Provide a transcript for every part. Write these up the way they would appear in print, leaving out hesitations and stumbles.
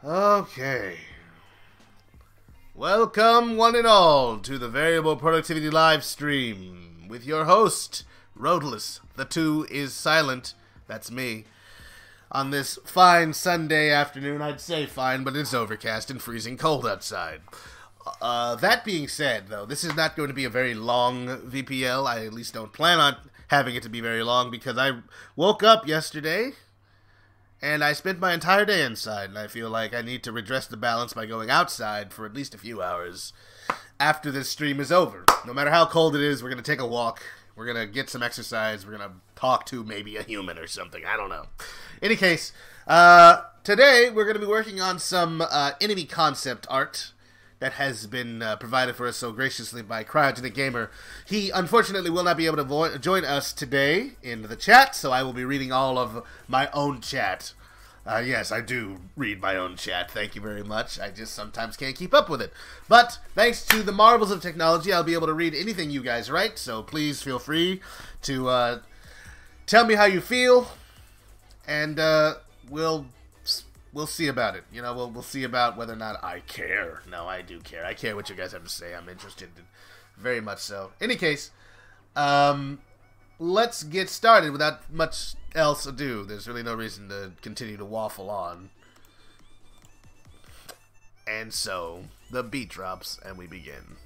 Okay. Welcome, one and all, to the Variable Productivity live stream with your host, Rotalice. The 2 is silent. That's me. On this fine Sunday afternoon, I'd say fine, but it's overcast and freezing cold outside. That being said, though, this is not going to be a very long VPL. I at least don't plan on having it to be very long because I woke up yesterday and I spent my entire day inside, and I feel like I need to redress the balance by going outside for at least a few hours after this stream is over. No matter how cold it is, we're going to take a walk. We're going to get some exercise. We're going to talk to maybe a human or something. I don't know. In any case, today we're going to be working on some enemy concept art that has been provided for us so graciously by Cryogenic Gamer. He, unfortunately, will not be able to join us today in the chat, so I will be reading all of my own chat. Yes, I do read my own chat. Thank you very much. I just sometimes can't keep up with it. But thanks to the marvels of technology, I'll be able to read anything you guys write, so please feel free to tell me how you feel, and we'll see about it. You know, we'll see about whether or not I care. No, I do care. I care what you guys have to say. I'm interested in, very much so. In any case, let's get started without much else ado. There's really no reason to continue to waffle on. And so, the beat drops and we begin.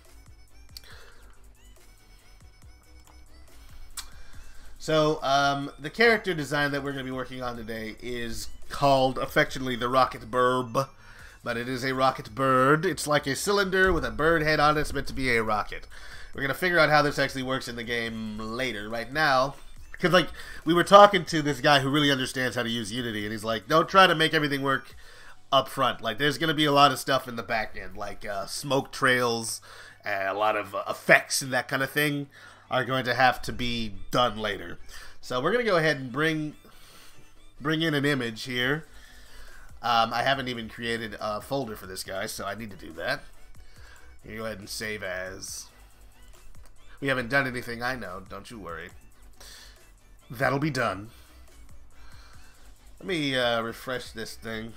So, the character design that we're going to be working on today is called affectionately the Rocket Burb, but it is a rocket bird. It's like a cylinder with a bird head on it. It's meant to be a rocket. We're going to figure out how this actually works in the game later. Right now, because like we were talking to this guy who really understands how to use Unity, and he's like, don't try to make everything work up front. Like there's going to be a lot of stuff in the back end, like smoke trails, a lot of effects and that kind of thing are going to have to be done later. So we're going to go ahead and bring in an image here. I haven't even created a folder for this guy, so I need to do that. You go ahead and save as. We haven't done anything, I know, don't you worry. That'll be done. Let me refresh this thing.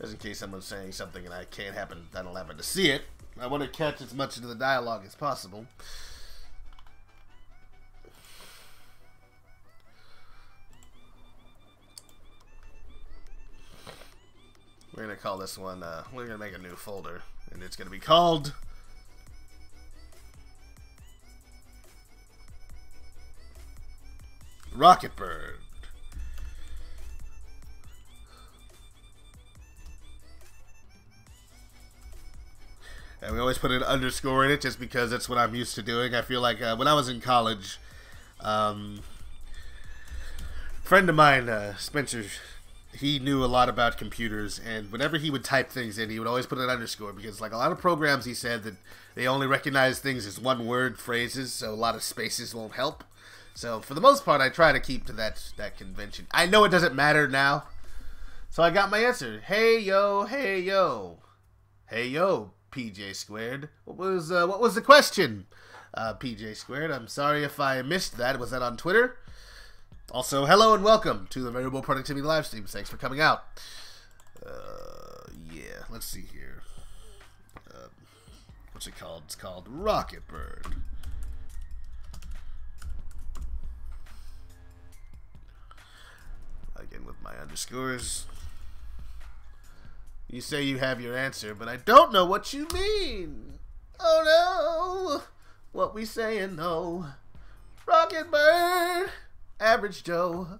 Just in case someone's saying something and I don't happen to see it. I want to catch as much of the dialogue as possible. We're going to call this one, we're going to make a new folder, and it's going to be called Rocket Bird. And we always put an underscore in it just because that's what I'm used to doing. I feel like when I was in college, friend of mine, Spencer, he knew a lot about computers, and whenever he would type things in, he would always put an underscore because like a lot of programs, he said that they only recognize things as one-word phrases, so a lot of spaces won't help. So for the most part, I try to keep to that convention. I know it doesn't matter now, so I got my answer. Hey yo, hey yo, hey yo. PJ Squared. What was the question? PJ Squared. I'm sorry if I missed that. Was that on Twitter? Also, hello and welcome to the Variable Productivity live stream. Thanks for coming out. Yeah, let's see here. What's it called? It's called Rocket Bird. Again with my underscores. You say you have your answer, but I don't know what you mean. Oh no, what we saying no. Rocket Bird, Average Joe.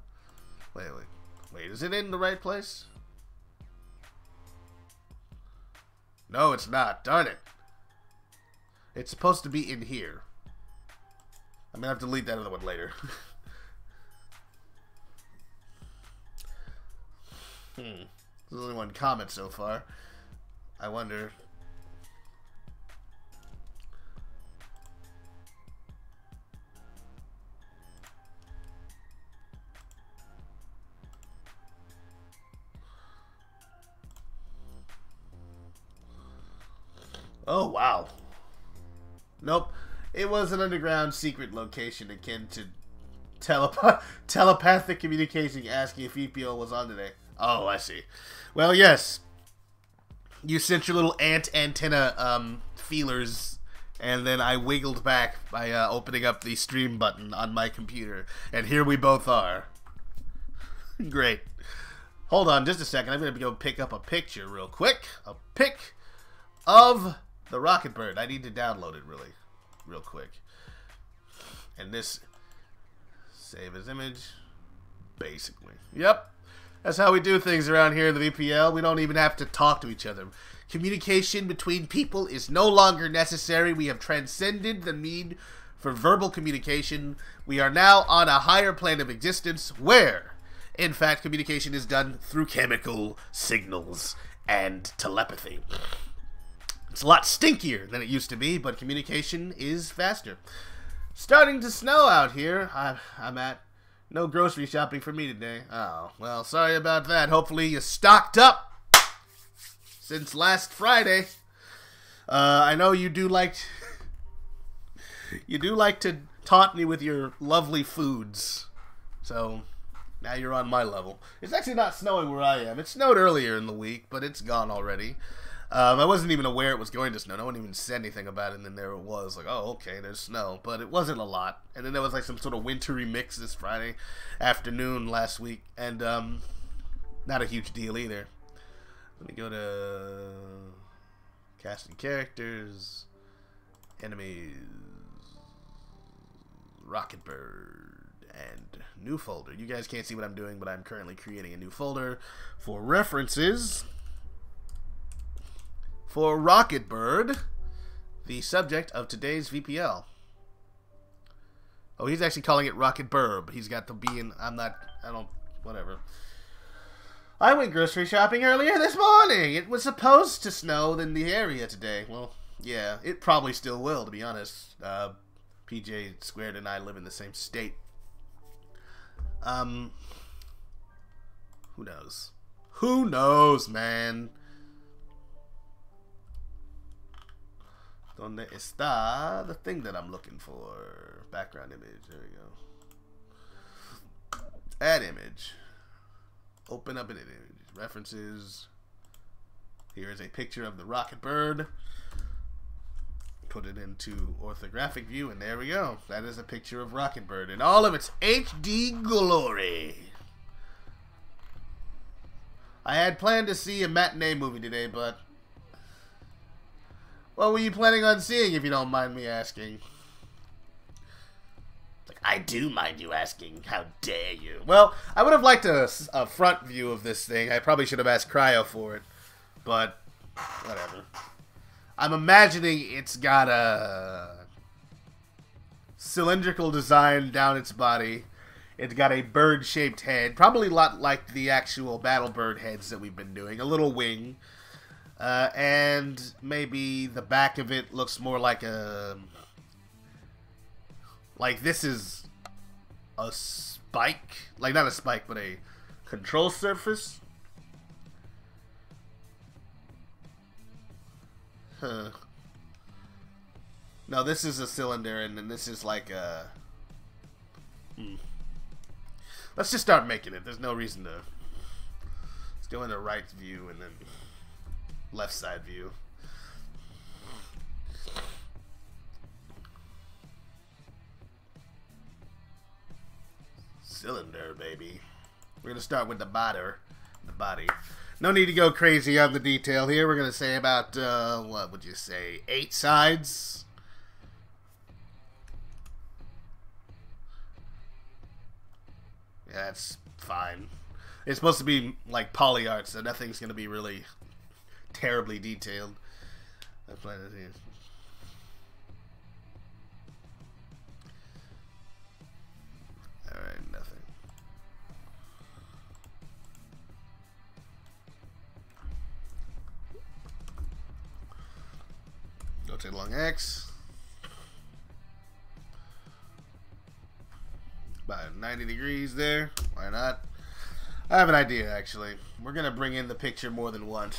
Wait, is it in the right place? No, it's not, darn it. It's supposed to be in here. I'm gonna have to delete that other one later. There's only one comment so far. I wonder. Oh, wow. Nope. It was an underground secret location akin to Telepathic communication asking if EPO was on today. Oh, I see. Well, yes. You sent your little ant antenna feelers, and then I wiggled back by opening up the stream button on my computer. And here we both are. Great. Hold on just a second. I'm going to go pick up a picture real quick. A pic of the rocket bird. I need to download it real quick. And this... Save as image. Basically. Yep. That's how we do things around here in the VPL. We don't even have to talk to each other. Communication between people is no longer necessary. We have transcended the need for verbal communication. We are now on a higher plane of existence where, in fact, communication is done through chemical signals and telepathy. It's a lot stinkier than it used to be, but communication is faster. Starting to snow out here. I'm at no grocery shopping for me today. Oh, well, sorry about that. Hopefully you stocked up since last Friday. I know you do like to taunt me with your lovely foods. So now you're on my level. It's actually not snowing where I am. It snowed earlier in the week, but it's gone already. I wasn't even aware it was going to snow. No one even said anything about it, and then there it was. Like, oh, okay, there's snow. But it wasn't a lot. And then there was like some sort of wintry mix this Friday afternoon last week. And not a huge deal either. Let me go to casting characters, enemies, Rocket Bird, and new folder. You guys can't see what I'm doing, but I'm currently creating a new folder for references. For Rocket Bird, the subject of today's VPL. Oh, he's actually calling it Rocket Burb. He's got the B in... whatever. I went grocery shopping earlier this morning. It was supposed to snow in the area today. Well, yeah, it probably still will, to be honest. PJ Squared and I live in the same state. Who knows? Who knows, man? Donde está the thing that I'm looking for? Background image. There we go. Add image. Open up an image. References. Here is a picture of the rocket bird. Put it into orthographic view, and there we go. That is a picture of Rocket Bird in all of its HD glory. I had planned to see a matinee movie today, but... What were you planning on seeing, if you don't mind me asking? Like, I do mind you asking. How dare you? Well, I would have liked a front view of this thing. I probably should have asked Cryo for it. But, whatever. I'm imagining it's got a cylindrical design down its body. It's got a bird-shaped head. Probably a lot like the actual battle bird heads that we've been doing. A little wing. And maybe the back of it looks more like a... Like this is a spike. Like not a spike, but a control surface. Huh. No, this is a cylinder, and then this is like a... Let's just start making it. There's no reason to... Let's go into right view, and then... left side view. Cylinder, baby. We're gonna start with the body. No need to go crazy on the detail here. We're gonna say about what would you say, 8 sides? Yeah, that's fine. It's supposed to be like poly art, so nothing's gonna be really terribly detailed. That's why it is. Alright, nothing. Rotate along X. About 90 degrees there. Why not? I have an idea, actually. We're going to bring in the picture more than once.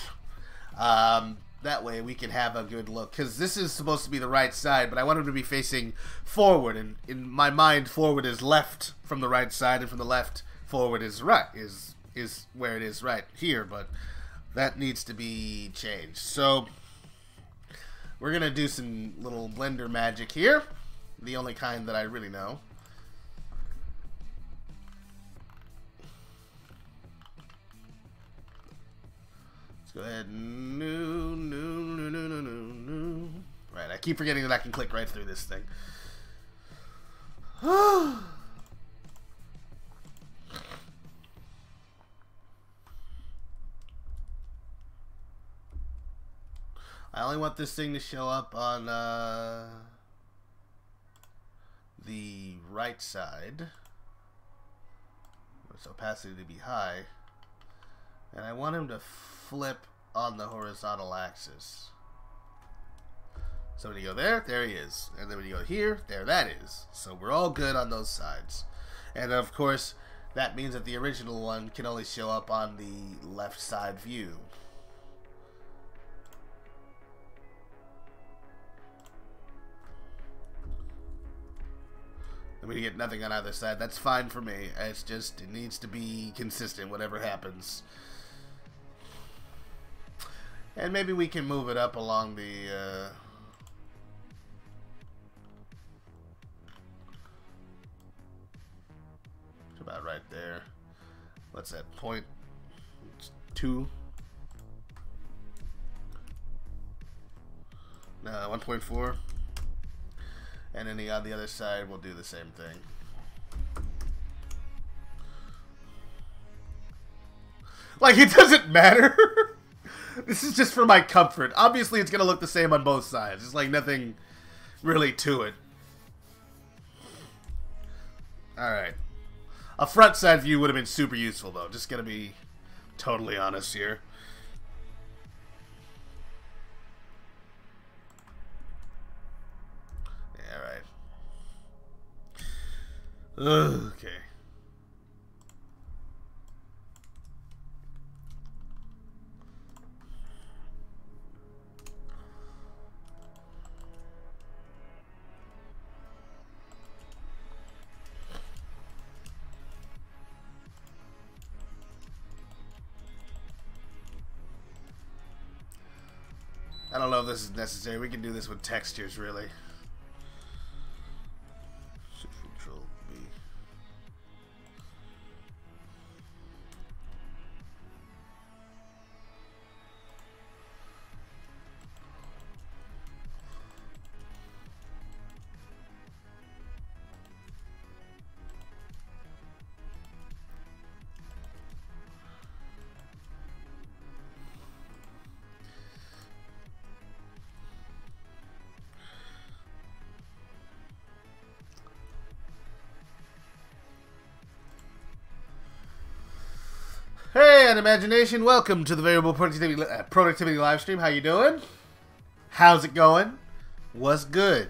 That way we can have a good look. Because this is supposed to be the right side, but I want him to be facing forward. And in my mind, forward is left from the right side, and from the left, forward is right. Is where it is right here, but that needs to be changed. So we're going to do some little blender magic here. The only kind that I really know. Let's go ahead and new. Right, I keep forgetting that I can click right through this thing. I only want this thing to show up on the right side. Its opacity to be high. And I want him to flip on the horizontal axis. So when you go there, there he is. And then when you go here, there that is. So we're all good on those sides. And of course, that means that the original one can only show up on the left side view. And we get nothing on either side. That's fine for me. It's just, it needs to be consistent, whatever happens. And maybe we can move it up along the, about right there. What's that, 0.2? No, 1.4. And then on the other side, we'll do the same thing. Like, it doesn't matter. This is just for my comfort. Obviously, it's going to look the same on both sides. There's, like, nothing really to it. Alright. A front side view would have been super useful, though. Just going to be totally honest here. Okay. I don't know if this is necessary. We can do this with textures, really. Control B. Hey, and Imagination, welcome to the Variable Productivity live stream. How you doing? How's it going? What's good?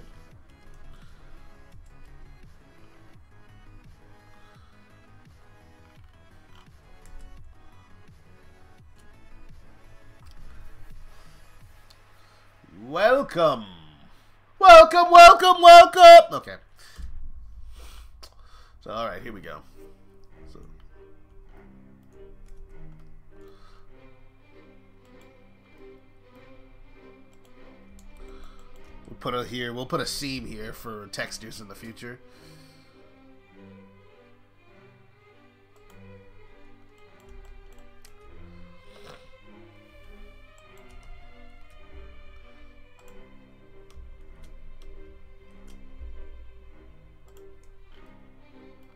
Welcome. Welcome, welcome, welcome. Okay. So, all right, here we go. We'll put a seam here for textures in the future.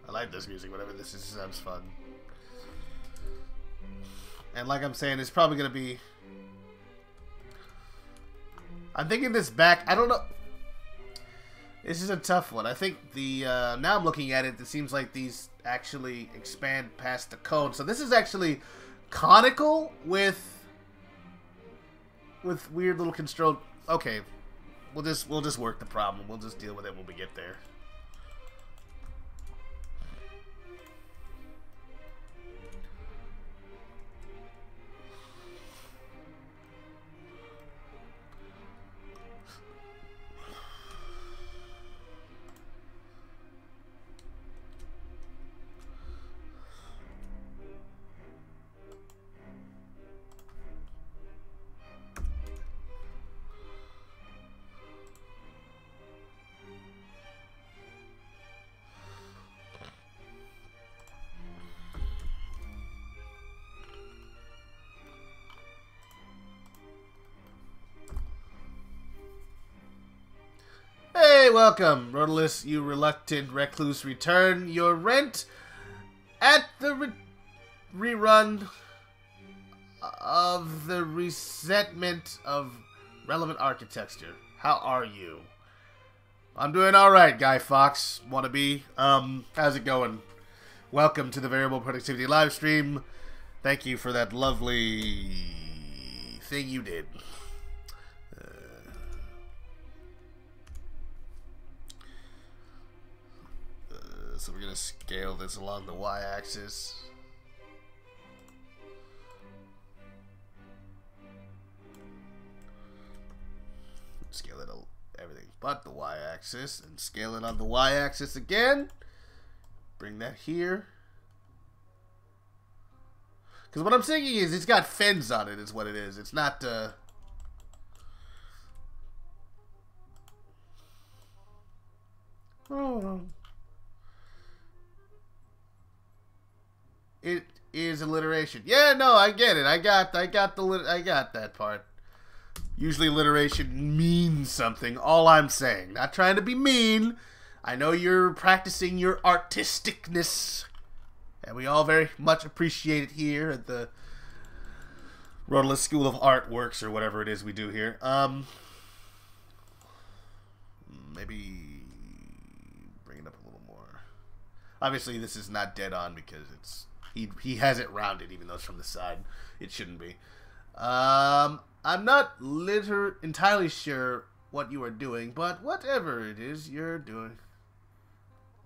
I like this music, whatever this is, it sounds fun. And like I'm saying, it's probably gonna be, I'm thinking this back, I don't know. This is a tough one. I think the, now I'm looking at it, it seems like these actually expand past the cone. So this is actually conical with weird little control. Okay, we'll just work the problem. We'll just deal with it when we get there. welcome, Rotalice, you reluctant recluse. Return your rent at the rerun of the resettlement of relevant architecture. How are you? I'm doing alright, Guy Fox, wannabe. How's it going? Welcome to the Variable Productivity live stream. Thank you for that lovely thing you did. So we're going to scale this along the y-axis. Scale it everything but the y-axis, and scale it on the y-axis again. Bring that here. Because what I'm thinking is it's got fins on it is what it is. It's not, oh. It is alliteration. Yeah, no, I get it. I got that part. Usually alliteration means something. All I'm saying. Not trying to be mean. I know you're practicing your artisticness. And we all very much appreciate it here at the Rotalice School of Artworks, or whatever it is we do here. Maybe bring it up a little more. Obviously, this is not dead on because it's he has it rounded, even though it's from the side. It shouldn't be. I'm not entirely sure what you are doing, but whatever it is you're doing,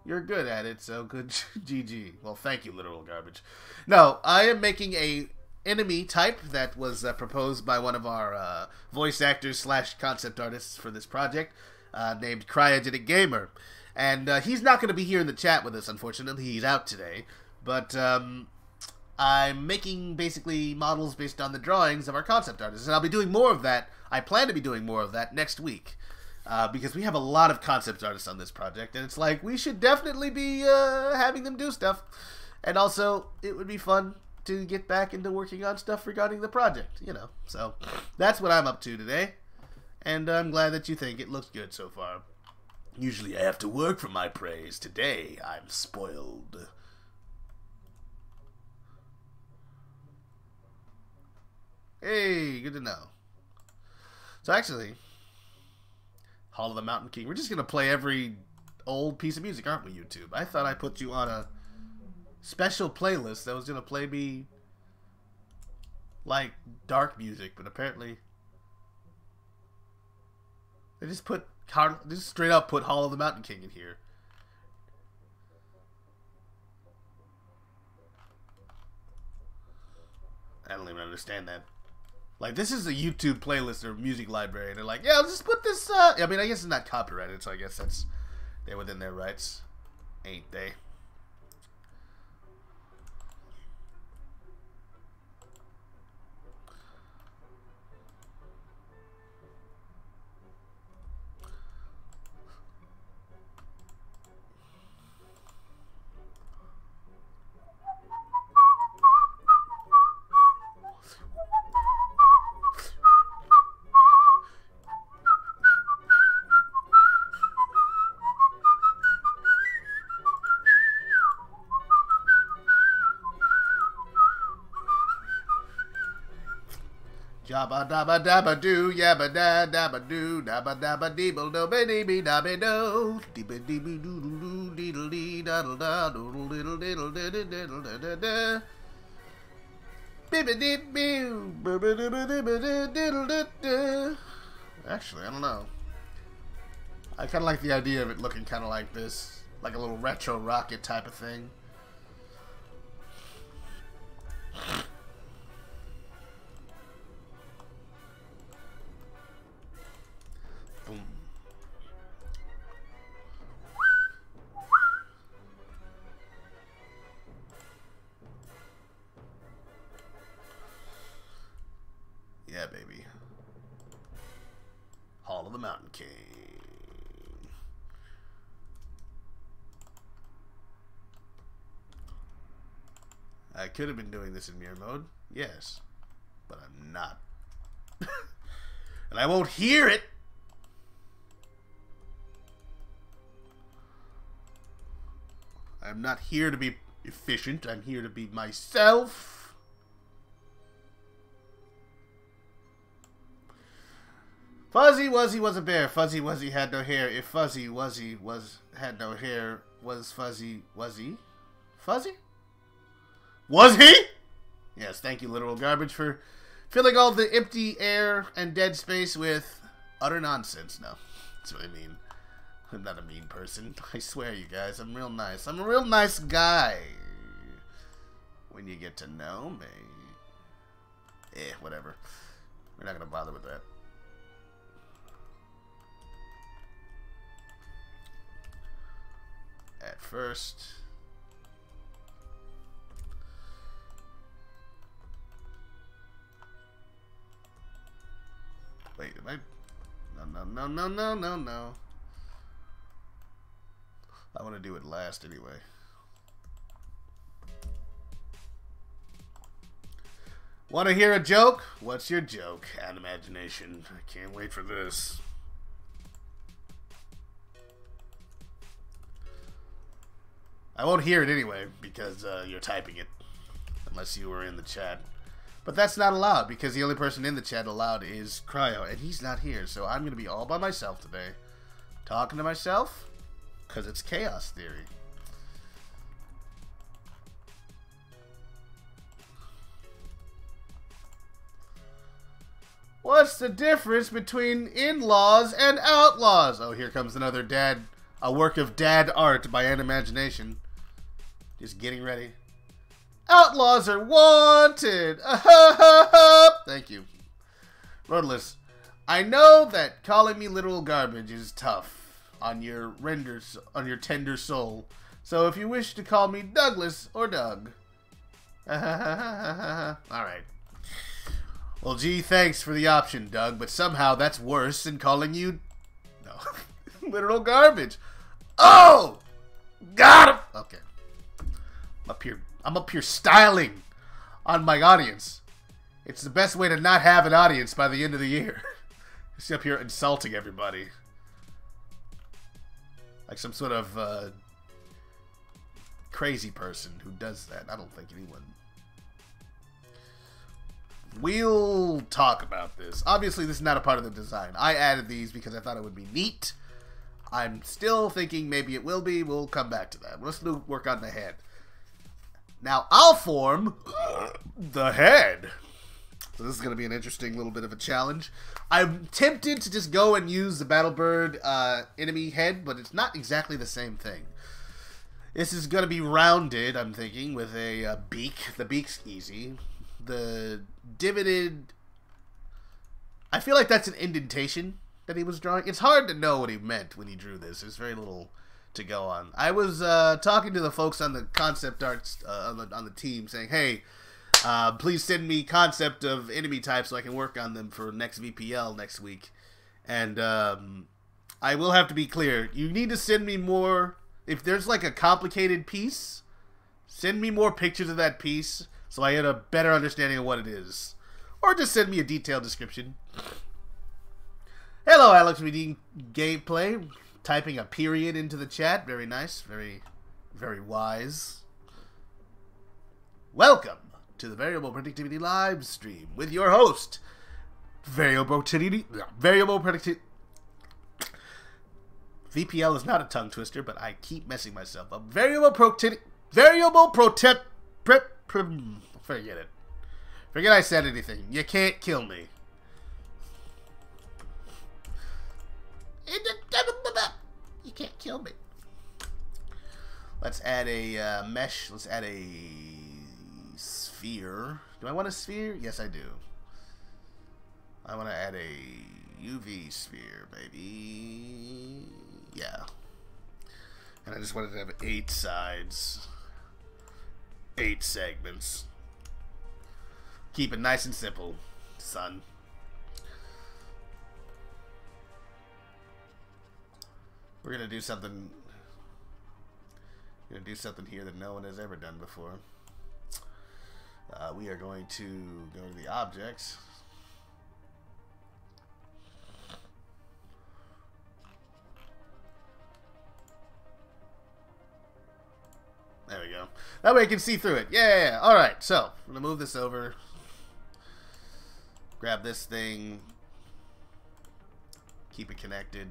you're good at it, so good. GG. Well, thank you, literal garbage. No, I am making a enemy type that was proposed by one of our voice actors / concept artists for this project, named Cryogenic Gamer. And he's not going to be here in the chat with us, unfortunately. He's out today. But I'm making basically models based on the drawings of our concept artists. And I'll be doing more of that. I plan to be doing more of that next week. Because we have a lot of concept artists on this project. And it's like, we should definitely be having them do stuff. And also, it would be fun to get back into working on stuff regarding the project, you know. So, that's what I'm up to today. And I'm glad that you think it looks good so far. Usually I have to work for my praise. Today, I'm spoiled. Hey, good to know. So actually, Hall of the Mountain King. We're just going to play every old piece of music, aren't we, YouTube? I thought I put you on a special playlist that was going to play me, like, dark music, but apparently they just straight up put Hall of the Mountain King in here. I don't even understand that. Like, this is a YouTube playlist or music library, and they're like, yeah, let's just put this, I mean, I guess it's not copyrighted, so I guess they're within their rights, ain't they? Jabba dabba dabba doo, yabba da dabba doo, dabba dabba deeble do be dee be dabba do, deeba deeba doo doo doo deedle dee daddle da doodle diddle diddle diddle diddle da da da. Bibba deep boo, bibba dibba dibba diddle da da. Actually, I don't know. I kind of like the idea of it looking kind of like this, like a little retro rocket type of thing. Yeah, baby. Hall of the Mountain King. I could have been doing this in mirror mode, yes, but I'm not. And I won't hear it. I'm not here to be efficient. I'm here to be myself. Fuzzy Wuzzy was a bear. Fuzzy Wuzzy had no hair. If Fuzzy Wuzzy had no hair, was Fuzzy Wuzzy? Fuzzy? Was he? Yes, thank you, literal garbage, for filling all the empty air and dead space with utter nonsense. No, that's what I mean. I'm not a mean person. I swear, you guys, I'm real nice. I'm a real nice guy. When you get to know me. Whatever. We're not going to bother with that. At first. Wait, am I? No. I want to do it last anyway. Want to hear a joke? What's your joke? Add imagination. I can't wait for this. I won't hear it anyway because you're typing it. Unless you were in the chat. But that's not allowed because the only person in the chat allowed is Cryo. And he's not here. So I'm going to be all by myself today. Talking to myself. Because it's chaos theory. What's the difference between in-laws and outlaws? Oh, here comes another a work of dad art by Animagination. Just getting ready. Outlaws are wanted. Thank you. Rotalice, I know that calling me literal garbage is tough on your tender soul. So if you wish to call me Douglas or Doug. Alright. Well, gee, thanks for the option, Doug, but somehow that's worse than calling you... No. Literal garbage. Oh! Got him! Okay. I'm up here styling on my audience. It's the best way to not have an audience by the end of the year. Just up here insulting everybody. Like some sort of crazy person who does that. I don't think anyone... We'll talk about this. Obviously, this is not a part of the design. I added these because I thought it would be neat. I'm still thinking maybe it will be. We'll come back to that. Let's work on the head. Now, I'll form the head. So this is going to be an interesting little bit of a challenge. I'm tempted to just go and use the Battlebird enemy head, but it's not exactly the same thing. This is going to be rounded, I'm thinking, with a beak. The beak's easy. The divoted... I feel like that's an indentation that he was drawing. It's hard to know what he meant when he drew this. There's very little to go on. I was talking to the folks on the concept arts on the team saying, hey, please send me concept of enemy types so I can work on them for next VPL next week. And I will have to be clear. You need to send me more... If there's like a complicated piece, send me more pictures of that piece so I get a better understanding of what it is. Or just send me a detailed description. Hello, Alex Reading Gameplay. Typing a period into the chat. Very nice. Very, very wise. Welcome to the Variable Productivity live stream with your host, Variable Productivity. VPL is not a tongue twister, but I keep messing myself up. Forget it. Forget I said anything. You can't kill me. You can't kill me. Let's add a mesh. Let's add a sphere. Do I want a sphere? Yes, I do. I want to add a UV sphere, baby. Yeah. And I just wanted to have 8 sides. 8 segments. Keep it nice and simple, son. We're gonna do something. We're gonna do something here that no one has ever done before. We are going to go to the objects. There we go. That way you can see through it. Yeah. Alright, so I'm going to move this over. Grab this thing. Keep it connected.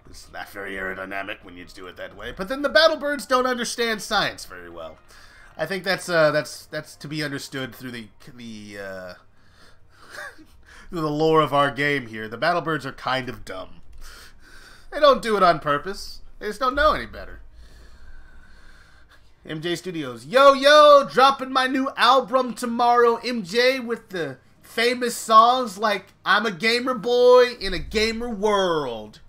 It's not very aerodynamic when you do it that way. But then the battlebirds don't understand science very well. I think that's to be understood through the through the lore of our game here. The battlebirds are kind of dumb. They don't do it on purpose. They just don't know any better. MJ Studios. Yo, dropping my new album tomorrow. MJ with the famous songs like I'm a gamer boy in a gamer world.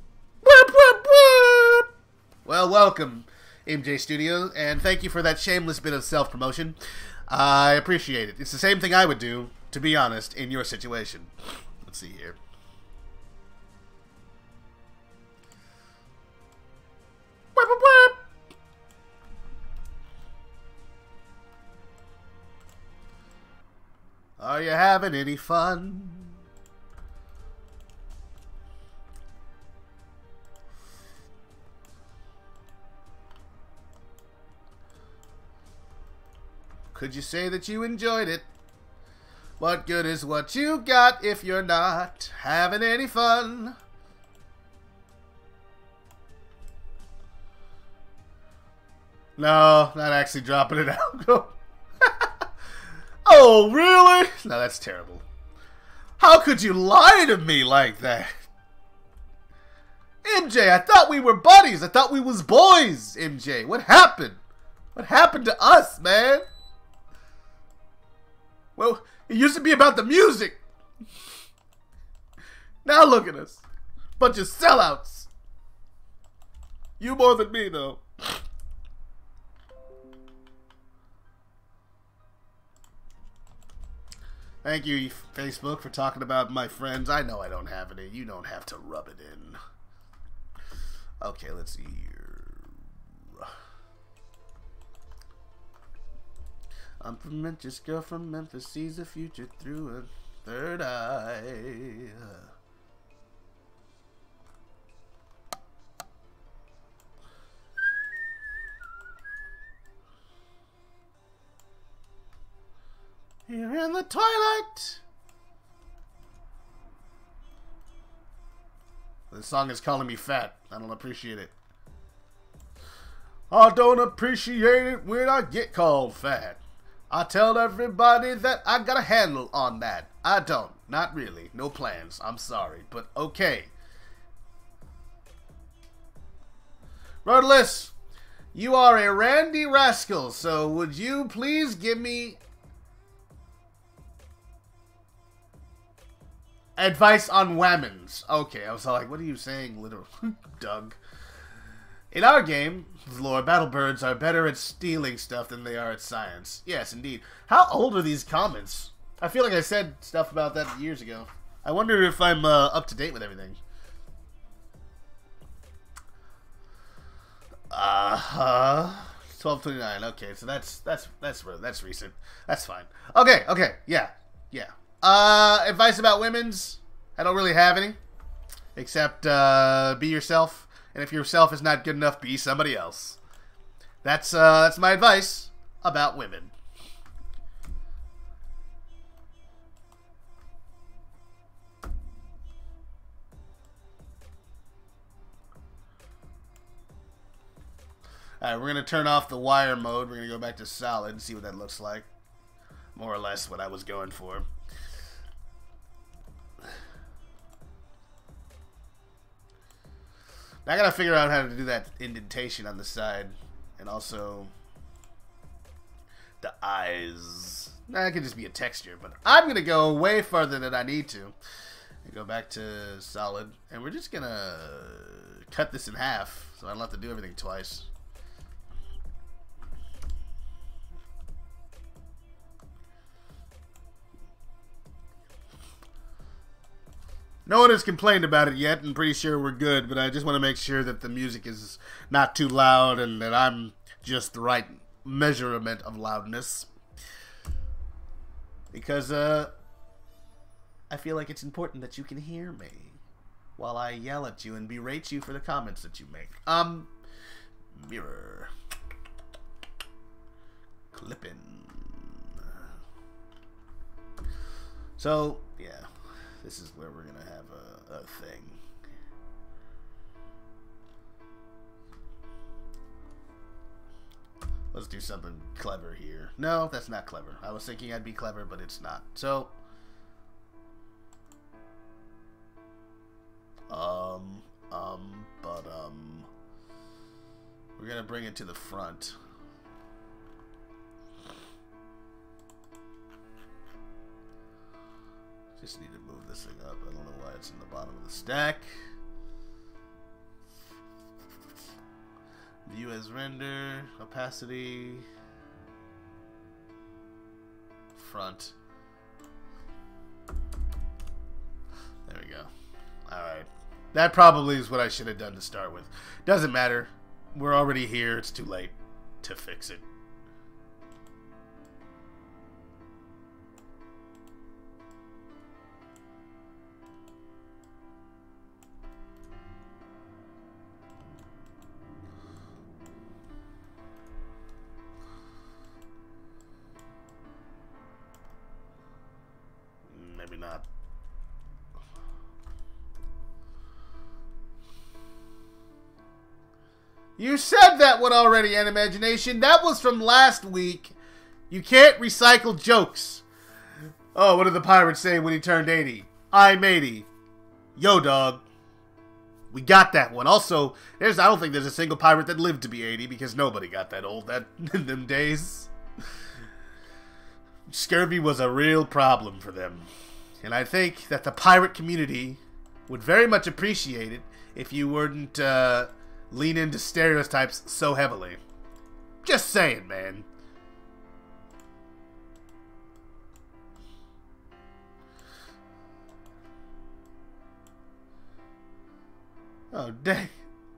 Whoop, whoop, whoop. Well, welcome, MJ Studios, and thank you for that shameless bit of self-promotion. I appreciate it. It's the same thing I would do, to be honest, in your situation. Let's see here. Whoop, whoop, whoop. Are you having any fun? Could you say that you enjoyed it? What good is what you got if you're not having any fun? No, not actually dropping it out. Oh, really? No, that's terrible. How could you lie to me like that? MJ, I thought we were buddies. I thought we was boys, MJ. What happened? What happened to us, man? Well, it used to be about the music. Now look at us. Bunch of sellouts. You more than me, though. Thank you, Facebook, for talking about my friends. I know I don't have any. You don't have to rub it in. Okay, let's see here. I'm from Memphis, girl from Memphis, sees the future through a third eye. Here in the twilight. This song is calling me fat. I don't appreciate it. I don't appreciate it when I get called fat. I tell everybody that I got a handle on that. I don't. Not really. No plans. I'm sorry. But okay. Rotalice, you are a randy rascal, so would you please give me advice on whammons? Okay, I was like, what are you saying, literal Doug? In our game, Lord, battlebirds are better at stealing stuff than they are at science. Yes, indeed. How old are these comments? I feel like I said stuff about that years ago. I wonder if I'm up to date with everything. 1229. Okay, so that's recent. That's fine. Okay, yeah. Advice about women's? I don't really have any, except be yourself. And if yourself is not good enough, be somebody else. That's my advice about women. Alright, we're going to turn off the wire mode. We're going to go back to solid and see what that looks like. More or less what I was going for. I gotta figure out how to do that indentation on the side. And also the eyes. Nah, it could just be a texture, but I'm gonna go way farther than I need to. And go back to solid. And we're just gonna cut this in half so I don't have to do everything twice. No one has complained about it yet, and pretty sure we're good, but I just want to make sure that the music is not too loud and that I'm just the right measurement of loudness. Because, I feel like it's important that you can hear me while I yell at you and berate you for the comments that you make. Mirror. Clipping. So, yeah. This is where we're going to have a thing. Let's do something clever here. No, that's not clever. I was thinking I'd be clever, but it's not. So, we're going to bring it to the front. Just need to move this thing up. I don't know why it's in the bottom of the stack. View as render, opacity, front. There we go. Alright. That probably is what I should have done to start with. Doesn't matter. We're already here. It's too late to fix it. Maybe not. You said that one already, Animagination. That was from last week. You can't recycle jokes. Oh, what did the pirate say when he turned 80? I'm 80. Yo, dog. We got that one. Also, I don't think there's a single pirate that lived to be 80 because nobody got that old in them days. Scurvy was a real problem for them. And I think that the pirate community would very much appreciate it if you wouldn't lean into stereotypes so heavily. Just saying, man. Oh, dang.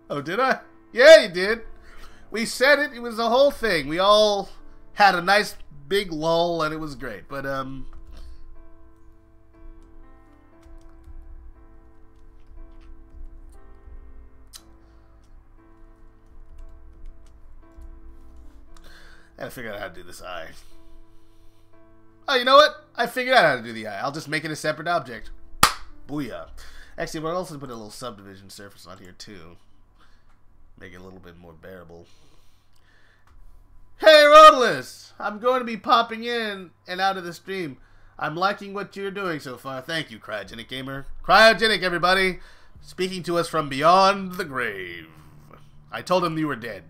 Oh, did I? Yeah, you did. We said it. It was a whole thing. We all had a nice big lull, and it was great. But, I gotta figure out how to do this eye. Oh, you know what? I figured out how to do the eye. I'll just make it a separate object. Booyah. Actually, we'll also put a little subdivision surface on here, too. Make it a little bit more bearable. Hey, Rotalice! I'm going to be popping in and out of the stream. I'm liking what you're doing so far. Thank you, Cryogenic Gamer. Cryogenic, everybody! Speaking to us from beyond the grave. I told him you were dead.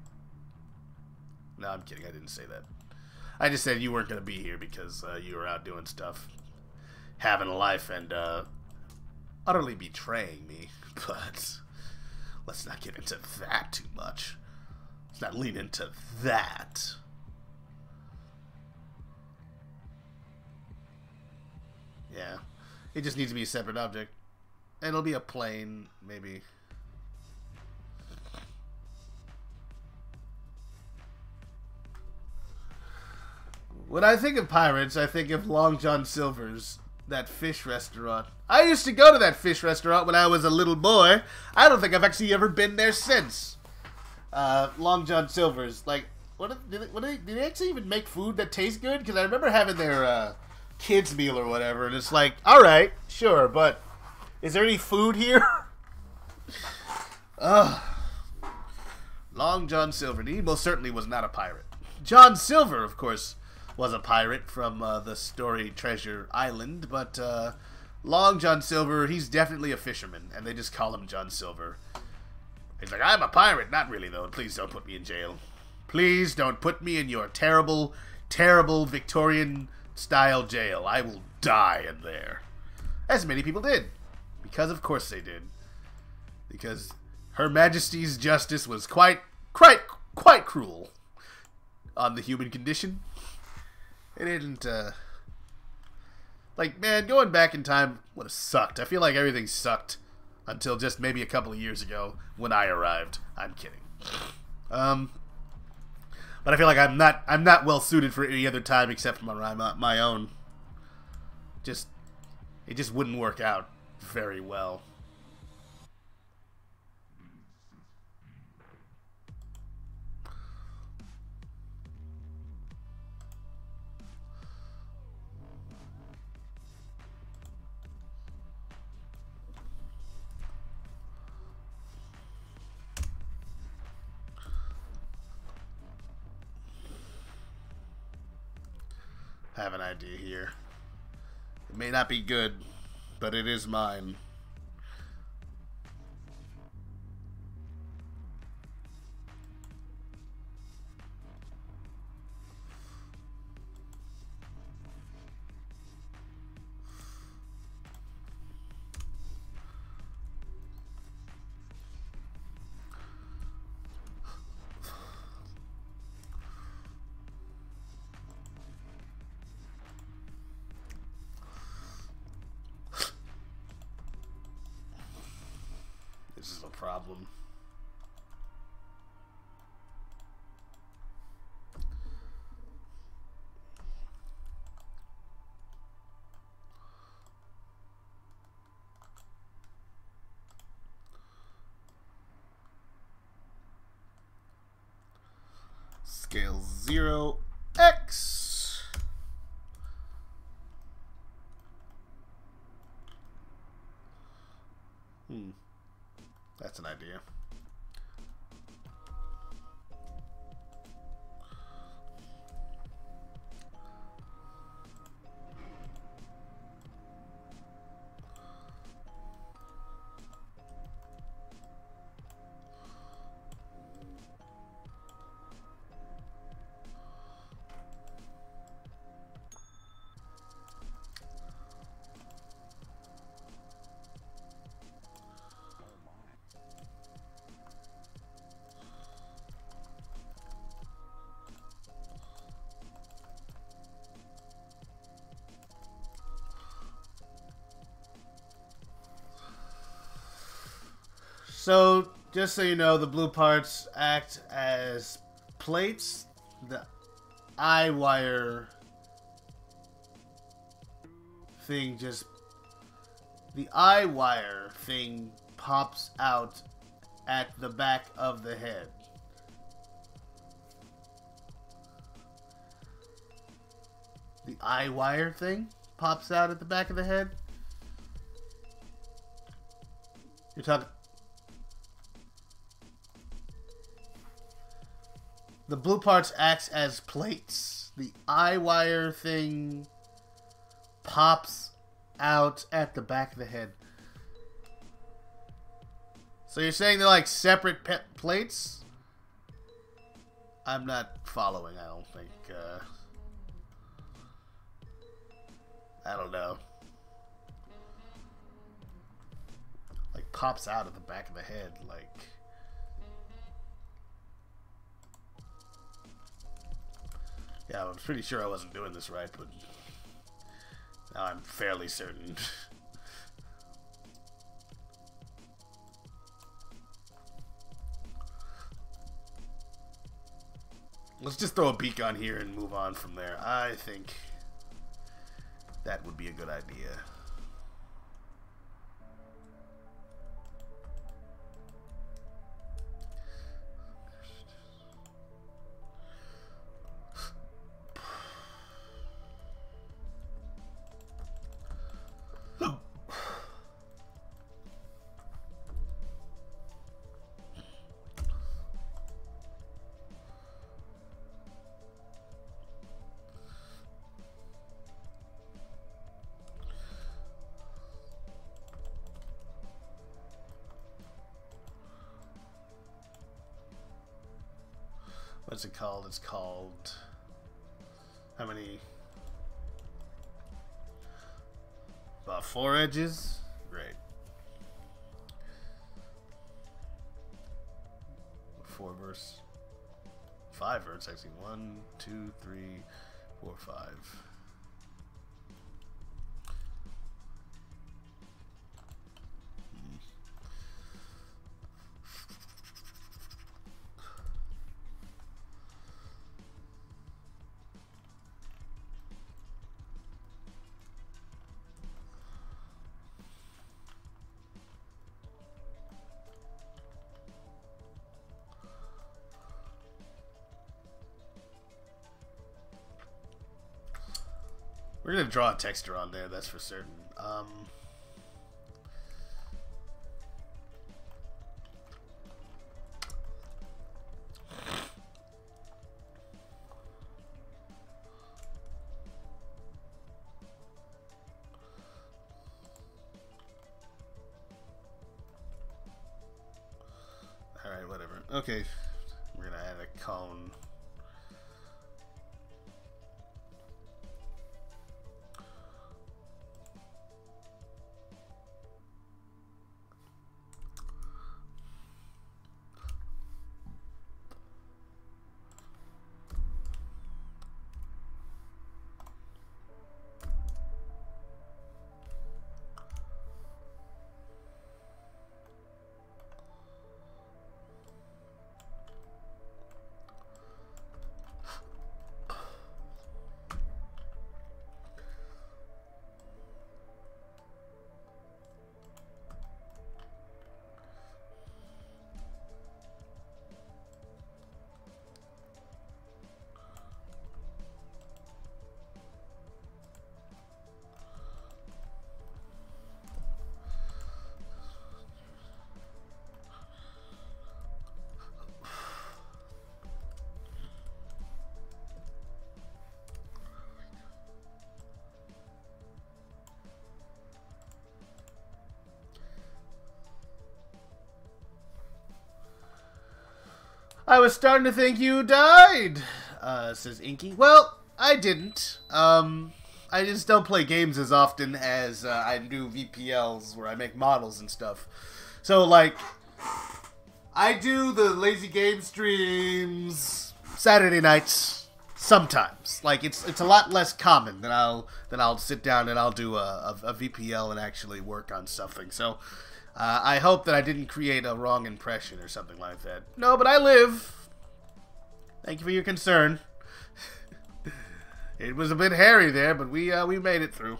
No, I'm kidding. I didn't say that. I just said you weren't going to be here because you were out doing stuff. Having a life and utterly betraying me. But let's not get into that too much. Let's not lean into that. Yeah. It just needs to be a separate object. And it'll be a plane, maybe. When I think of pirates, I think of Long John Silver's, that fish restaurant. I used to go to that fish restaurant when I was a little boy. I don't think I've actually ever been there since. Long John Silver's, like, do they actually even make food that tastes good? Because I remember having their kids meal or whatever, and it's like, all right, sure, but is there any food here? Long John Silver. He most certainly was not a pirate. John Silver, of course, was a pirate from the story Treasure Island, but Long John Silver, he's definitely a fisherman, and they just call him John Silver. He's like, I'm a pirate. Not really, though. Please don't put me in jail. Please don't put me in your terrible, terrible Victorian-style jail. I will die in there. As many people did. Because, of course, they did. Because Her Majesty's justice was quite cruel on the human condition. It didn't Like, man, going back in time would have sucked. I feel like everything sucked until just maybe a couple of years ago when I arrived. I'm kidding. But I feel like I'm not well suited for any other time except my own. It just wouldn't work out very well. I have an idea here. It may not be good, but it is mine. This is a problem. Scale 0x. That's an idea. So, just so you know, the blue parts act as plates. The eye wire thing pops out at the back of the head. The eye wire thing pops out at the back of the head? You're talking... The blue parts acts as plates. The eye wire thing pops out at the back of the head. So you're saying they're like separate plates? I'm not following, I don't think. I don't know. Like pops out at the back of the head, like... Yeah, I was pretty sure I wasn't doing this right, but now I'm fairly certain. Let's just throw a beak on here and move on from there. I think that would be a good idea. What's it called? It's called... How many? About 4 edges? Great. 4 verse... 5 vertexing. 1, 2, 3, 4, 5. We're gonna draw a texture on there, that's for certain. Alright, whatever. Okay. We're gonna add a cone. I was starting to think you died, says Inky. Well, I didn't. I just don't play games as often as I do VPLs where I make models and stuff. So, like, I do the lazy game streams Saturday nights sometimes. Like, it's a lot less common than I'll sit down and I'll do a VPL and actually work on something. So, I hope that I didn't create a wrong impression or something like that. No, but I live. Thank you for your concern. It was a bit hairy there, but we made it through.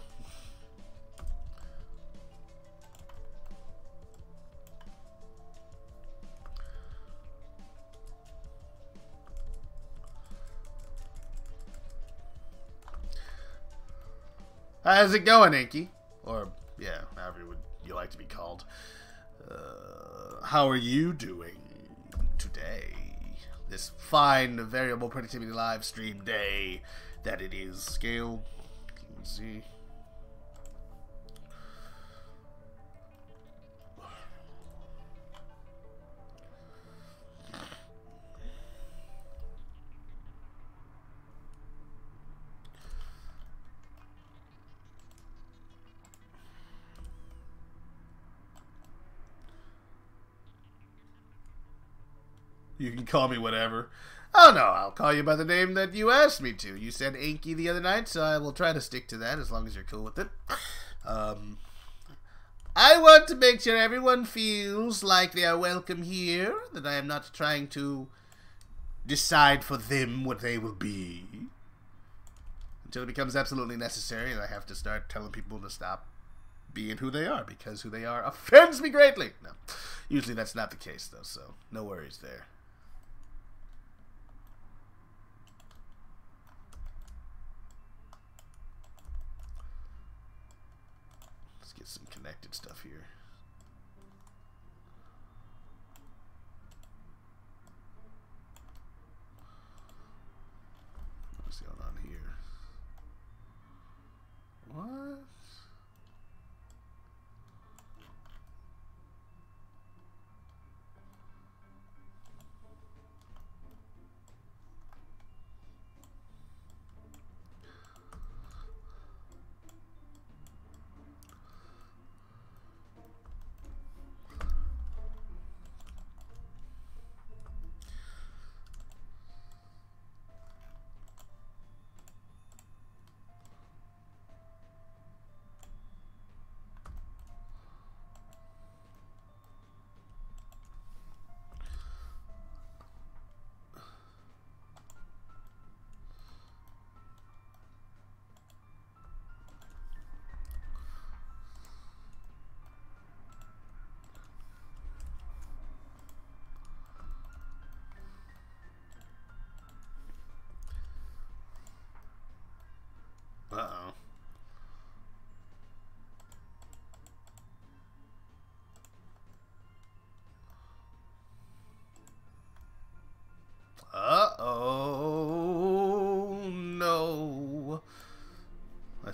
How's it going, Inky? Or, yeah, however you like to be called. How are you doing today? This fine variable productivity live stream day that it is. Scale. Let's see. You can call me whatever. Oh no, I'll call you by the name that you asked me to. You said Inky the other night, so I will try to stick to that as long as you're cool with it. I want to make sure everyone feels like they are welcome here, that I am not trying to decide for them what they will be. Until it becomes absolutely necessary and I have to start telling people to stop being who they are, because who they are offends me greatly. No, usually that's not the case though, so no worries there. Let's get some connected stuff here. What's going on here? What?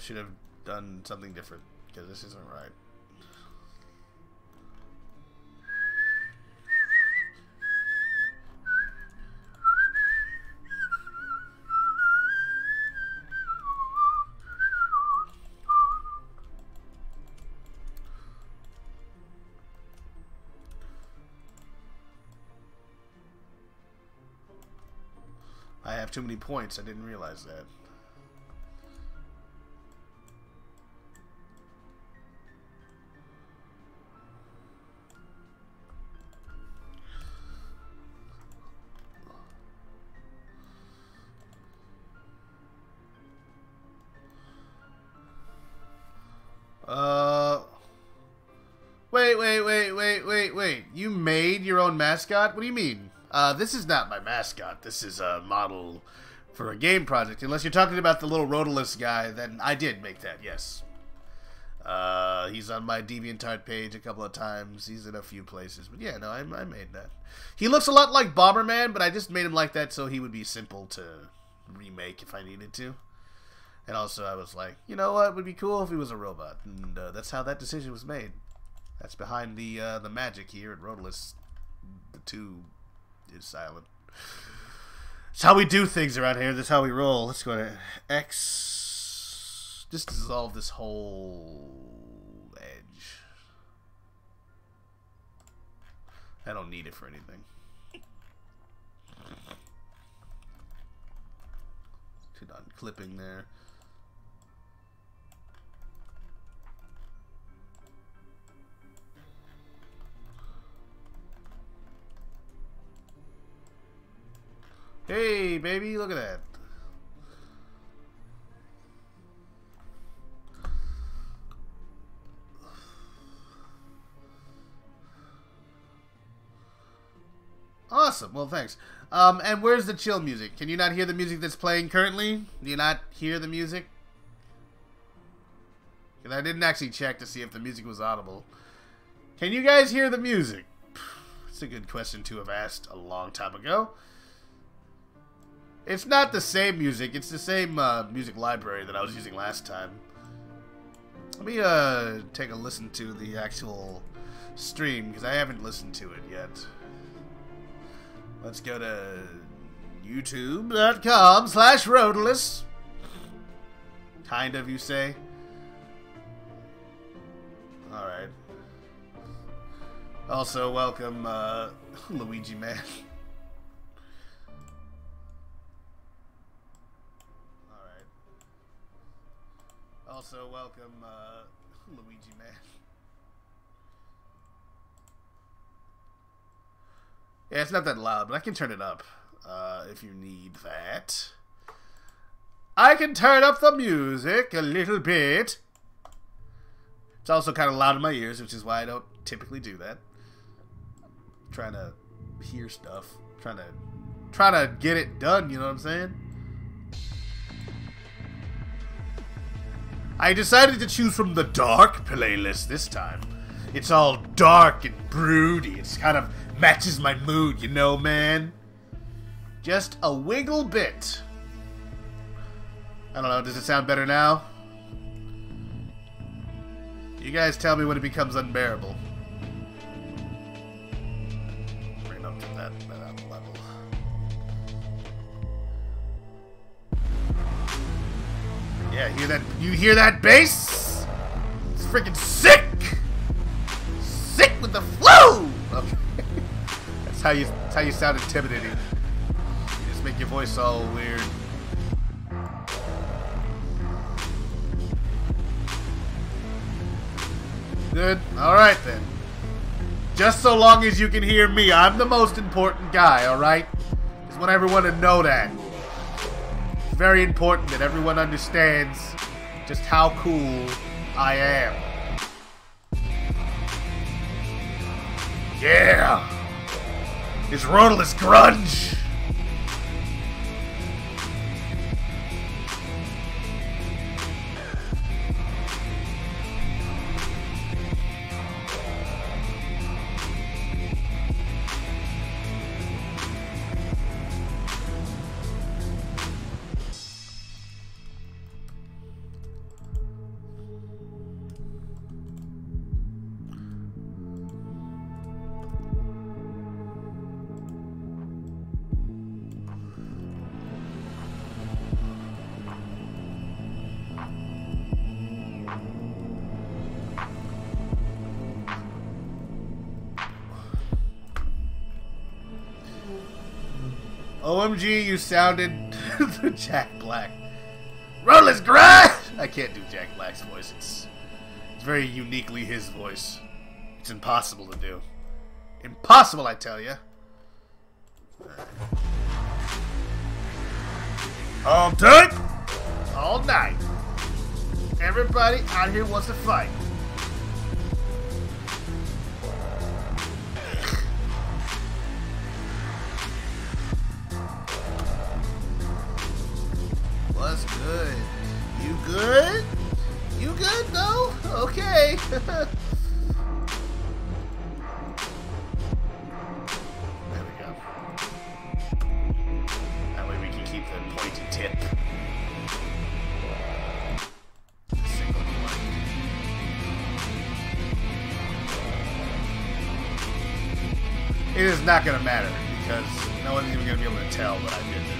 should have done something different, because this isn't right. I have too many points. I didn't realize that. Wait. You made your own mascot? What do you mean? This is not my mascot. This is a model for a game project. Unless you're talking about the little Rotalice guy, then I did make that, yes. He's on my DeviantArt page a couple of times. He's in a few places. But yeah, no, I made that. He looks a lot like Bomberman, but I just made him like that so he would be simple to remake if I needed to. And also I was like, you know what would be cool if he was a robot. And that's how that decision was made. That's behind the magic here at Rotalice. The 2 is silent. It's how we do things around here. That's how we roll. Let's go to X. Just dissolve this whole edge. I don't need it for anything. Too done clipping there. Hey, baby, look at that. Awesome. Well, thanks. And where's the chill music? Can you not hear the music that's playing currently? Do you not hear the music? Because I didn't actually check to see if the music was audible. Can you guys hear the music? It's a good question to have asked a long time ago. It's not the same music. It's the same music library that I was using last time. Let me take a listen to the actual stream, because I haven't listened to it yet. Let's go to youtube.com/Rotalice. Kind of, you say? Alright. Also, welcome, Luigi Man. Alright. Also, welcome, Luigi Man. Yeah, it's not that loud, but I can turn it up, if you need that. I can turn up the music a little bit. It's also kind of loud in my ears, which is why I don't typically do that. Trying to hear stuff. Trying to get it done, you know what I'm saying? I decided to choose from the dark playlist this time. It's all dark and broody. It's kind of matches my mood, you know, man. Just a wiggle bit. I don't know, does it sound better now? You guys tell me when it becomes unbearable. Bring it up to that level. Yeah, hear that? You hear that bass? It's freaking sick! Sick with the flow! Okay. That's how you sound intimidating. You just make your voice all weird. Good. Alright then. Just so long as you can hear me. I'm the most important guy, alright? Just want everyone to know that. It's very important that everyone understands just how cool I am. Yeah! It's Rotalice grunge! OMG, you sounded Jack Black. Rotalice grind! I can't do Jack Black's voice. It's very uniquely his voice. It's impossible to do. Impossible, I tell you. All tight, all night. Everybody out here wants to fight. What's good? You good? You good though? Okay. There we go. That way we can keep the pointy tip. Single point. It is not going to matter because no one's even going to be able to tell that I did this.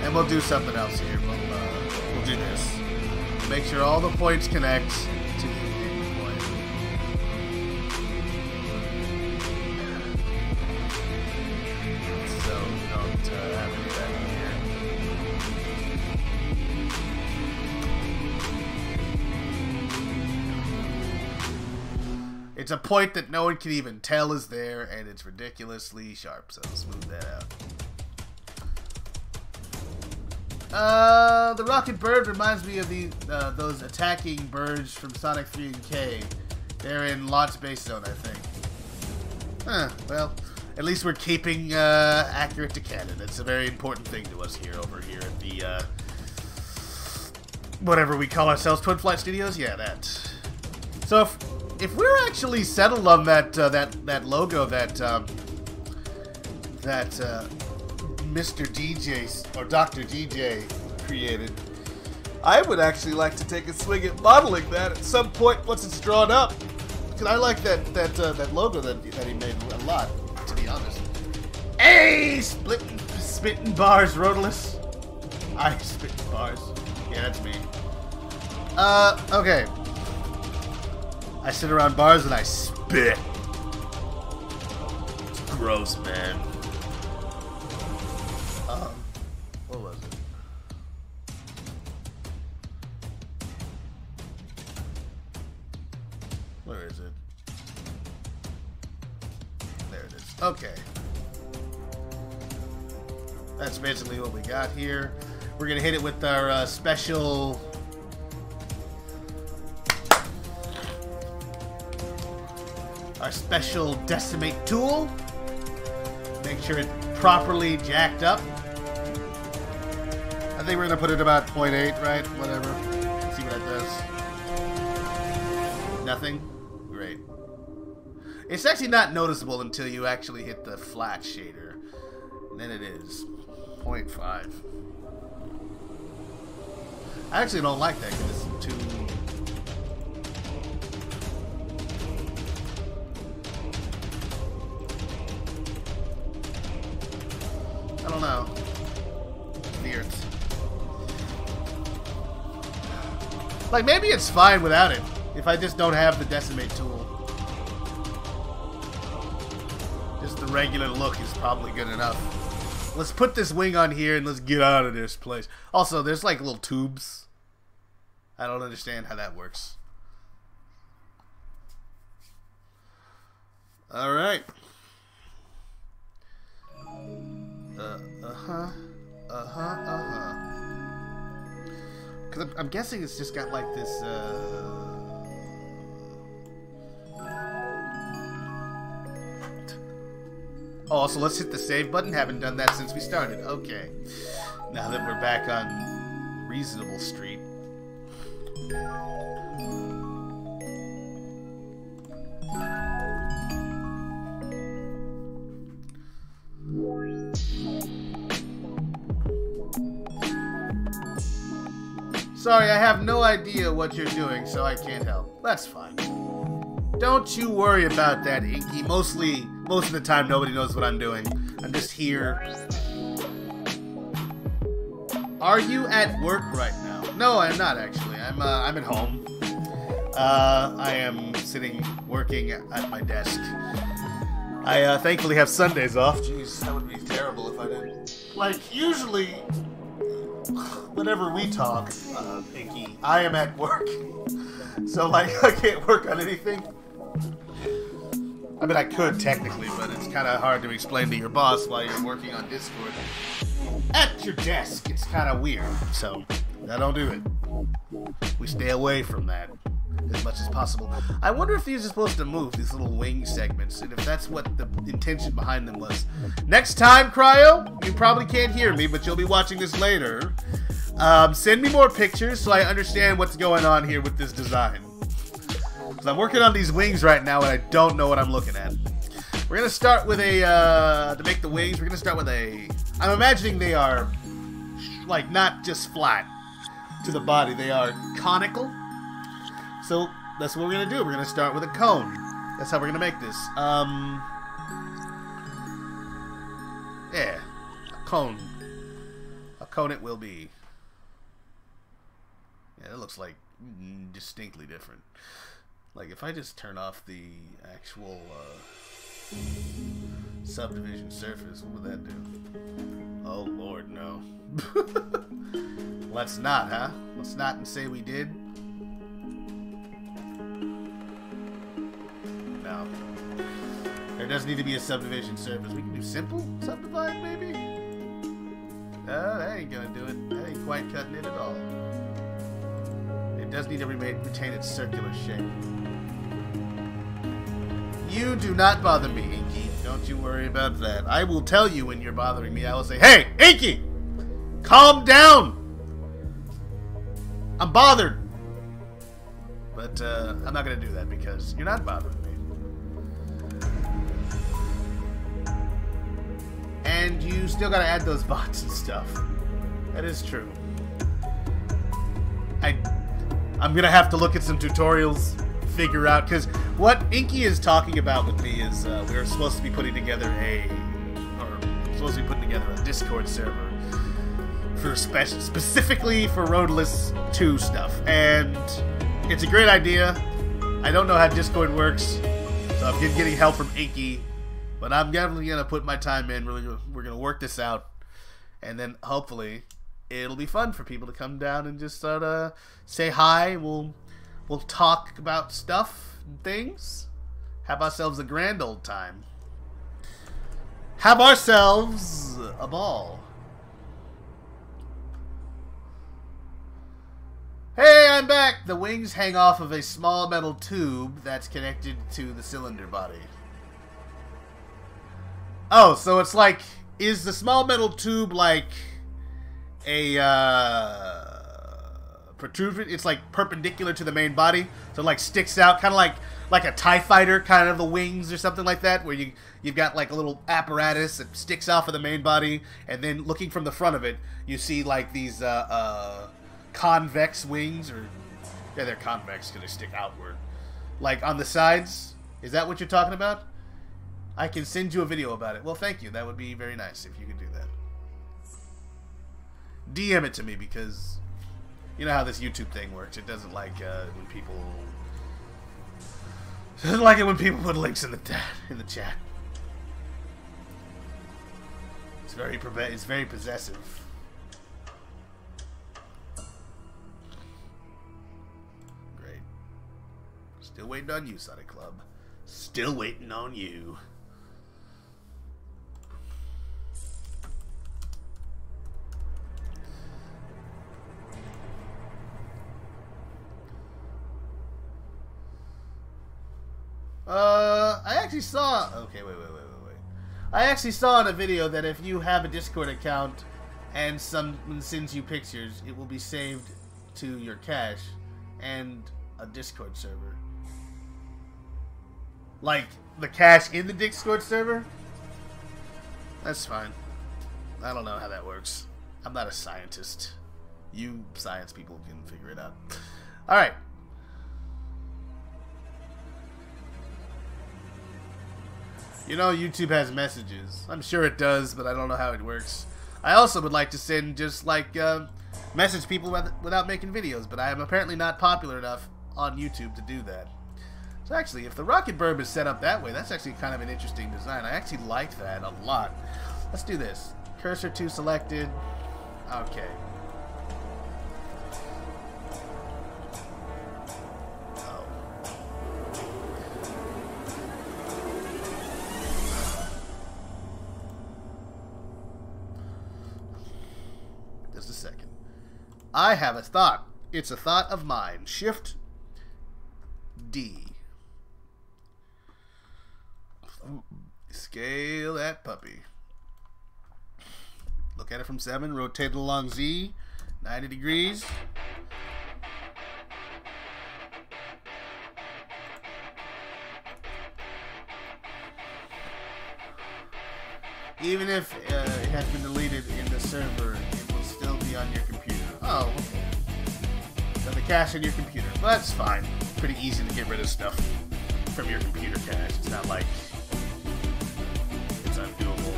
And we'll do something else here. We'll do this. Make sure all the points connect to the end point. So we don't have any of that here. It's a point that no one can even tell is there, and it's ridiculously sharp. So smooth that out. The rocket bird reminds me of those attacking birds from Sonic 3 and K. They're in Launch Space Zone, I think. Huh, well, at least we're keeping accurate to canon. It's a very important thing to us over here at the, whatever we call ourselves, Twin Flight Studios? Yeah, that. So if we're actually settled on that logo that Mr. DJ or Dr. DJ created, I would actually like to take a swing at modeling that at some point once it's drawn up. Because I like that logo that he made a lot, to be honest. Hey, spitting bars, Rotalice. I spitting bars. Yeah, that's me. Okay. I sit around bars and I spit. It's gross, man. What was it? Where is it? There it is. Okay. That's basically what we got here. We're gonna hit it with our special decimate tool. Make sure it's properly jacked up. I think we're gonna put it about 0.8, right? Whatever. See what that does. Nothing? Great. It's actually not noticeable until you actually hit the flat shader. And then it is 0.5. I actually don't like that because it's too... I don't know. Weird. Like, maybe it's fine without it, if I just don't have the decimate tool. Just the regular look is probably good enough. Let's put this wing on here and let's get out of this place. Also, there's like little tubes. I don't understand how that works. Alright. Because I'm guessing it's just got like this, Oh, also let's hit the save button. Haven't done that since we started. Okay. Now that we're back on Reasonable Street. Sorry, I have no idea what you're doing, so I can't help. That's fine. Don't you worry about that, Inky. Most of the time, nobody knows what I'm doing. I'm just here Are you at work right now? No, I'm not actually. I'm at home. I am sitting working at my desk. I thankfully have Sundays off. Jeez, that would be terrible if I didn't. Like, usually, whenever we talk, Pinky, I am at work. So, like, I can't work on anything. I mean, I could technically, but it's kind of hard to explain to your boss while you're working on Discord at your desk. It's kind of weird, so I don't do it. We stay away from that as much as possible. I wonder if these are supposed to move, these little wing segments, and if that's what the intention behind them was. Next time, Cryo, you probably can't hear me, but you'll be watching this later. Send me more pictures so I understand what's going on here with this design. Because I'm working on these wings right now, and I don't know what I'm looking at. We're going to start with a, to make the wings, we're going to start with a, I'm imagining they are, like, not just flat to the body, they are conical. So, that's what we're going to do. We're going to start with a cone. That's how we're going to make this. Yeah, a cone. A cone it will be. Yeah, it looks like distinctly different. Like, if I just turn off the actual subdivision surface, what would that do? Oh, Lord, no. Let's not, huh? Let's not and say we did. No. There does need to be a subdivision surface. We can do simple subdivide, maybe? No, that ain't gonna do it. That ain't quite cutting it at all. It does need to retain its circular shape. You do not bother me, Inky. Don't you worry about that. I will tell you when you're bothering me. I will say, hey, Inky! Calm down! I'm bothered! But, I'm not gonna do that because you're not bothering me. And you still gotta add those bots and stuff. That is true. I'm gonna have to look at some tutorials, figure out, because what Inky is talking about with me is we're supposed to be putting together a Discord server for specifically for Rotalice 2 stuff, and it's a great idea. I don't know how Discord works, so I'm getting help from Inky, but I'm definitely gonna put my time in. We're gonna work this out, and then hopefully it'll be fun for people to come down and just sort of say hi. We'll talk about stuff and things. Have ourselves a grand old time. Have ourselves a ball. Hey, I'm back! The wings hang off of a small metal tube that's connected to the cylinder body. Oh, so it's like, is the small metal tube like a protrusion? It's like perpendicular to the main body, so it like sticks out, kind of like a TIE fighter, kind of the wings or something like that, where you've got like a little apparatus that sticks off of the main body, and then looking from the front of it, you see like these convex wings, or yeah, they're convex because they stick outward, like on the sides. Is that what you're talking about? I can send you a video about it. Well, thank you. That would be very nice if you could do that. DM it to me, because you know how this YouTube thing works. It doesn't like when people. It doesn't like it when people put links in the chat. It's very possessive. Great. Still waiting on you, Sonic Club. Still waiting on you. I actually saw... Okay, wait. I actually saw in a video that if you have a Discord account and someone sends you pictures, it will be saved to your cache and a Discord server. Like, the cache in the Discord server? That's fine. I don't know how that works. I'm not a scientist. You science people can figure it out. Alright. You know YouTube has messages. I'm sure it does, but I don't know how it works. I also would like to send just like message people without making videos, but I am apparently not popular enough on YouTube to do that. So actually, if the rocket burb is set up that way, that's actually kind of an interesting design. I actually like that a lot. Let's do this. Cursor 2 selected. Okay. Oh. Just a second. I have a thought. It's a thought of mine. Shift D. Scale that puppy. Look at it from 7. Rotate it along Z. 90 degrees. Even if it has been deleted in the server, it will still be on your computer. Oh, okay. So the cache in your computer. Well, that's fine. Pretty easy to get rid of stuff from your computer cache. It's not like it's undoable.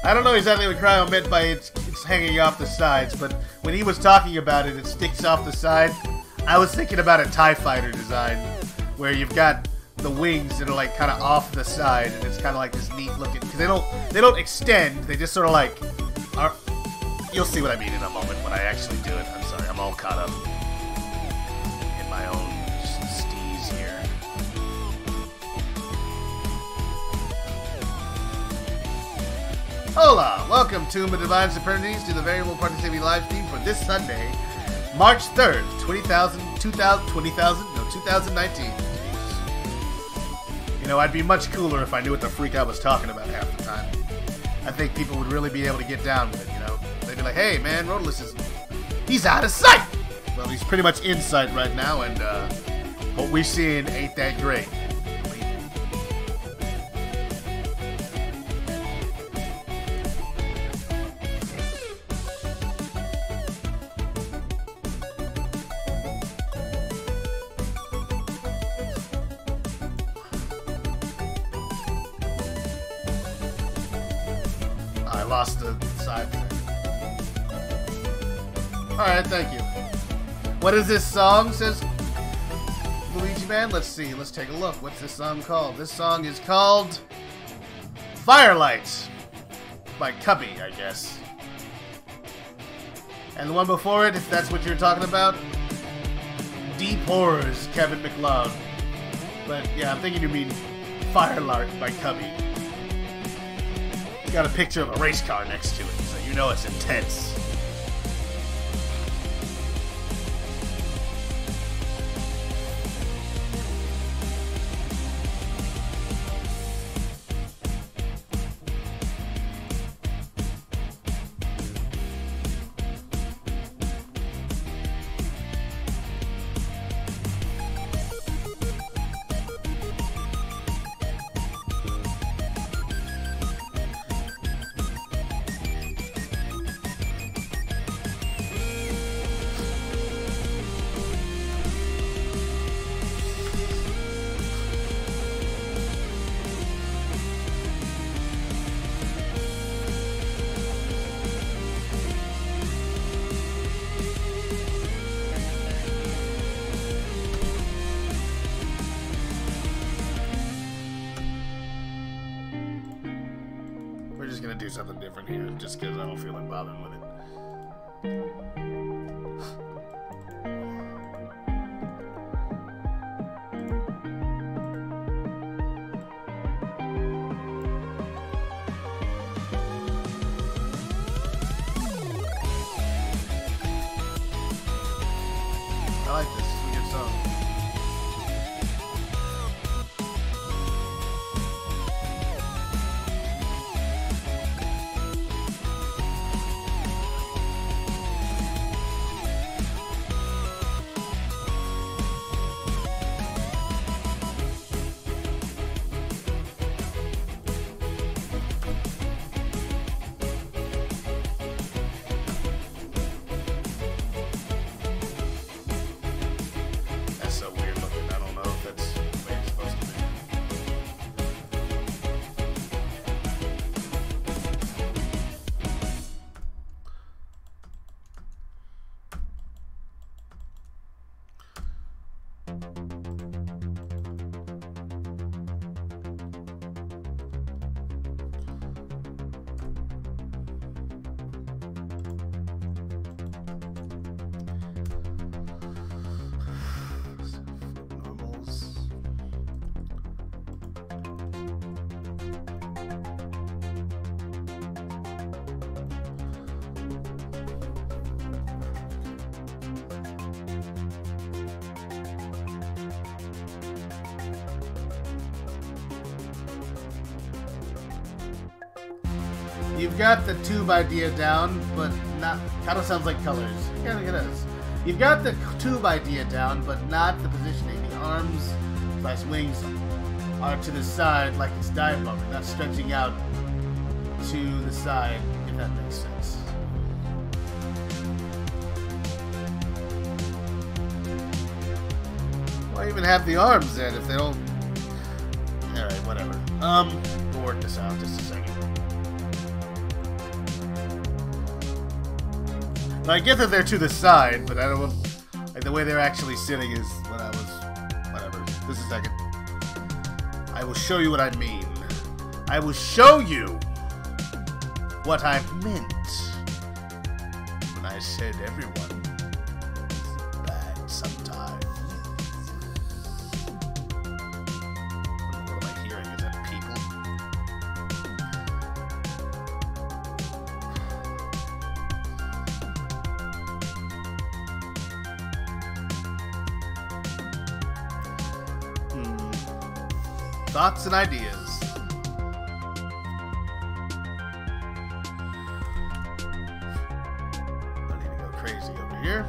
I don't know exactly what Cryo meant by it's hanging off the sides, but when he was talking about it, it sticks off the side. I was thinking about a TIE Fighter design, where you've got the wings that are like kind of off the side, and it's kind of like this neat looking, because they don't extend, they just sort of like are. You'll see what I mean in a moment when I actually do it. I'm sorry, I'm all caught up in my own steez here. Hola! Welcome to my Divine Supernities to the Variable Productivity live stream for this Sunday, March 3rd, 2019. You know, I'd be much cooler if I knew what the freak I was talking about half the time. I think people would really be able to get down with it, you know? They'd be like, hey man, Rotalice he's out of sight! Well, he's pretty much in sight right now, and what we're seeing ain't that great. I lost the side thing. Alright, thank you. What is this song, says Luigi Man? Let's see, let's take a look. What's this song called? This song is called Firelight by Cubby, I guess. And the one before it, if that's what you're talking about, Deep Horrors, Kevin MacLeod. But yeah, I'm thinking you mean Firelight by Cubby. It's got a picture of a race car next to it, so you know it's intense. We're just gonna do something different here, just because I don't feel like bothering with it. I like this. This is a good song. you've got the tube idea down, but not. Kind of sounds like colors. Yeah, it is. You've got the tube idea down, but not the positioning. The arms / wings are to the side, like it's dive bombing, not stretching out to the side. If that makes sense. Why even have the arms then if they don't? All right, whatever. We'll work this out just a second. Now, I get that they're to the side, but I don't know, like the way they're actually sitting is what I was. Whatever. Just a second. I will show you what I mean. I will show you what I meant when I said everyone is bad sometimes. What am I hearing? Is that people? Thoughts and ideas. I need to go crazy over here.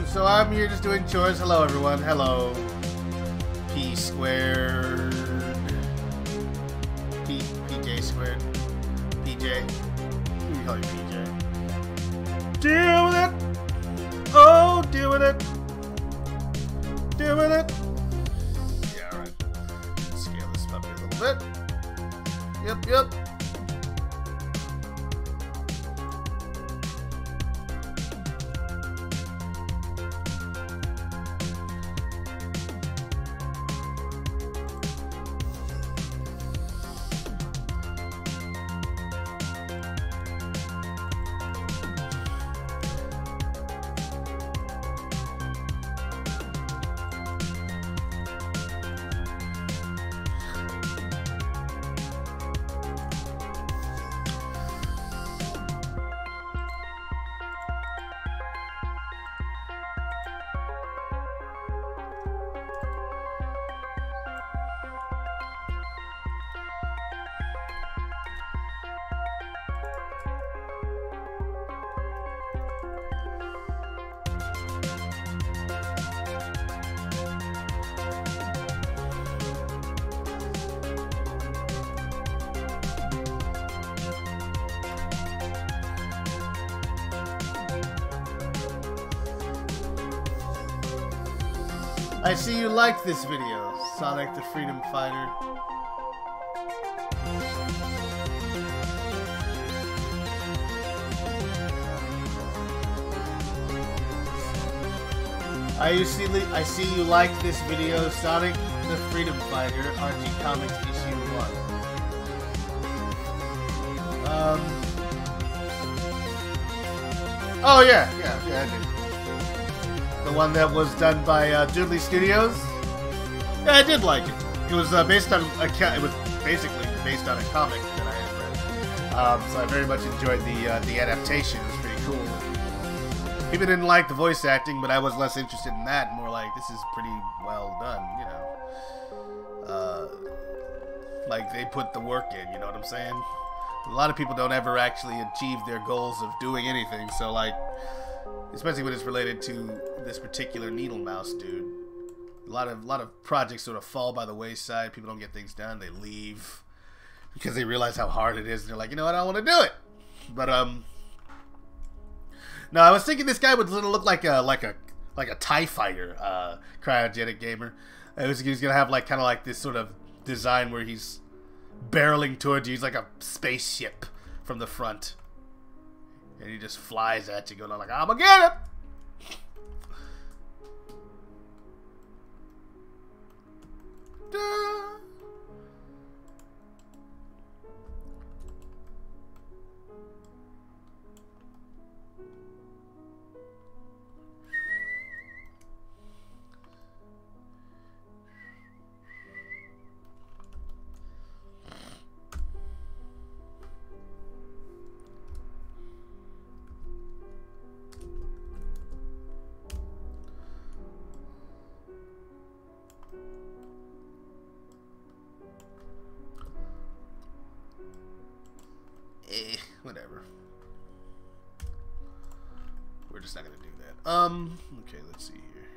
So I'm here just doing chores. Hello, everyone. Hello. P squared. PJ squared. PJ. We call you PJ. Deal with it. Oh, deal with it. Deal with it. Yeah, all right. Scale this puppy a little bit. Yep. I see you liked this video, Sonic the Freedom Fighter. I see you liked this video, Sonic the Freedom Fighter, RG Comics issue 1. Oh yeah, I did. The one that was done by Doodly Studios. Yeah, I did like it. It was based on it was basically based on a comic that I had read. So I very much enjoyed the adaptation. It was pretty cool. People didn't like the voice acting, but I was less interested in that. More like, this is pretty well done, you know. Like, they put the work in, you know what I'm saying? A lot of people don't ever actually achieve their goals of doing anything, so, like, especially when it's related to this particular needle mouse dude. A lot of projects sort of fall by the wayside. People don't get things done. They leave because they realize how hard it is. And they're like, you know what, I don't want to do it. But no, I was thinking this guy would look like a TIE fighter, cryogenic gamer. He's gonna have like kind of like this sort of design where he's barreling towards you. He's like a spaceship from the front, and he just flies at you, going like, "I'm gonna get it." Whatever. We're just not gonna do that. Okay, let's see here.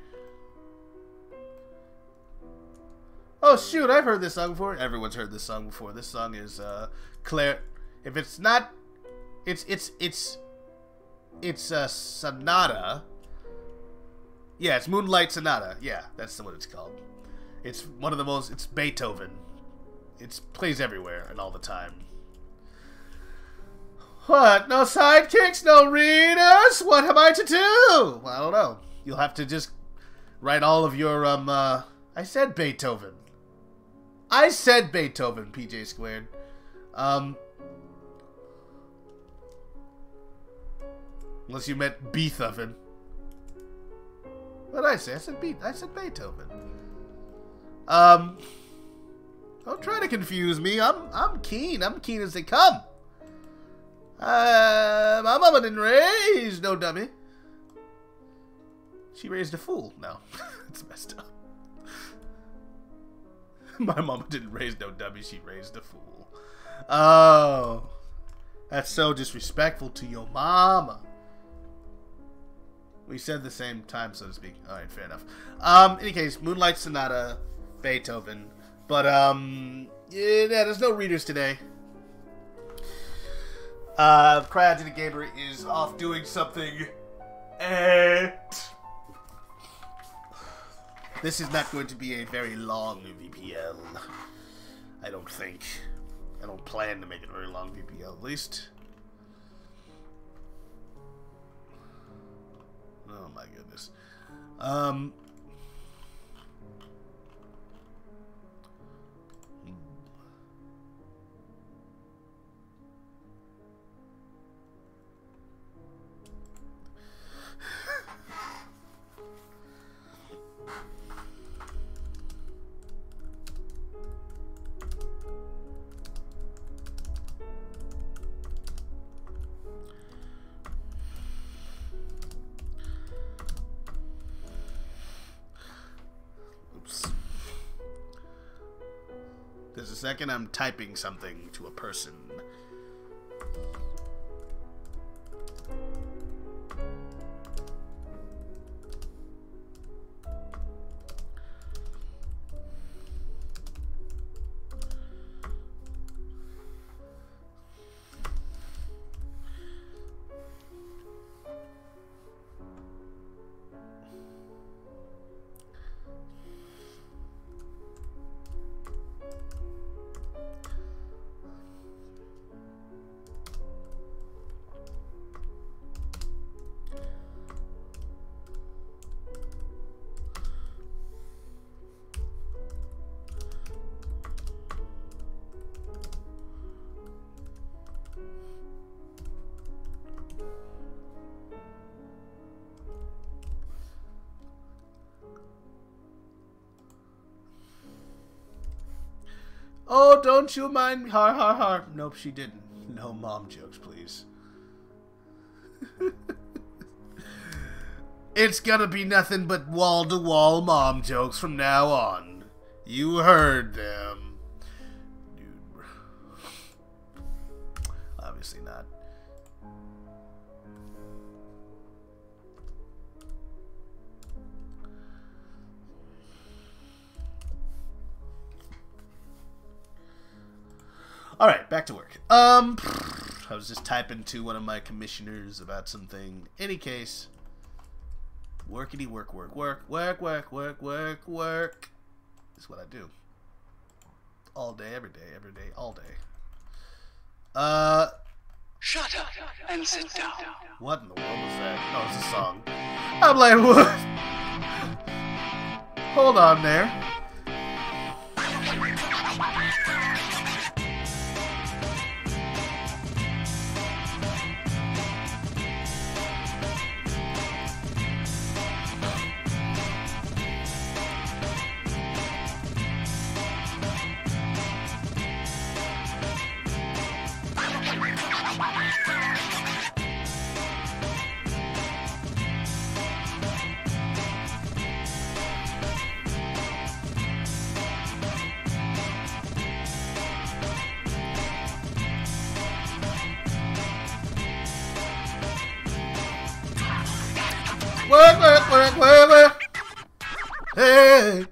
Oh shoot, I've heard this song before. Everyone's heard this song before. This song is Claire. If it's not, it's a sonata. Yeah, it's Moonlight Sonata. Yeah, that's what it's called. It's one of the most. It's Beethoven. It plays everywhere and all the time. What? No sidekicks? No readers? What am I to do? Well, I don't know. You'll have to just write all of your, I said Beethoven. I said Beethoven, PJ squared. Unless you meant Beethoven. What did I say? I said Beethoven. Don't try to confuse me. I'm keen. I'm keen as they come. My mama didn't raise no dummy. She raised a fool. No, it's messed up. My mama didn't raise no dummy. She raised a fool. Oh, that's so disrespectful to your mama. We said the same time, so to speak. All right, fair enough. In any case, Moonlight Sonata, Beethoven. But yeah, there's no readers today. Cryogenic Gamer is off doing something, and this is not going to be a very long VPL. I don't think. I don't plan to make it a very long VPL, at least. Oh my goodness. There's a second I'm typing something to a person. Oh, don't you mind me. Har, har, har. Nope, she didn't. No mom jokes, please. It's gonna be nothing but wall-to-wall mom jokes from now on. You heard them. Dude. Obviously not. Alright, back to work. I was just typing to one of my commissioners about something. Any case, workity work, work, work, work, work, work, work, work. Is what I do. All day, every day, all day. Shut up and sit down. What in the world was that? Oh, it's a song. I'm like, what? Hold on there. Work, work, work, work, work. Hey!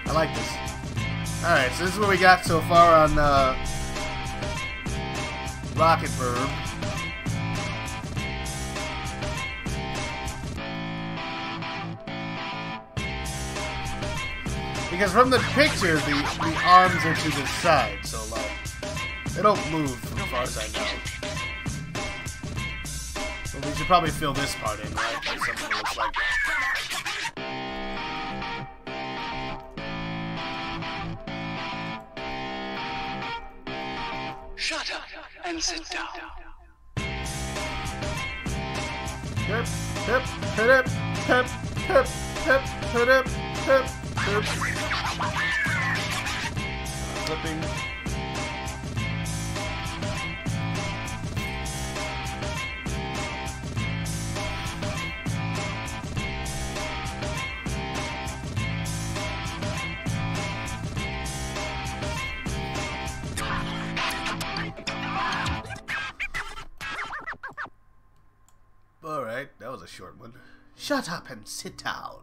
I like this. Alright, so this is what we got so far on Rocket Verb. Because from the picture, the arms are to the side, so like, they don't move as far as I know. Well, we should probably fill this part in, right? Like something that looks like that. Shut up and sit down. Hip, hip, hip, hip, hip, hip, hip, hip, hip. Flipping. Alright, that was a short one. Shut up and sit down.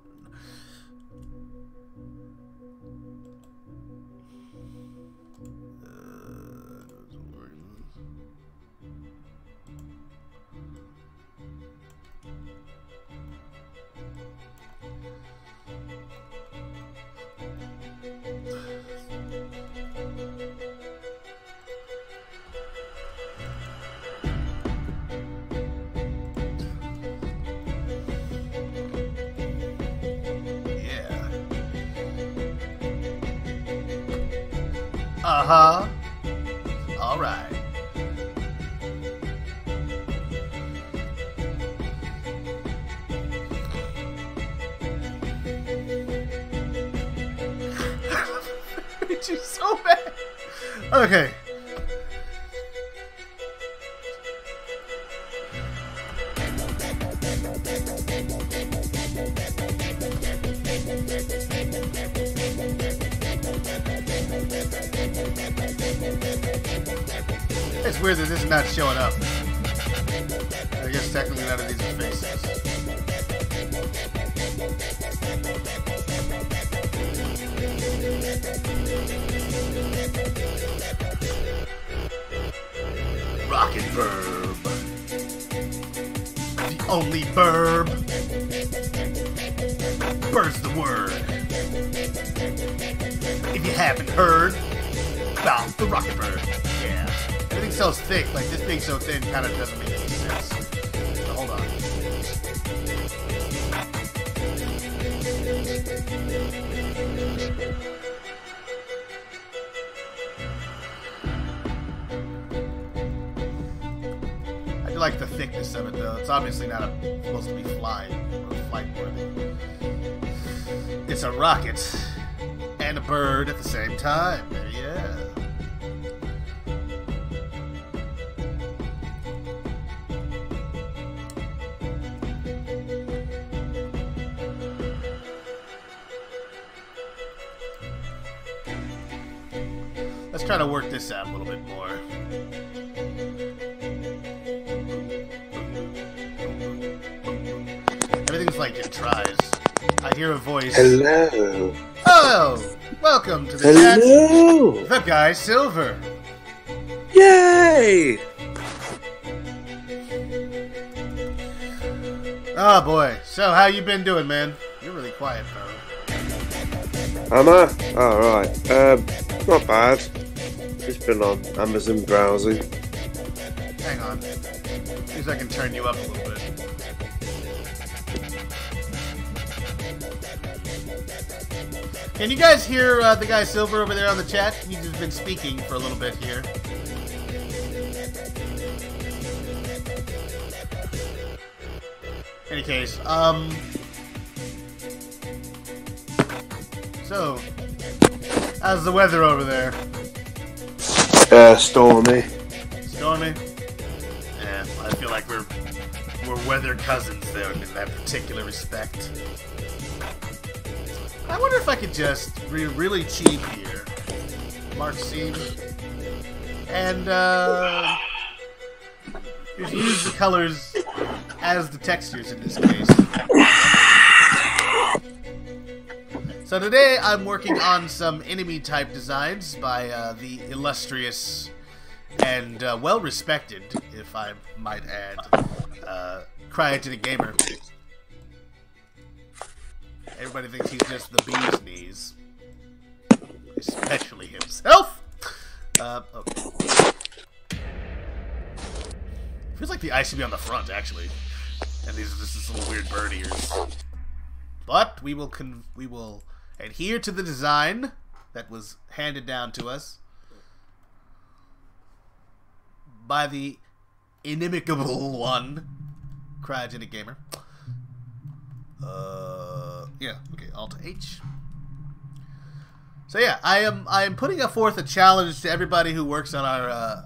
Uh-huh. All right. It's just so bad. Okay. It's weird that this is not showing up. I guess technically none of these are faces. Rocket verb. The only verb. Bird's the word. If you haven't heard about the rocket bird. Yeah. Everything's so thick, like this being so thin kind of doesn't make any sense. So hold on. I do like the thickness of it though. It's obviously not supposed to be flying or flight worthy. It's a rocket and a bird at the same time. Yeah. Let's try to work this out a little bit more. Everything's like it tries. I hear a voice. Hello. Oh, welcome to the Hello. chat. The Guy Silver. Yay! Oh boy. So how you been doing, man? You're really quiet, bro. Am I? Oh, right. Not bad. Just been on Amazon browsing. Hang on. See if I can turn you up a little bit. Can you guys hear the Guy Silver over there on the chat? He's just been speaking for a little bit here. In any case, so, how's the weather over there? Stormy. Stormy? Yeah, I feel like we're weather cousins there in that particular respect. I wonder if I could just be really cheap here. Mark scene. And just use the colors as the textures in this case. So today I'm working on some enemy type designs by the illustrious and well-respected, if I might add, Cryogenic Gamer. Everybody thinks he's just the bee's knees. Especially himself! Okay. Feels like the ice should be on the front, actually. And these are just this little weird bird ears. But we will adhere to the design that was handed down to us by the inimicable one, Cryogenic Gamer. Yeah, okay, Alt H. So yeah, I am putting forth a challenge to everybody who works on our,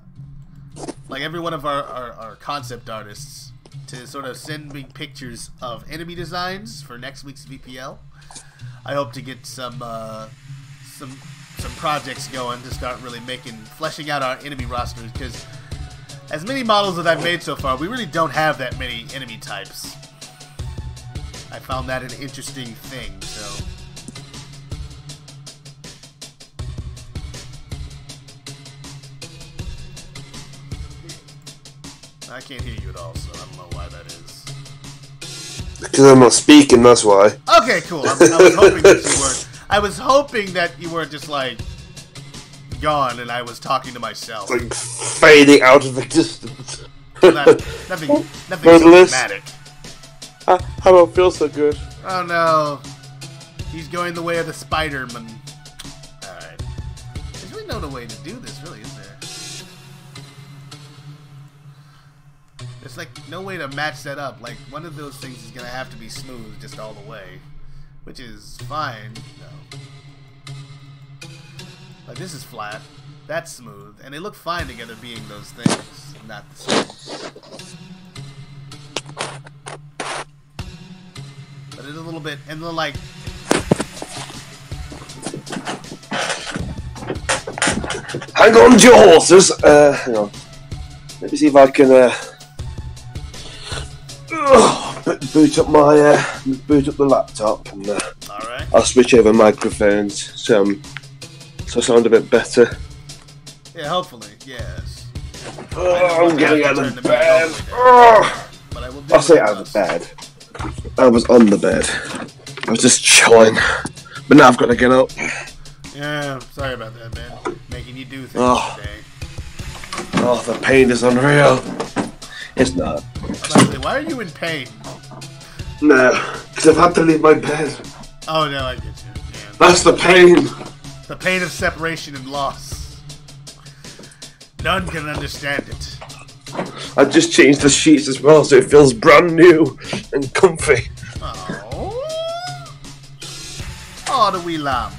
like every one of our concept artists, to sort of send me pictures of enemy designs for next week's VPL. I hope to get some projects going to start really fleshing out our enemy rosters, because as many models that I've made so far, we really don't have that many enemy types. I found that an interesting thing, so... I can't hear you at all, so I don't know why that is. Because I'm not speaking, that's why. Okay, cool. I was hoping that you weren't. I was hoping that you weren't just, like, gone and I was talking to myself. Like, fading out of existence. Nothing so dramatic. I don't feel so good. Oh no. He's going the way of the Spider-Man. Alright. There's really no way to do this, really, is there? There's like no way to match that up. Like, one of those things is gonna have to be smooth just all the way. Which is fine. No. Like, this is flat. That's smooth. And they look fine together being those things. Not the same. But it's a little bit, and then like... Hang on to your horses! Hang on. Let me see if I can, boot up the laptop, and Alright. I'll switch over microphones, so I sound a bit better. Yeah, hopefully, yes. I'm getting out of bed. But I will do I'll say out of bed. I was on the bed. I was just chilling. But now I've got to get up. Yeah, sorry about that, man. Making you do things today. Oh, the pain is unreal. It's not. Honestly, why are you in pain? No, because I've had to leave my bed. Oh, no, I get you. Yeah. That's the pain. The pain of separation and loss. None can understand it. I just changed the sheets as well, so it feels brand new and comfy. Oh, oh, the wee lamb.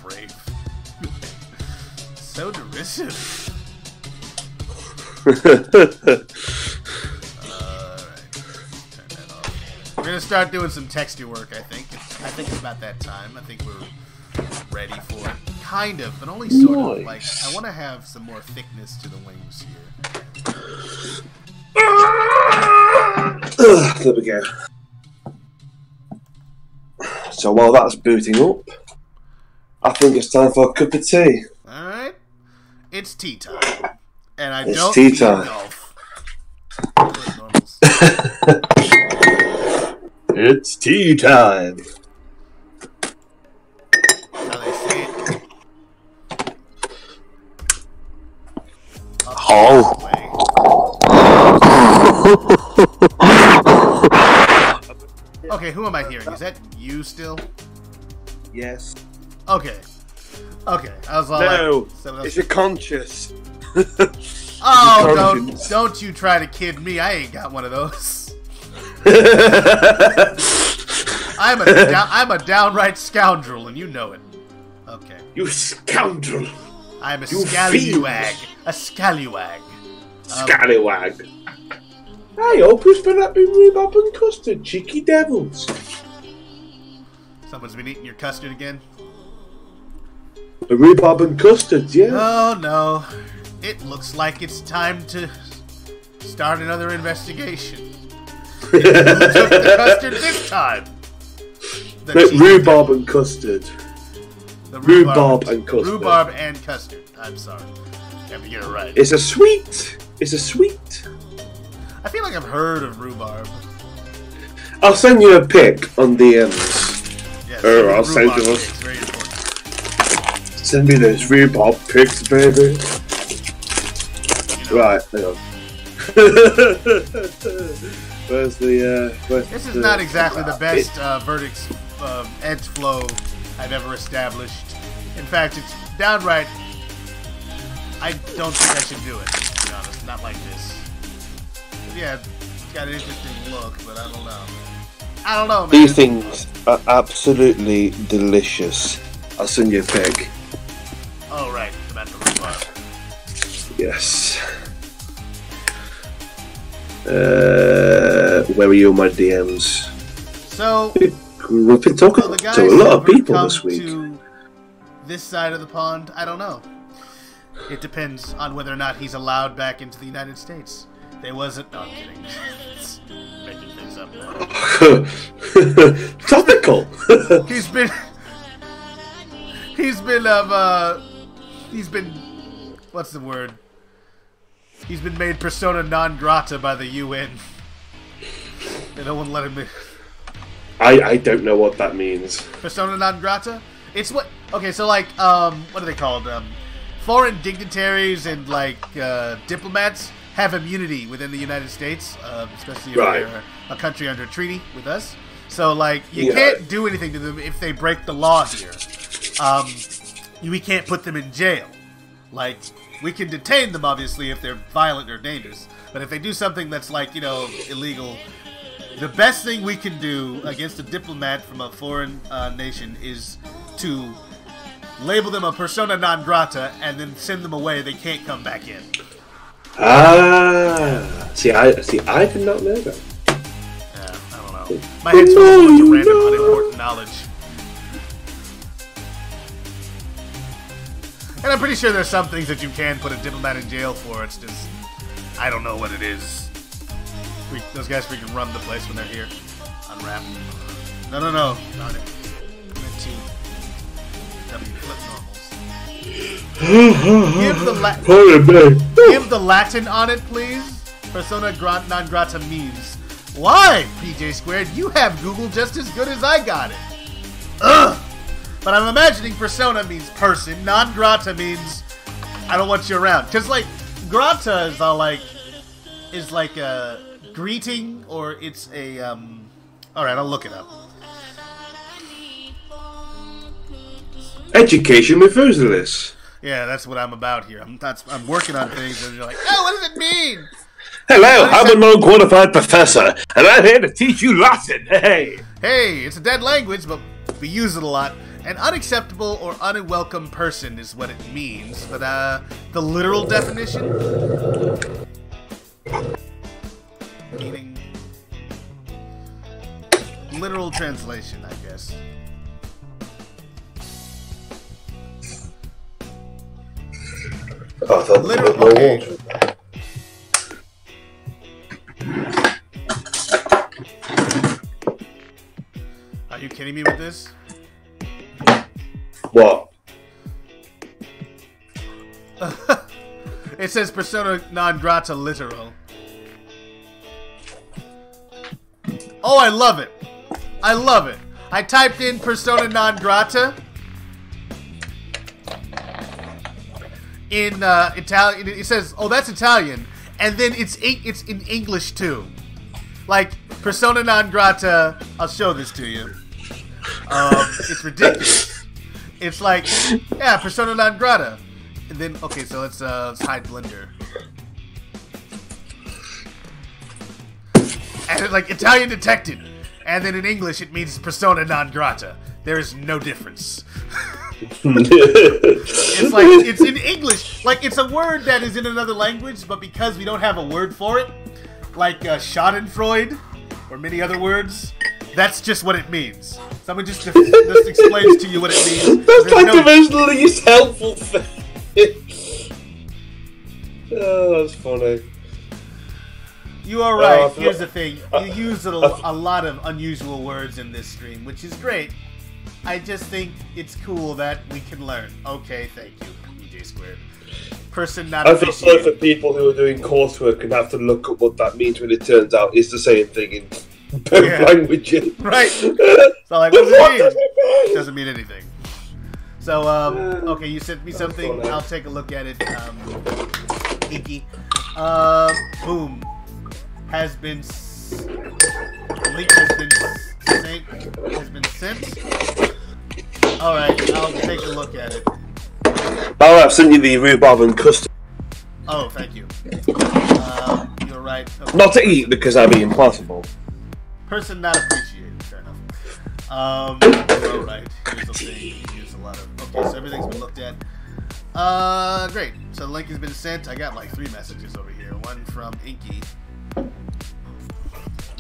Brave. So derisive. Alright, turn that off. gonna start doing some texture work. I think it's about that time. I think we're ready for it, kind of, but only sort of. Like, I want to have some more thickness to the wings here. There we go. So while that's booting up, I think it's time for a cup of tea. All right, it's tea time, and It's don't tea mean time. golf. It's tea time. How they say it. Oh. Okay, who am I hearing? Is that you still? Yes. Okay. Okay. I was all No, like, so it's your conscience. oh, your conscience. don't you try to kid me. I ain't got one of those. I'm a downright scoundrel, and you know it. Okay. You scoundrel. I'm a You scallywag. A scallywag. Scallywag. I hope you spent that big rhubarb and custard, cheeky devils. Someone's been eating your custard again? The rhubarb and custard, yeah. Oh, no. It looks like it's time to start another investigation. Who took the custard this time? Rhubarb and custard. The Rhubarb and custard. Rhubarb and custard. I'm sorry. Have to get it right. It's a sweet. It's a sweet. I feel like I've heard of rhubarb. I'll send you a pic on DMs. Yes, I'll send rhubarb you is very important. Send me those rhubarb pics, baby. You know, Right, hang on. Where's the? This is not exactly the best verdicts edge flow I've ever established. In fact, it's downright. I don't think I should do it, to be honest. Not like this. But yeah, it's got an interesting look, but I don't know. I don't know, man. These things are absolutely delicious. I'll send you a pic. Oh, right. About the rhubarb. Yes. Where are you on my DMs? So, We've been talking well, the guys to a lot of ever people come this week. to this side of the pond, I don't know. It depends on whether or not he's allowed back into the United States. There wasn't. No, I'm kidding. Making things up. Topical. He's been. What's the word? He's been made persona non grata by the UN. They don't want to let him in. I don't know what that means. Persona non grata? It's what. Okay, so like, what are they called? Foreign dignitaries and like diplomats have immunity within the United States, especially if they're a country under treaty with us. So like, you can't do anything to them if they break the law here. We can't put them in jail. Like, we can detain them obviously if they're violent or dangerous, but if they do something that's like, you know, illegal, the best thing we can do against a diplomat from a foreign nation is to label them a persona non grata and then send them away. They can't come back in. Ah, I did not know that. Yeah, I don't know. My head's full of a bunch of random, unimportant knowledge. And I'm pretty sure there's some things that you can put a diplomat in jail for. It's just, I don't know what it is. Those guys freaking run the place when they're here. Unwrap. No. Not it. Meant to. W flip normals. Give the Latin on it, please. Persona non grata means. Why, PJ Squared? You have Google just as good as I got it. Ugh. But I'm imagining persona means person. Non grata means I don't want you around. Because like grata is all like a greeting, or it's a Alright, I'll look it up. Education with Rotalice. Yeah, that's what I'm about here. I'm working on things and you're like, oh, what does it mean? Hello, I'm a non-qualified professor, and I'm here to teach you Latin. Hey, it's a dead language, but we use it a lot. An unacceptable or unwelcome person is what it means. But the literal definition, meaning literal translation, I guess. Oh, I thought Literal. there was more Okay. water. Are you kidding me with this? What? It says persona non grata literal. Oh, I love it. I love it. I typed in persona non grata in Italian. It says, "Oh, that's Italian," and then it's in English too. Like persona non grata. I'll show this to you. It's ridiculous. It's like, yeah, persona non grata. And then, okay, so let's hide Blender. And it's like Italian detective. And then in English, it means persona non grata. There is no difference. It's like, it's in English. Like, it's a word that is in another language, but because we don't have a word for it, like schadenfreude, or many other words, that's just what it means. Someone just explains to you what it means. That's like the most least helpful thing. Oh, that's funny. You are right. Here's the thing. You use a lot of unusual words in this stream, which is great. I just think it's cool that we can learn. Okay, thank you, EJ Squared. Person not I feel sorry for appreciated. people who are doing coursework and have to look up what that means when it turns out it's the same thing in both languages. Right. So like, what does it mean? Doesn't mean anything. So, okay, you sent me something. I'll take a look at it. Inky. Boom. Has been link has been sent. All right, I'll take a look at it. Oh, I've sent you the rhubarb and custard. Oh, thank you. You're right. Okay. Not to eat because that'd be impossible. Person not appreciated. Fair enough. You're right. Here's the thing. Here's a lot of. Okay, so everything's been looked at. Great. So the link has been sent. I got like 3 messages over here. One from Inky,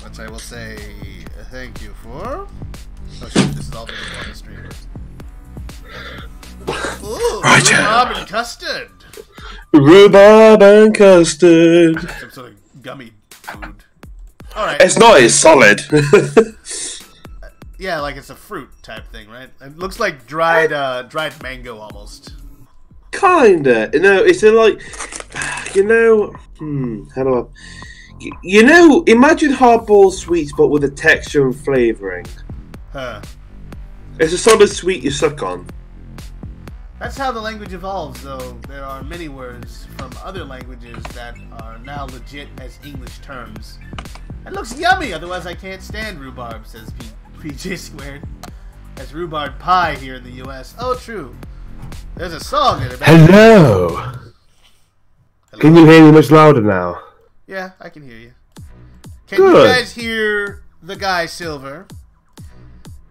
which I will say thank you for. Oh shit, this is all visible on the stream. Ooh, rhubarb and custard. Rhubarb and custard. Some sort of gummy food. Alright. It's not, it's solid. Yeah, like it's a fruit type thing, right? It looks like dried mango almost. Kinda. It's a like, how do I... imagine hardball sweets but with a texture and flavouring. Huh. It's a solid sweet you suck on. That's how the language evolves, though. There are many words from other languages that are now legit as English terms. It looks yummy, otherwise I can't stand rhubarb, says PJ Squared. That's rhubarb pie here in the US. Oh, true. There's a song in it. Hello. Hello. Can you hear me much louder now? Yeah, I can hear you. Can you guys hear the guy, Silver?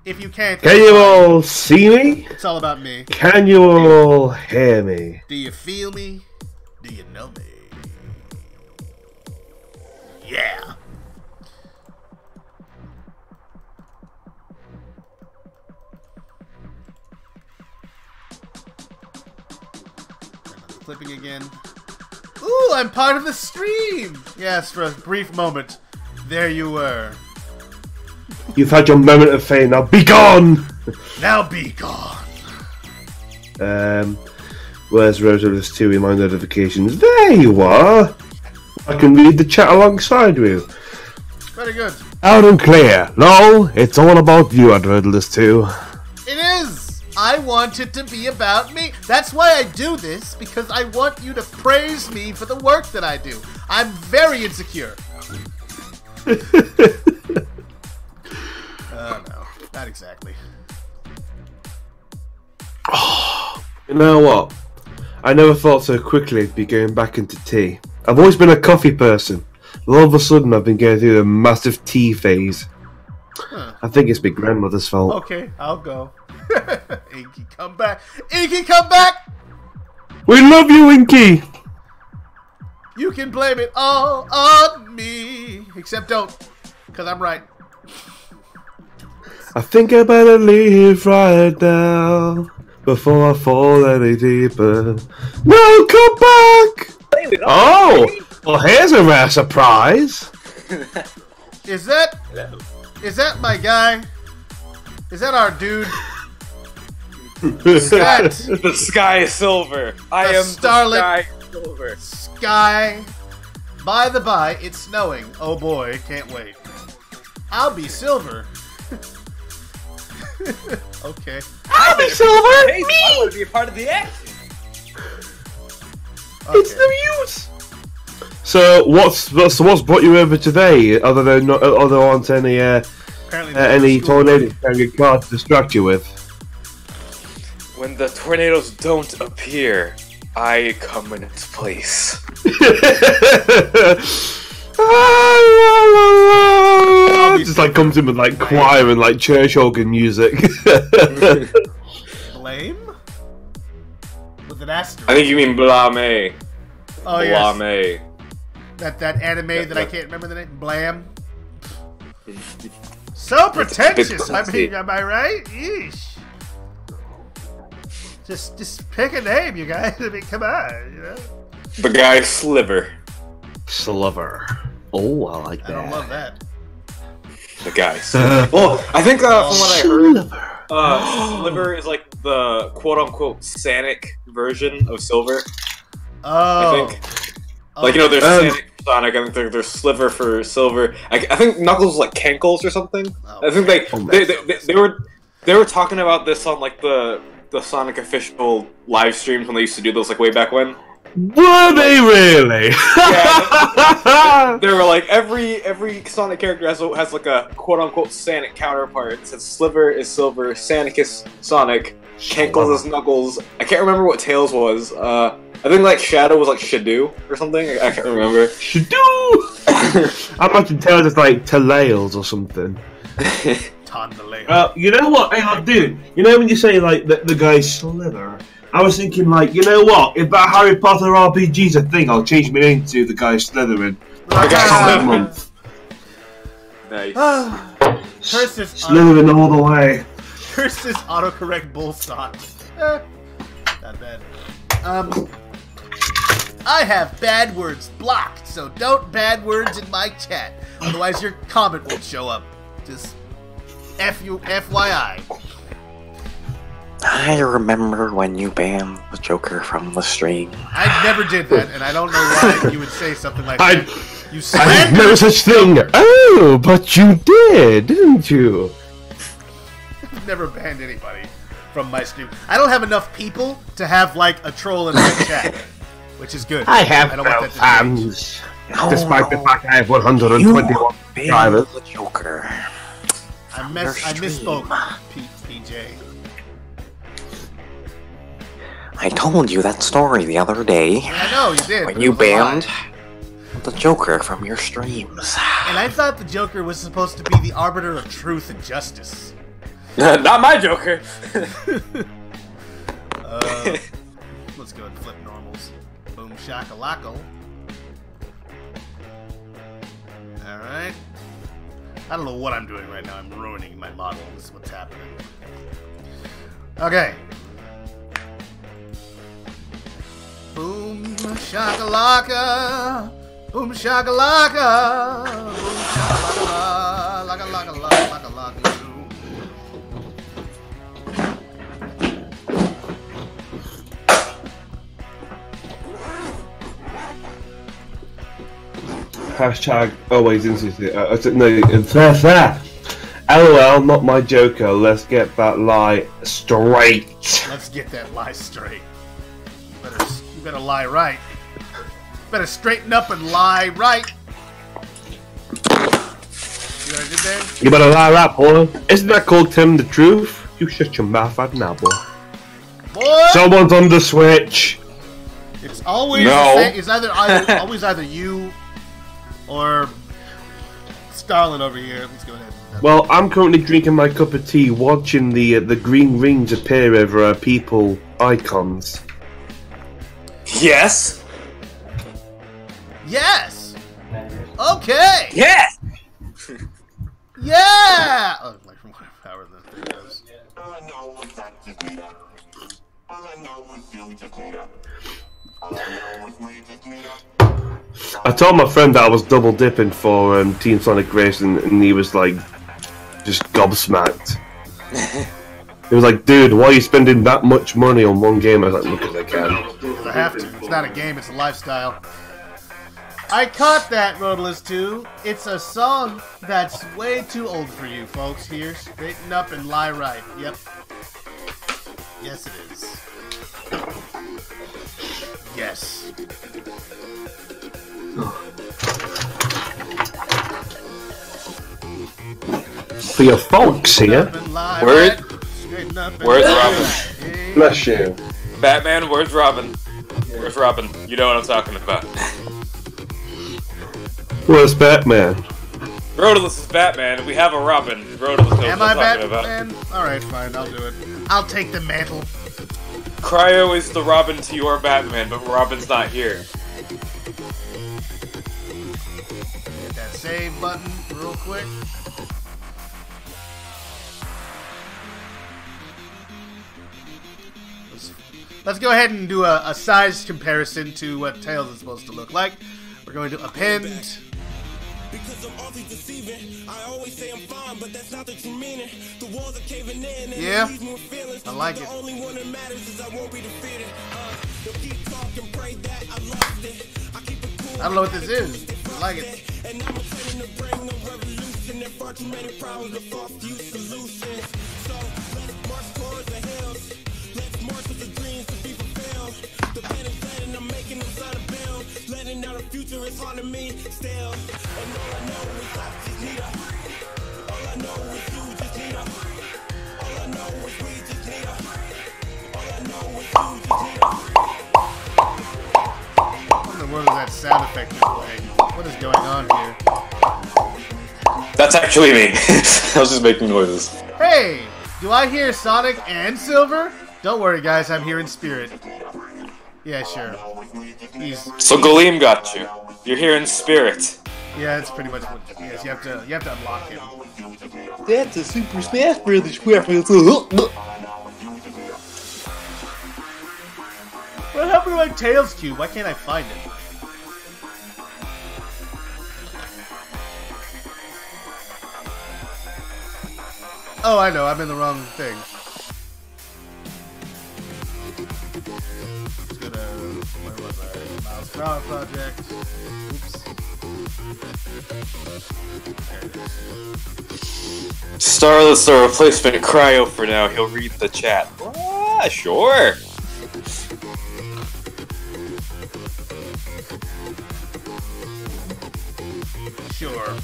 If you can't... Can you all see me? It's all about me. Can you all hear me? Do you feel me? Do you know me? Yeah. Flipping again. Ooh, I'm part of the stream! Yes, for a brief moment, there you were. You've had your moment of fame, now be gone! Now be gone. Where's Rotalice 2 in my notifications? There you are! I can read the chat alongside you. Very good. Out and clear. No, it's all about you at Rotalice 2. It is! I want it to be about me. That's why I do this, because I want you to praise me for the work that I do. I'm very insecure. No, not exactly. You know what? I never thought so quickly I'd be going back into tea. I've always been a coffee person. All of a sudden I've been going through a massive tea phase. Huh. I think it's my grandmother's fault. Okay, I'll go. Inky, come back. Inky, come back! We love you, Inky! You can blame it all on me. Except don't, because I'm right. I think I better leave right now before I fall any deeper. No, come back! Oh, well, here's a rare surprise. Is that my guy? Is that our dude? Is that The sky is silver. I am starlit the sky silver. sky? By the by, it's snowing. Oh boy, can't wait. I'll be silver. Okay. I'll be silver. Hey, I want to be a part of the action. It's Okay. no use. So what's brought you over today? Other than there aren't any Apparently there's any no school. tornadoes carrying a car to distract you with. When the tornadoes don't appear, I come in its place. Just like comes in with like choir and like church organ music. Blame? With an asterisk. I think you mean blame. Oh yes. Blame. That anime that I can't remember the name. Blam. So pretentious. I mean, am I right? Yeesh. Just pick a name, you guys. I mean, come on. You know? The guy Sliver. Sliver. Oh, I like I that. don't love that. The guy Sliver. Well, I think from what I heard, Sliver is like the quote-unquote Sonic version of Silver. Oh. I think. Like, you know, there's Sonic, Sonic, I think there's Sliver for Silver. I think Knuckles was like Cankles or something. Oh, I think they were talking about this on like the Sonic official live streams when they used to do those like way back when. Were they really? Yeah, they were like every Sonic character has like a quote unquote Sonic counterpart. It says Sliver is Silver, Sonic is Sonic, Cankles is Knuckles. I can't remember what Tails was. I think like Shadow was like Shadoo or something. I can't remember. Shadoo! I imagine Tails is like Tails or something. You know what? Hey, like, dude. You know when you say like the guy Slither? I was thinking like, you know what? If that Harry Potter RPG's a thing, I'll change my name to the guy Slytherin. The guy Next Sliver. month. Nice. Curse this Slytherin all the way. Curse this autocorrect bull stock. Not bad. I have bad words blocked, so don't bad words in my chat. Otherwise your comment won't show up. Just FYI. I remember when you banned the Joker from the stream. I never did that, and I don't know why you would say something like that. You I did no slandered. such thing. Oh, but you did, didn't you? I've never banned anybody from my stream. I don't have enough people to have like a troll in my chat, which is good. I have don't want no that to change. fans. No, Despite the no. fact I have 121 You subscribers. banned the Joker. I your misspoke, stream. PJ. I told you that story the other day I know you did. when but you it was a lie. banned the Joker from your streams. And I thought the Joker was supposed to be the arbiter of truth and justice. Not my Joker. Let's go and flip normals. Boom shakalaka. Alright. I don't know what I'm doing right now. I'm ruining my model. This is what's happening. Okay. Boom shakalaka. Boom shakalaka. Boom shakalaka. Laka laka laka laka laka. Hashtag always insisted. No, it's there. LOL, not my Joker. Let's get that lie straight. Let's get that lie straight. You better lie right. Better straighten up and lie right. See what I did there? You better lie right, boy. Isn't that called telling the truth? You shut your mouth right now, boy. Boy! Someone's on the switch. It's always No. the same. It's always either you or Starlin over here. Let's go ahead. Well, I'm currently drinking my cup of tea, watching the green rings appear over people icons. Yes. Yes. Okay. Yes. Yeah. Oh, like from however I told my friend that I was double dipping for Team Sonic Racing, and he was like, just gobsmacked. He was like, dude, why are you spending that much money on one game? I was like, because I can. I have to. It's not a game, it's a lifestyle. I caught that, Rotalice 2. It's a song that's way too old for you, folks. Here, straighten up and lie right. Yep. Yes, it is. Yes. For your folks here. Where's Robin? Bless you. Batman, where's Robin? Where's Robin? You know what I'm talking about. Where's Batman? Rotalice is Batman, we have a Robin. Rotalice knows Am what I I'm talking about. Batman? Alright, fine, I'll do it. I'll take the mantle. Cryo is the Robin to your Batman, but Robin's not here. Hit that save button real quick. Let's go ahead and do a size comparison to what Tails is supposed to look like. We're going to append. Because I'm always deceiving. I always say I'm fine, but that's not the true meaning. The walls are caving in and Yeah, it leaves more feelings. I like it. The only one that matters is I won't be defeated. They'll keep talking, pray that I lost it. I keep it cool. I don't know what this is. I like it. And I'm trying to bring a revolution. There far too many problems with false few solutions. So let's march towards the hills. Let's march with the dreams to be fulfilled. The pen is letting, I'm making them sign a bill. Letting out the future is hard to me still. And all I know is I just need a. All I know is you just need a. All I know is we just need a. All I know is you just need a. What in the world is that sound effect you're playing? What is going on here? That's actually me. I was just making noises. Hey! Do I hear Sonic and Silver? Don't worry, guys. I'm here in spirit. Yeah, sure. So Galeem got you. You're here in spirit. Yeah, that's pretty much what. Yes, you have to unlock him. That's a Super Smash Brothers reference. What happened to my Tails cube? Why can't I find it? Oh, I know. I'm in the wrong thing. Let's go to where was I? Miles Power Project. Oops. There it is. Starlet's the replacement Cryo for now. He'll read the chat. Ah, sure. Sure.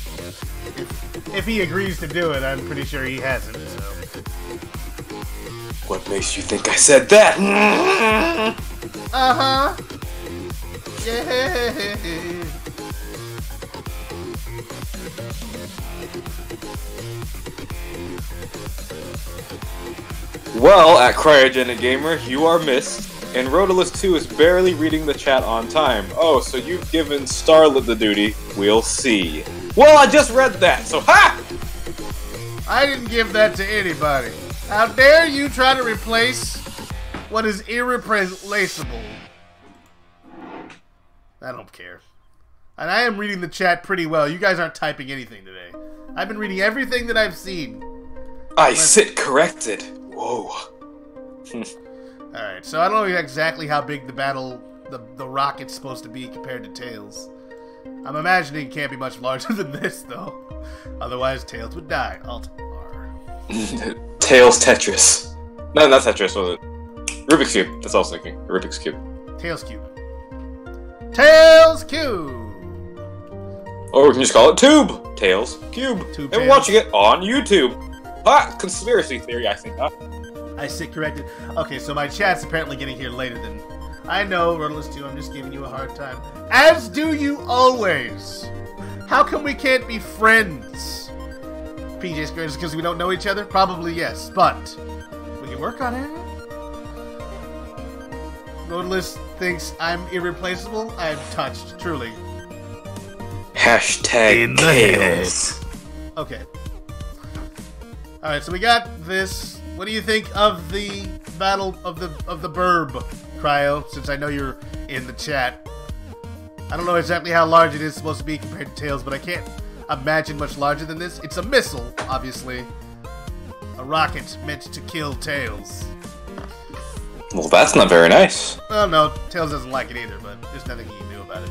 If he agrees to do it, I'm pretty sure he hasn't, so. What makes you think I said that? Uh-huh. Yeah. Well, at Cryogenic Gamer, you are missed, and Rotalice 2 is barely reading the chat on time. Oh, so you've given Starlet the duty. We'll see. Well, I just read that, so ha! I didn't give that to anybody. How dare you try to replace what is irreplaceable? I don't care. And I am reading the chat pretty well. You guys aren't typing anything today. I've been reading everything that I've seen. I sit corrected. Whoa. Alright, so I don't know exactly how big the battle, the rocket's supposed to be compared to Tails. I'm imagining it can't be much larger than this, though. Otherwise, Tails would die. Alt-R. Tails Tetris. No, not Tetris, was it? Rubik's Cube. That's all I was thinking. Rubik's Cube. Tails Cube. Tails Cube! Or we can just call it Tube. Tails Cube. Tube and Tails. watching it on YouTube. Ah, conspiracy theory, I think. I sit corrected. Okay, so my chat's apparently getting here later than... I know, Rotalice 2, I'm just giving you a hard time. As do you always! How come we can't be friends? PJ Squares, because we don't know each other? Probably yes, but... we can work on it. Rotalice thinks I'm irreplaceable? I'm touched, truly. Hashtag chaos. Okay. Alright, so we got this. What do you think of the battle of the burb? Cryo, since I know you're in the chat. I don't know exactly how large it is supposed to be compared to Tails, but I can't imagine much larger than this. It's a missile, obviously. A rocket meant to kill Tails. Well, that's not very nice. Well, no, Tails doesn't like it either, but there's nothing he can do about it.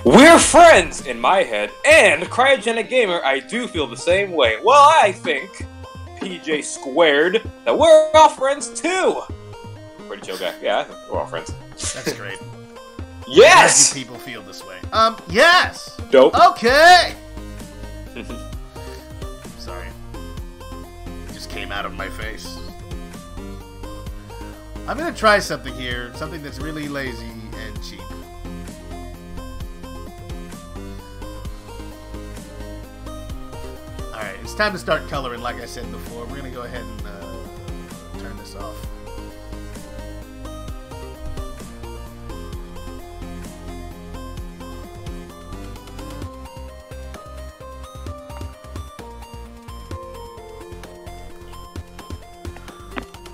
We're friends in my head, and Cryogenic Gamer, I do feel the same way. Well, I think, PJ squared, that we're all friends too. Pretty chill guy. Yeah, I think we're all friends. That's great. Yes! Why do people feel this way? Yes! Dope. Okay! Sorry. It just came out of my face. I'm gonna try something here, something that's really lazy and cheap. Alright, it's time to start coloring like I said before. We're gonna go ahead and turn this off.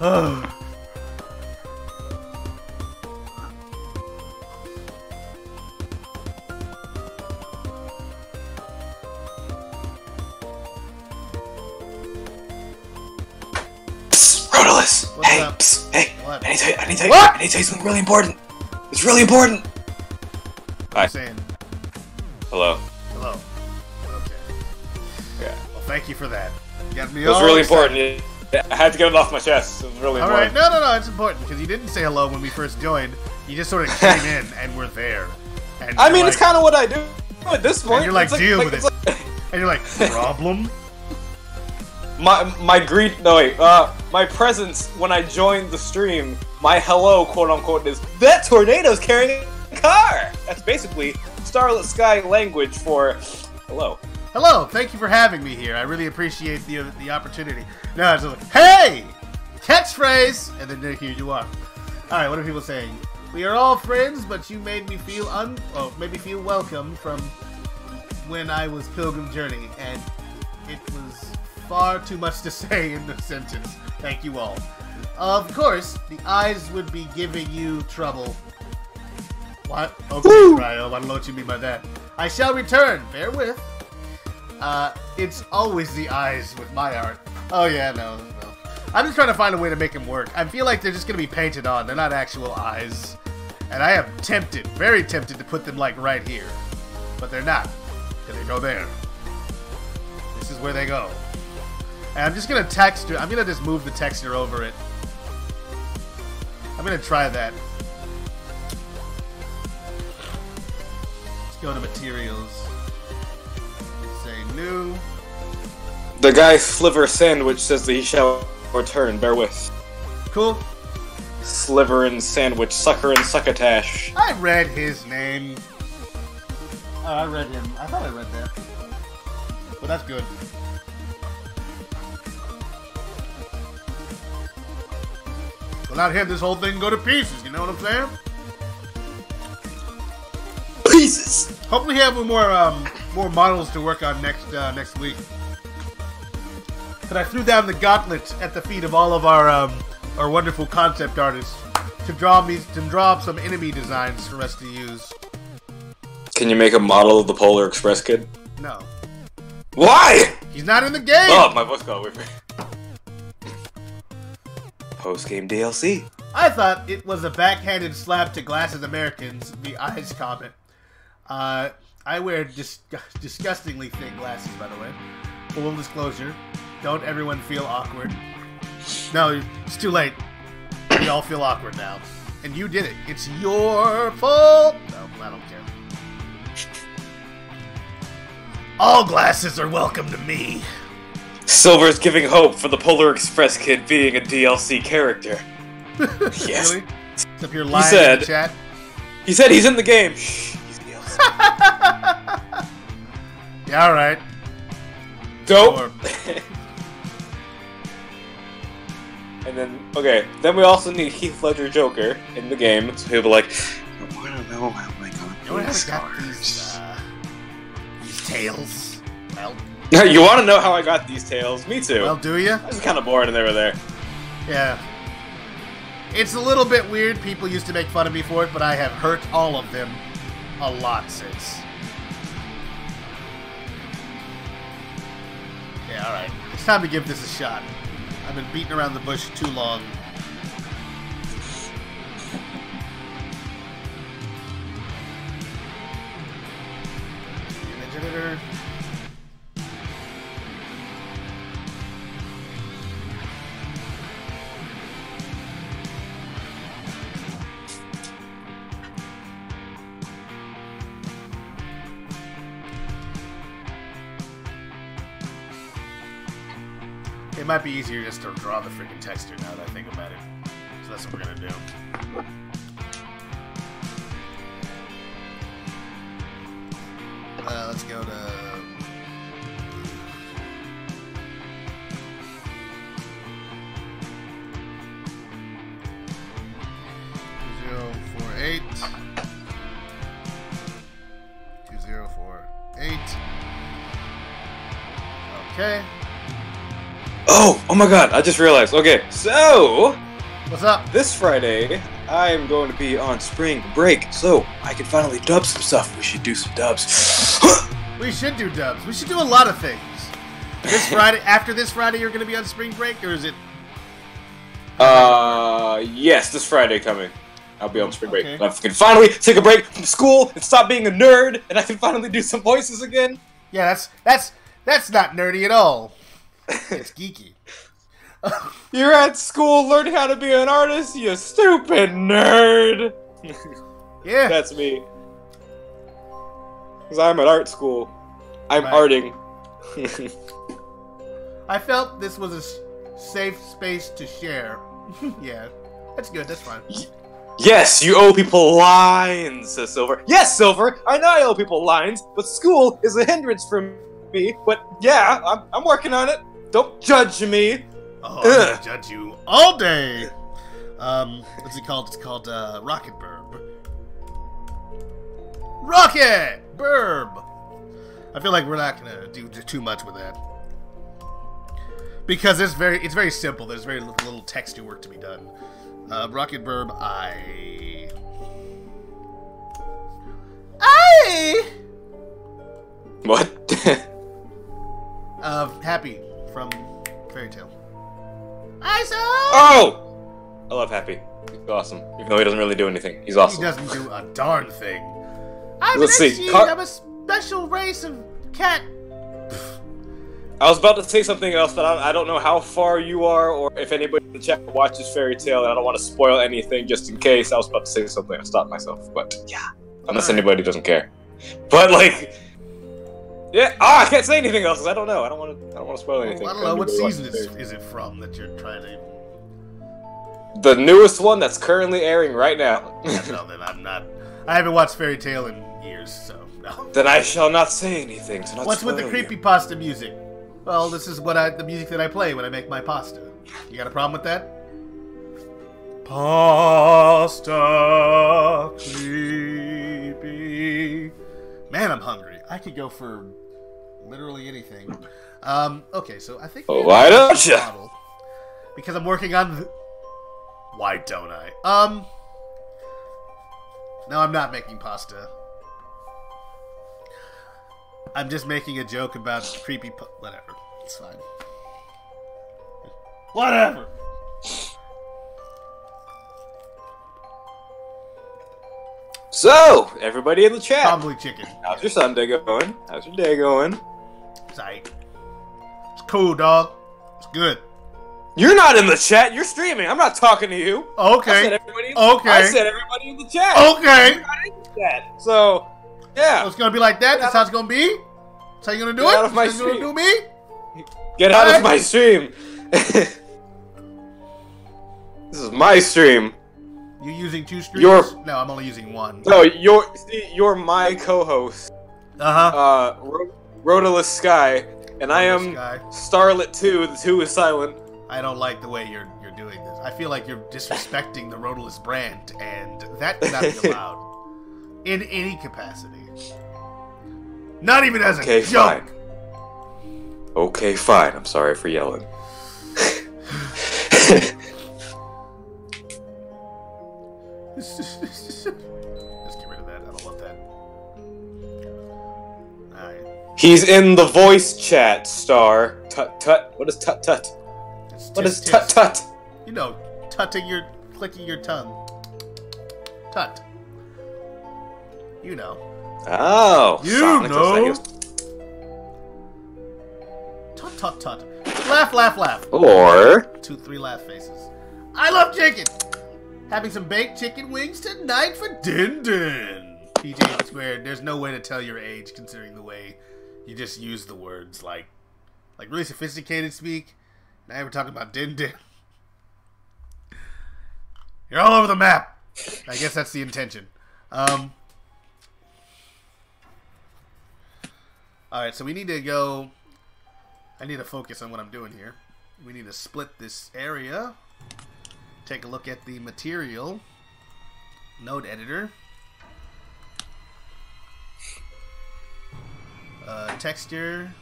Oh. Rotalice! What's Hey, up? psst, hey! What? I need to tell you, What? I need to tell you something really important. It's really important. Hi. I'm saying Hello. hello. Okay. Yeah. Well, thank you for that. You got me It was all really excited. important. I had to get it off my chest. It was really All right, important. no, it's important because you didn't say hello when we first joined. You just sort of came in and we're there. And I you're mean, like, it's kind of what I do at this point. And you're like, It's deal with it's it. And you're like, problem? my my presence when I joined the stream, my hello, quote unquote, is that tornado's carrying a car. That's basically Starlit Sky language for hello. Hello, thank you for having me here. I really appreciate the opportunity. No, it's just like, hey, catchphrase, and then there, here you are. All right, what are people saying? We are all friends, but you made me feel welcome from when I was Pilgrim Journey, and it was far too much to say in the sentence. Thank you all. Of course, the eyes would be giving you trouble. What? Okay, Cryo, I don't know what you mean by that. I shall return. Bear with. It's always the eyes with my art. Oh yeah, no. I'm just trying to find a way to make them work. I feel like they're just gonna be painted on. They're not actual eyes. And I am tempted, very tempted to put them like right here. But they're not. Because they go there. This is where they go. And I'm just gonna I'm gonna just move the texture over it. I'm gonna try that. Let's go to materials. Say new. The guy Sliver Sandwich says that he shall return. Bear with. Cool. Sliver and Sandwich, Sucker and Succotash. I read his name. Oh, I read him. I thought I read that. But that's good. Without him, this whole thing can go to pieces. You know what I'm saying? Pieces. Hopefully, we have more models to work on next week. But I threw down the gauntlet at the feet of all of our wonderful concept artists to draw up some enemy designs for us to use. Can you make a model of the Polar Express kid? No, Why? he's not in the game. Oh, my voice got away from me. Post-game DLC. I thought it was a backhanded slap to Glasses Americans, the eyes comment. I wear disgustingly thin glasses, by the way. Full disclosure. Don't everyone feel awkward. No, it's too late. We all feel awkward now. And you did it. It's your fault. No, I don't care. All glasses are welcome to me. Silver's giving hope for the Polar Express kid being a DLC character. Yes. Really? Except you're lying in said- the chat. He said he's in the game. Shh, he's DLC. Yeah, alright. Dope. Sure. And then, okay, then we also need Heath Ledger Joker in the game, so he'll be like, I want to know how I got You know what these I got scars. these tails? Well, you want to know how I got these tails? Me too. well, do you? I was kind of bored and they were there. Yeah. It's a little bit weird. People used to make fun of me for it, but I have hurt all of them a lot since. Yeah, alright. It's time to give this a shot. I've been beating around the bush too long. It might be easier just to draw the freaking texture now that I think about it. So that's what we're gonna do. Let's go to... Zero, 4, 8. 2048. Okay. Oh my god, I just realized. Okay, so What's up? this Friday I'm going to be on spring break, so I can finally dub some stuff. We should do some dubs. We should do dubs. We should do a lot of things. This Friday, after this Friday, you're going to be on spring break, or is it? Yes, this Friday coming. I'll be on spring break. Okay. I can finally take a break from school and stop being a nerd, and I can finally do some voices again. Yeah, that's not nerdy at all. It's geeky. You're at school learning how to be an artist, you stupid nerd. Yeah. That's me. Because I'm at art school. I'm Right. arting. I felt this was a safe space to share. Yeah, that's good. That's fine. Yes, you owe people lines, says Silver. Yes, Silver, I know I owe people lines, but school is a hindrance for me. But yeah, I'm working on it. Don't judge me. Oh, I'm gonna judge you all day. What's it called? It's called Rocket Burb. Rocket Burb. I feel like we're not gonna do too much with that because it's very simple. There's very little texture work to be done. Rocket Burb, I What? Happy from Fairy Tale. Oh! I love Happy. He's awesome. Even though he doesn't really do anything. He's He awesome. doesn't do a darn thing. I'm Let's an see, Exede. Car- I'm a special race of cat. I was about to say something else, but I don't know how far you are or if anybody in the chat watches Fairy Tale, and I don't want to spoil anything just in case. I was about to say something. I stopped myself. But yeah. Unless anybody doesn't care. But like... Yeah, I can't say anything else because I don't know. I don't want to spoil anything. I don't know what season is it from that you're trying to. The newest one that's currently airing right now. No, then I'm not. I haven't watched Fairy Tale in years, so no. Then I shall not say anything. To not What's with the spoil you. creepypasta music? Well, this is the music that I play when I make my pasta. You got a problem with that? Pasta creepy. Man, I'm hungry. I could go for literally anything. Okay, so I think. Why don't you? Because I'm working on. Why don't I? No, I'm not making pasta. I'm just making a joke about creepy. Whatever. It's fine. Whatever. So, everybody in the chat. Probably chicken. How's your Sunday going? How's your day going? It's aight. It's cool, dog. It's good. You're not in the chat. You're streaming. I'm not talking to you. Okay. I said everybody Okay. I said everybody in the chat. Okay. You're not in the chat. So, yeah. So it's gonna be like that. That's how it's gonna be. That's how you gonna do Get it. out of my That's how you gonna do me. Get out Alright. of my stream. This is my stream. You using two streams? You're- No, I'm only using one. No, you're my co-host. Uh huh. Rotalice Sky, and I am Sky. Starlet 2. The 2 is silent. I don't like the way you're doing this. I feel like you're disrespecting the Rotalice brand, and that cannot be allowed in any capacity. Not even as Okay, a joke. fine. Okay, fine. I'm sorry for yelling. Let's get rid of that. I don't want that. Alright. He's in the voice chat, Star. Tut tut. What is tut tut? What is tut tut? You know, clicking your tongue. Tut. You know. Oh. You Sonic know. Tut tut tut. Laugh, laugh, laugh. Or 2, 3 laugh faces. I love chicken. Having some baked chicken wings tonight for Din Din. PJ Squared. There's no way to tell your age considering the way you just use the words like really sophisticated speak. Now we're talking about Din Din. You're all over the map. I guess that's the intention. Alright, so we need to go... I need to focus on what I'm doing here. We need to split this area. Take a look at the material. Node editor. Texture.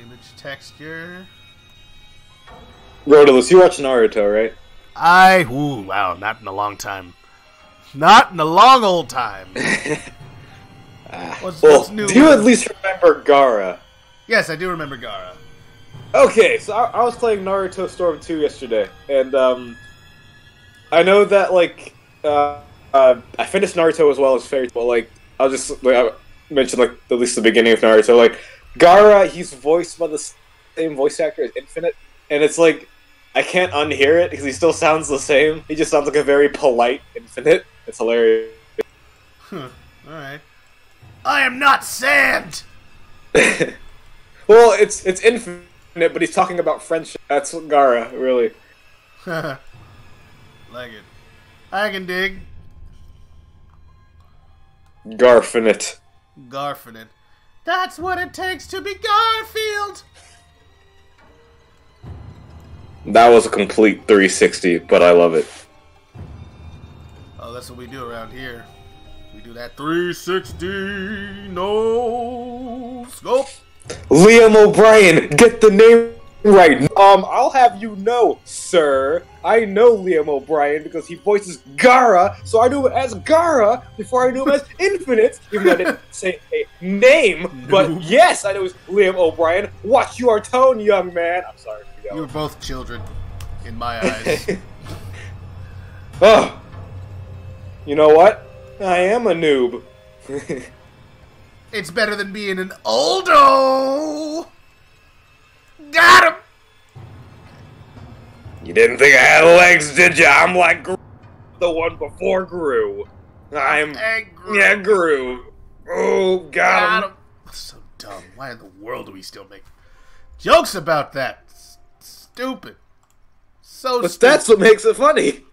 Image texture. Rotalice, you watch Naruto, right? Ooh, wow, not in a long time. Not in a long old time. What's new? Do you at least remember Gaara? Yes, I do remember Gaara. Okay, so I was playing Naruto Storm 2 yesterday, and I know that I finished Naruto as well as Fairy Tail. Like I'll just I mentioned at least the beginning of Naruto. Like Gaara, he's voiced by the same voice actor as Infinite, and it's like I can't unhear it because he still sounds the same. He just sounds like a very polite Infinite. It's hilarious. All right. I am not sand. Well, it's Infinite, but he's talking about friendship. That's Gaara, really. Like it. I can dig. Garfinite. Garfinite. That's what it takes to be Garfield. That was a complete 360, but I love it. Oh, that's what we do around here. We do that 360 no scope. Liam O'Brien, get the name right. I'll have you know, sir, I know Liam O'Brien because he voices Gaara, so I knew him as Gaara before I knew him as Infinite, even though I didn't say a name, but yes, I know it's Liam O'Brien. Watch your tone, young man. I'm sorry. You were both children, in my eyes. Oh, you know what? I am a noob. It's better than being an oldo. Got him. You didn't think I had legs, did ya? I'm like the one before Gru. Gru. Oh, got him. So dumb. Why in the world do we still make jokes about that? Stupid. So but stupid. That's what makes it funny.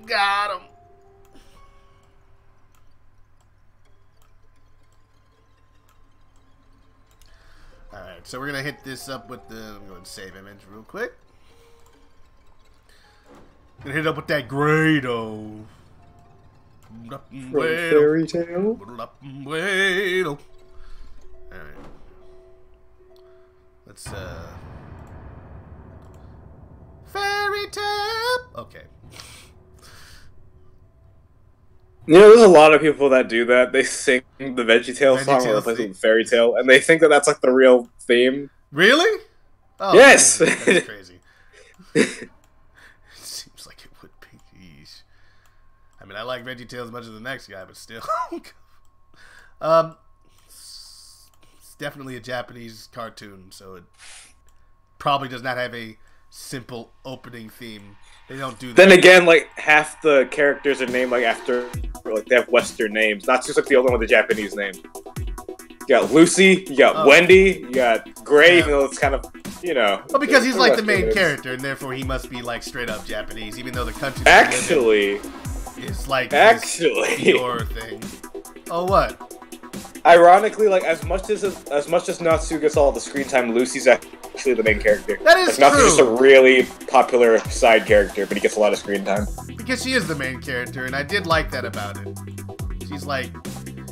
Got him. Alright, so we're going to hit this up with the... I'm going to save image real quick. Gonna hit it up with that Grado. Fairy Tail? Alright. Let's, Fairy Tale! Okay. You know, there's a lot of people that do that. They sing the VeggieTale song or replace it with Fairy Tale, and they think that that's like the real theme. Really? Oh, yes! Man, that's crazy. It seems like it would be. Yeesh. I mean, I like VeggieTale as much as the next guy, but still. It's definitely a Japanese cartoon, so it probably does not have a simple opening theme. They don't do that. Then again, like, half the characters are named, like, after, like, they have Western names. Not just, like, the only one with the Japanese name. You got Lucy, you got Wendy, you got Gray, even though it's kind of, you know... Well, because he's, like, the main names. character, and therefore he must be, like, straight-up Japanese, even though the country... Actually... It's, like, Actually... your thing. Oh, what? Ironically, like, as much as Natsu gets all the screen time, Lucy's actually the main character. That is like, true. Natsu's just a really popular side character, but he gets a lot of screen time. Because she is the main character, and I did like that about it. She's, like,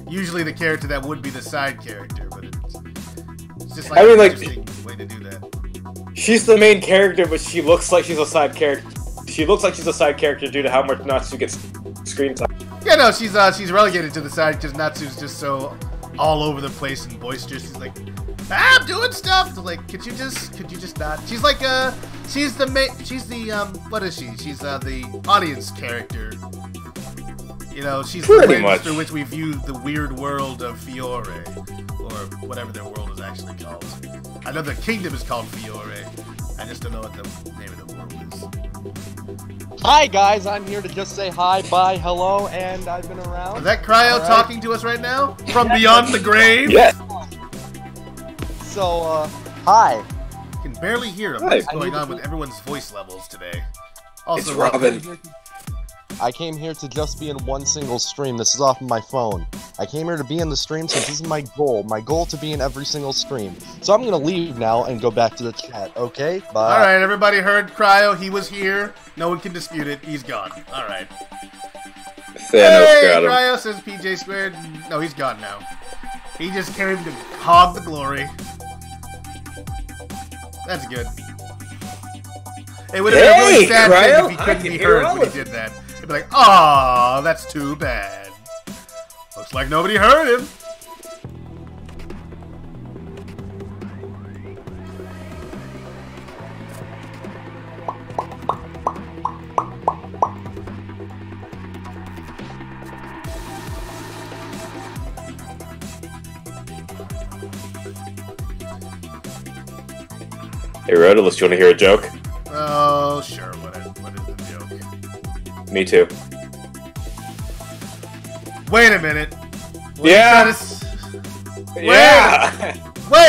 usually the character that would be the side character, but it's just, like, an interesting way to do that. She's the main character, but she looks like she's a side character She looks like she's a side character due to how much Natsu gets screen time. Yeah, no, she's relegated to the side because Natsu's just so all over the place and boisterous. He's like, I'm doing stuff. Like, could you just not? She's like, she's the what is she? She's the audience character. You know, she's the lens through which we view the weird world of Fiore, or whatever their world is actually called. I know the kingdom is called Fiore. I just don't know what the name of the world is. Hi guys, I'm here to just say hi, bye, hello, and I've been around. Is that Cryo talking to us right now? From beyond the grave? Yes. So, hi. I can barely hear him. What's going on with everyone's voice levels today? Also, It's Robin. I came here to just be in one single stream. This is off of my phone. I came here to be in the stream since this is my goal. My goal to be in every single stream. So I'm gonna leave now and go back to the chat, okay? Bye. Alright, everybody heard Cryo. He was here. No one can dispute it. He's gone. Alright. Thanos got him. Cryo says PJ squared. No, he's gone now. He just came to hog the glory. That's good. It would have been a really sad thing if he couldn't be heard when he did that. He'd be like, "Aw, that's too bad." Looks like nobody heard him. Hey, Rotalice, do you want to hear a joke? Oh, sure. What is the joke? Me too. Wait a minute. Yeah. Wait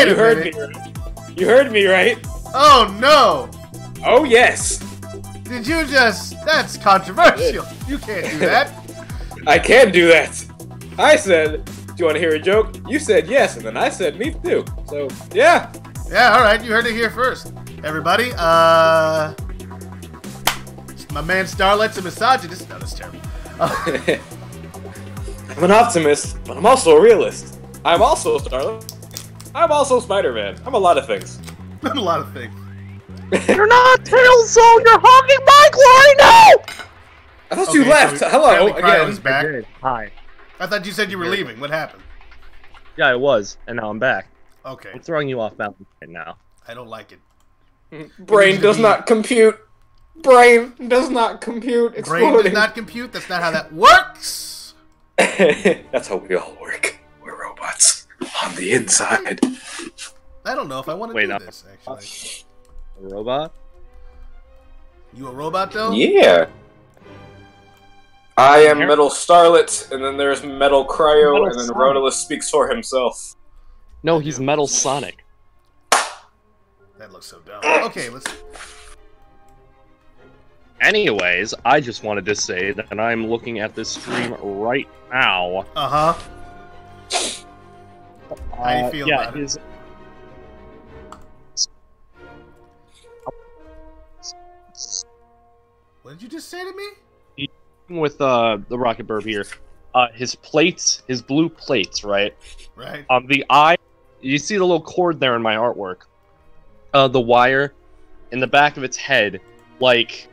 You a heard minute. me. Right? You heard me, right? Oh no! Oh yes. Did you just? That's controversial. You can't do that. I can do that. I said, "Do you want to hear a joke?" You said yes, and then I said, "Me too." So yeah. Yeah, alright, you heard it here first. Everybody, my man Starlight's a misogynist. No, that's terrible. I'm an optimist, but I'm also a realist. I'm also Starlight. I'm also Spider-Man. I'm a lot of things. A lot of things. You're not Tailzone, you're hogging my glory now! I thought you left. So Hello apparently Cryo again. is back. Hi. I thought you said you were leaving. What happened? Yeah, I was, and now I'm back. Okay, I'm throwing you off mountain right now. I don't like it. Brain does not compute. Brain does not compute. Brain Exploding. does not compute. That's not how that works. That's how we all work. We're robots on the inside. I don't know if I want to Wait, do no. this, actually. A robot? You a robot, though? Yeah. I am Metal Starlet, and then there's Metal Cryo, Metal and then Sonic. Rotalice speaks for himself. No, he's Metal Sonic. That looks so dumb. Okay, let's... Anyways, I just wanted to say that I'm looking at this stream right now. Uh-huh. How do you feel about it? What did you just say to me? With the rocket burb here, his plates, his blue plates, right? Right. The eye, you see the little cord there in my artwork. The wire in the back of its head, like,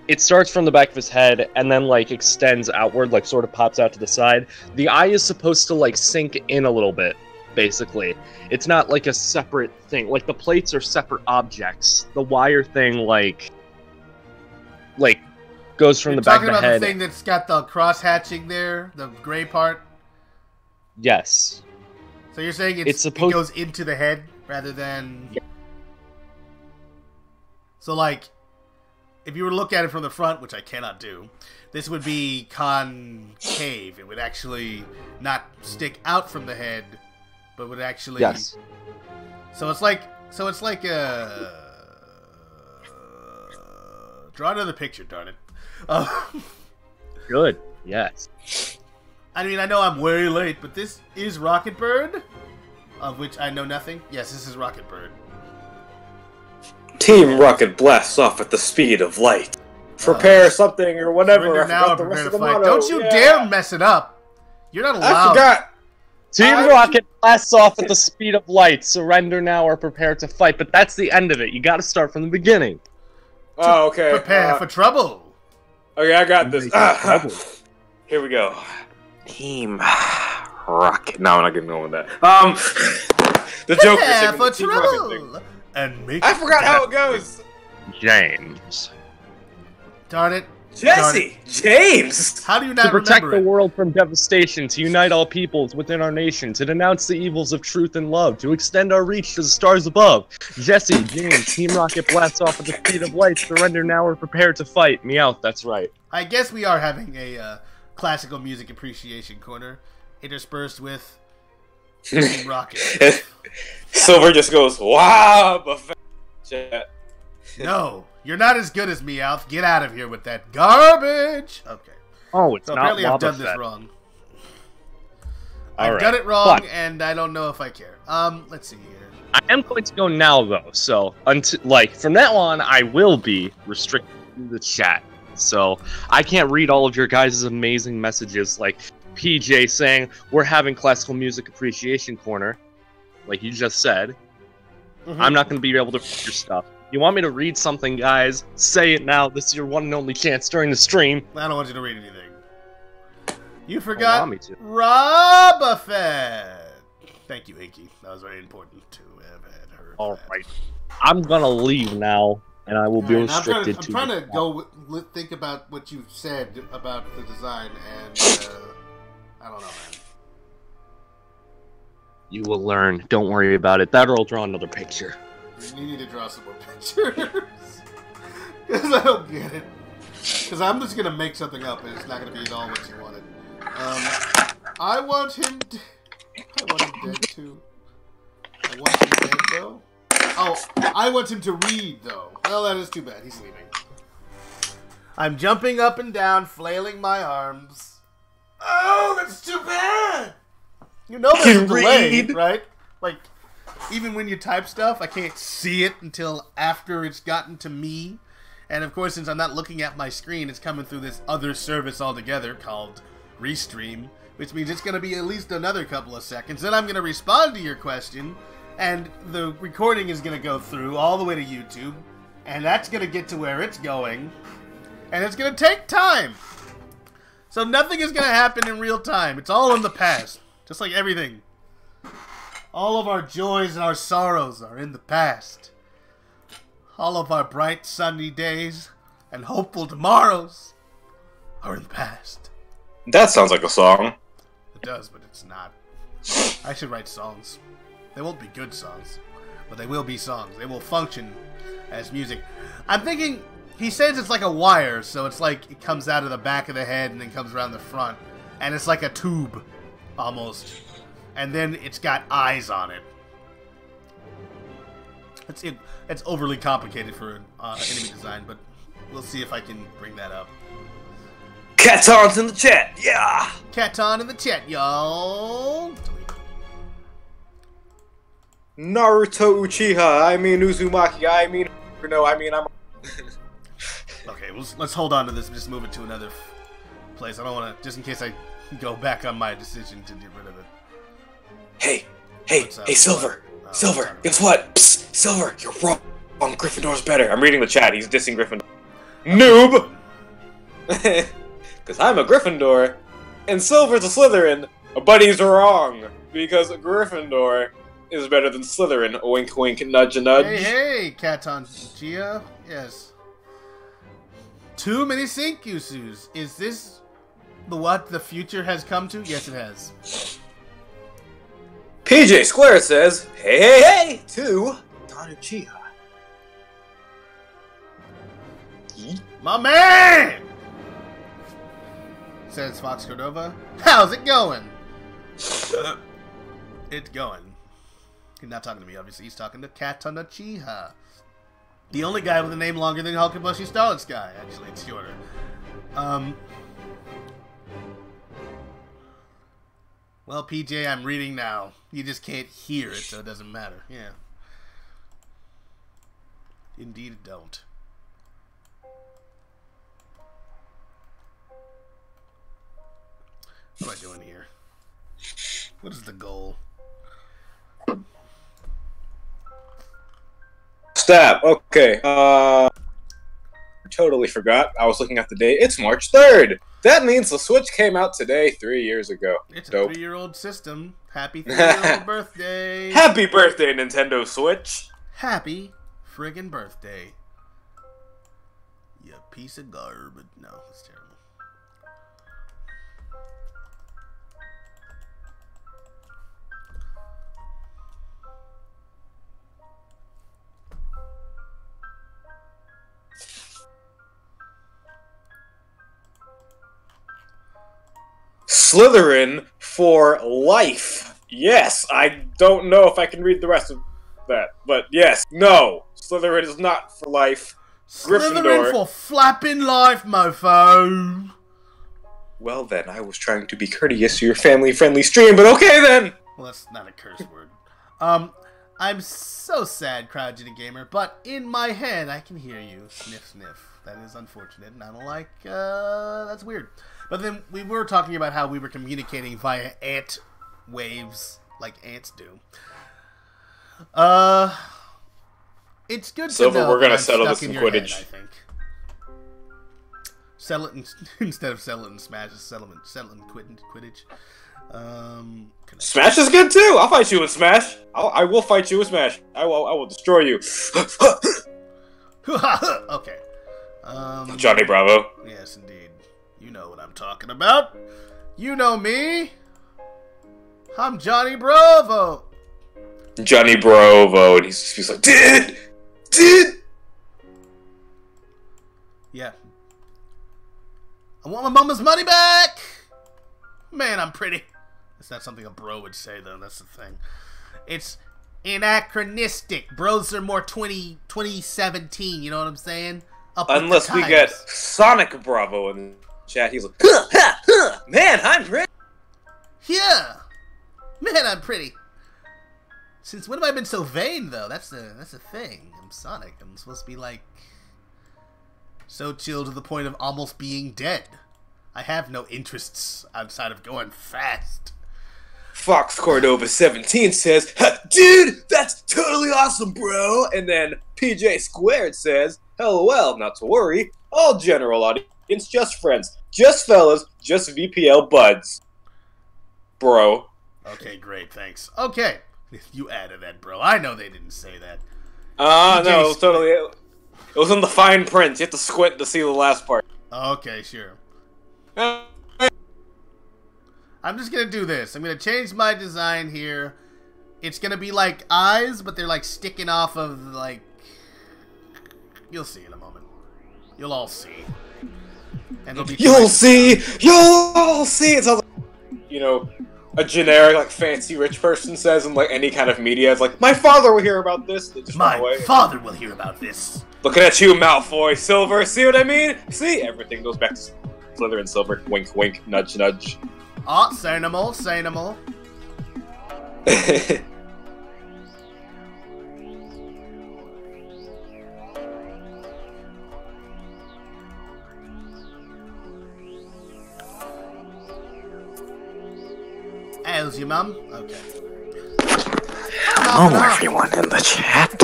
it starts from the back of his head and then, like, extends outward, like, sort of pops out to the side. The eye is supposed to, like, sink in a little bit, basically. It's not, like, a separate thing. Like, the plates are separate objects. The wire thing, like goes from the back of the head. Talking about the thing that's got the cross-hatching there, the gray part? Yes. So you're saying it goes into the head rather than... Yeah. So, like, if you were to look at it from the front, which I cannot do, this would be concave. It would actually not stick out from the head, but would actually... Yes. So it's like a... Draw another picture, darn it. Good. Yes. I mean, I know I'm way late, but this is Rocket Bird, of which I know nothing. Yes, this is Rocket Bird. Team Rocket blasts off at the speed of light. Prepare something or whatever. I Now, forgot the rest prepare of to the fight. motto. Don't you Yeah. dare mess it up. You're not allowed. I forgot. Team Rocket blasts off at the speed of light. Surrender now or prepare to fight. But that's the end of it. You gotta start from the beginning. Oh, okay. Prepare for trouble. Okay, I got this. Here we go. Team Rocket. No, I'm not getting on with that. The Joker Prepare singing for the Team Rocket thing. trouble. And make I forgot how it goes. James. Darn it. Jesse! James! How do you not To protect remember the it? world from devastation, to unite all peoples within our nation, to denounce the evils of truth and love, to extend our reach to the stars above. Jesse, James, Team Rocket blasts off at the speed of light. Surrender now or prepare to fight. Meowth, that's right. I guess we are having a classical music appreciation corner interspersed with Team Rocket. Silver just goes, wow! Buffet. Chat. No, you're not as good as Meowth. Get out of here with that garbage. Okay. Oh, it's So not apparently I've Lava done this Fett. wrong. All I've right. done it wrong, But and I don't know if I care. Let's see here. I am going to go now, though. So, from now on, I will be restricted to the chat. So, I can't read all of your guys' amazing messages, like PJ saying, we're having classical music appreciation corner, like you just said. I'm not going to be able to read your stuff. You want me to read something, guys? Say it now. This is your one and only chance during the stream. I don't want you to read anything. You Allow forgot me to. Robafet. Thank you, Inky. That was very important to have had heard. All that. right. I'm going to leave now, and I will be Alright, I'm restricted to trying the to chat. go think about what you said about the design, and I don't know, man. You will learn. Don't worry about it. That or I'll draw another picture. You need to draw some more pictures. Because I don't get it. Because I'm just going to make something up, and it's not going to be at all what you wanted. I want him dead, too. I want him dead, though. Oh, I want him to read, though. Well, that is too bad. He's leaving. I'm jumping up and down, flailing my arms. Oh, that's too bad! You know there's a delay, right? Like, even when you type stuff, I can't see it until after it's gotten to me. And of course, since I'm not looking at my screen, it's coming through this other service altogether called Restream, which means it's going to be at least another couple of seconds. Then I'm going to respond to your question, and the recording is going to go through all the way to YouTube, and that's going to get to where it's going, and it's going to take time. So nothing is going to happen in real time. It's all in the past, just like everything. All of our joys and our sorrows are in the past. All of our bright sunny days and hopeful tomorrows are in the past. That sounds like a song. It does, but it's not. I should write songs. They won't be good songs, but they will be songs. They will function as music. I'm thinking, he says it's like a wire, so it's like it comes out of the back of the head and then comes around the front. And it's like a tube, almost. And then it's got eyes on it. It's overly complicated for enemy design, but we'll see if I can bring that up. Caton's in the chat, yeah! Caton in the chat, y'all! Naruto Uchiha, I mean Uzumaki, I mean... No, I mean I'm... Okay, let's hold on to this and just move it to another place. I don't want to, just in case I go back on my decision to get rid of it. Hey, What's up? Silver! Oh, Silver, sorry. guess what? Psst, Silver, you're wrong. Gryffindor's better. I'm reading the chat, he's dissing Gryffindor. Noob! Because I'm a Gryffindor, and Silver's a Slytherin, but he's wrong, because Gryffindor is better than Slytherin. Wink wink, nudge nudge. Hey, Caton Gia. Yes. Too many Sinkusus. Is this what the future has come to? Yes, it has. PJ Square says, hey, to Tanuchiha. My man! Says Fox Cordova. How's it going? It's going. He's not talking to me, obviously. He's talking to Katanachiha. The only guy with a name longer than Hulkabushi Starlit Sky. Actually, it's shorter. Well, PJ, I'm reading now. You just can't hear it, so it doesn't matter. Yeah. Indeed it don't. What am I doing here? What is the goal? Stab, okay, totally forgot. I was looking at the date. It's March 3rd. That means the Switch came out today 3 years ago. It's Dope. a 3-year-old system. Happy 3-year-old birthday. Happy birthday, Nintendo Switch. Happy friggin' birthday. You piece of garbage. No, it's terrible. Slytherin for life. Yes, I don't know if I can read the rest of that, but yes, no. Slytherin is not for life. Slytherin Gryffindor. for flapping life, mofo. Well then, I was trying to be courteous to your family-friendly stream, but okay then! Well, that's not a curse word. I'm so sad, Cryogenic Gamer, but in my head I can hear you. Sniff, sniff. That is unfortunate, and I don't like, that's weird. But then we were talking about how we were communicating via ant waves, like ants do. It's good to Silver, know we're gonna I'm settle stuck this in your head, Quidditch. I think. Settle it instead of settle it in Smash, settle it in Quidditch. Smash is good too! I'll fight you in Smash! I will fight you in Smash! I will destroy you! Okay. Johnny Bravo. Yes, indeed. You know what I'm talking about. You know me. I'm Johnny Bravo. Johnny Bravo, and he's like, Did! Yeah. I want my mama's money back. Man, I'm pretty. That's not something a bro would say, though. That's the thing. It's anachronistic. Bros are more 2017, you know what I'm saying? Up with the Unless we times. get Sonic Bravo in the chat, he's like, man, I'm pretty. Yeah. Man, I'm pretty. Since when have I been so vain, though? That's the thing. I'm Sonic. I'm supposed to be, like, so chill to the point of almost being dead. I have no interests outside of going fast. Fox Cordova 17 says, dude, that's totally awesome, bro. And then PJ Squared says, LOL, not to worry. All general audience, just friends, just fellas, just VPL buds. Bro. Okay, great, thanks. Okay. You added that, bro. I know they didn't say that. No, it was totally. It was in the fine print. You have to squint to see the last part. Okay, sure. I'm just gonna do this. I'm gonna change my design here. It's gonna be like eyes, but they're like sticking off of like... You'll see in a moment. You'll all see. And it'll be You'll see! You'll all see! It sounds like, you know, a generic, like, fancy rich person says in, like, any kind of media. It's like, my father will hear about this. They just run away. My father will hear about this. Looking at you, Malfoy, Silver. See what I mean? See? Everything goes back to Slytherin Silver. Wink, wink, nudge, nudge. Ah, Sanimal, Sanimal. How's your mum? Okay. Hello, everyone in the chat.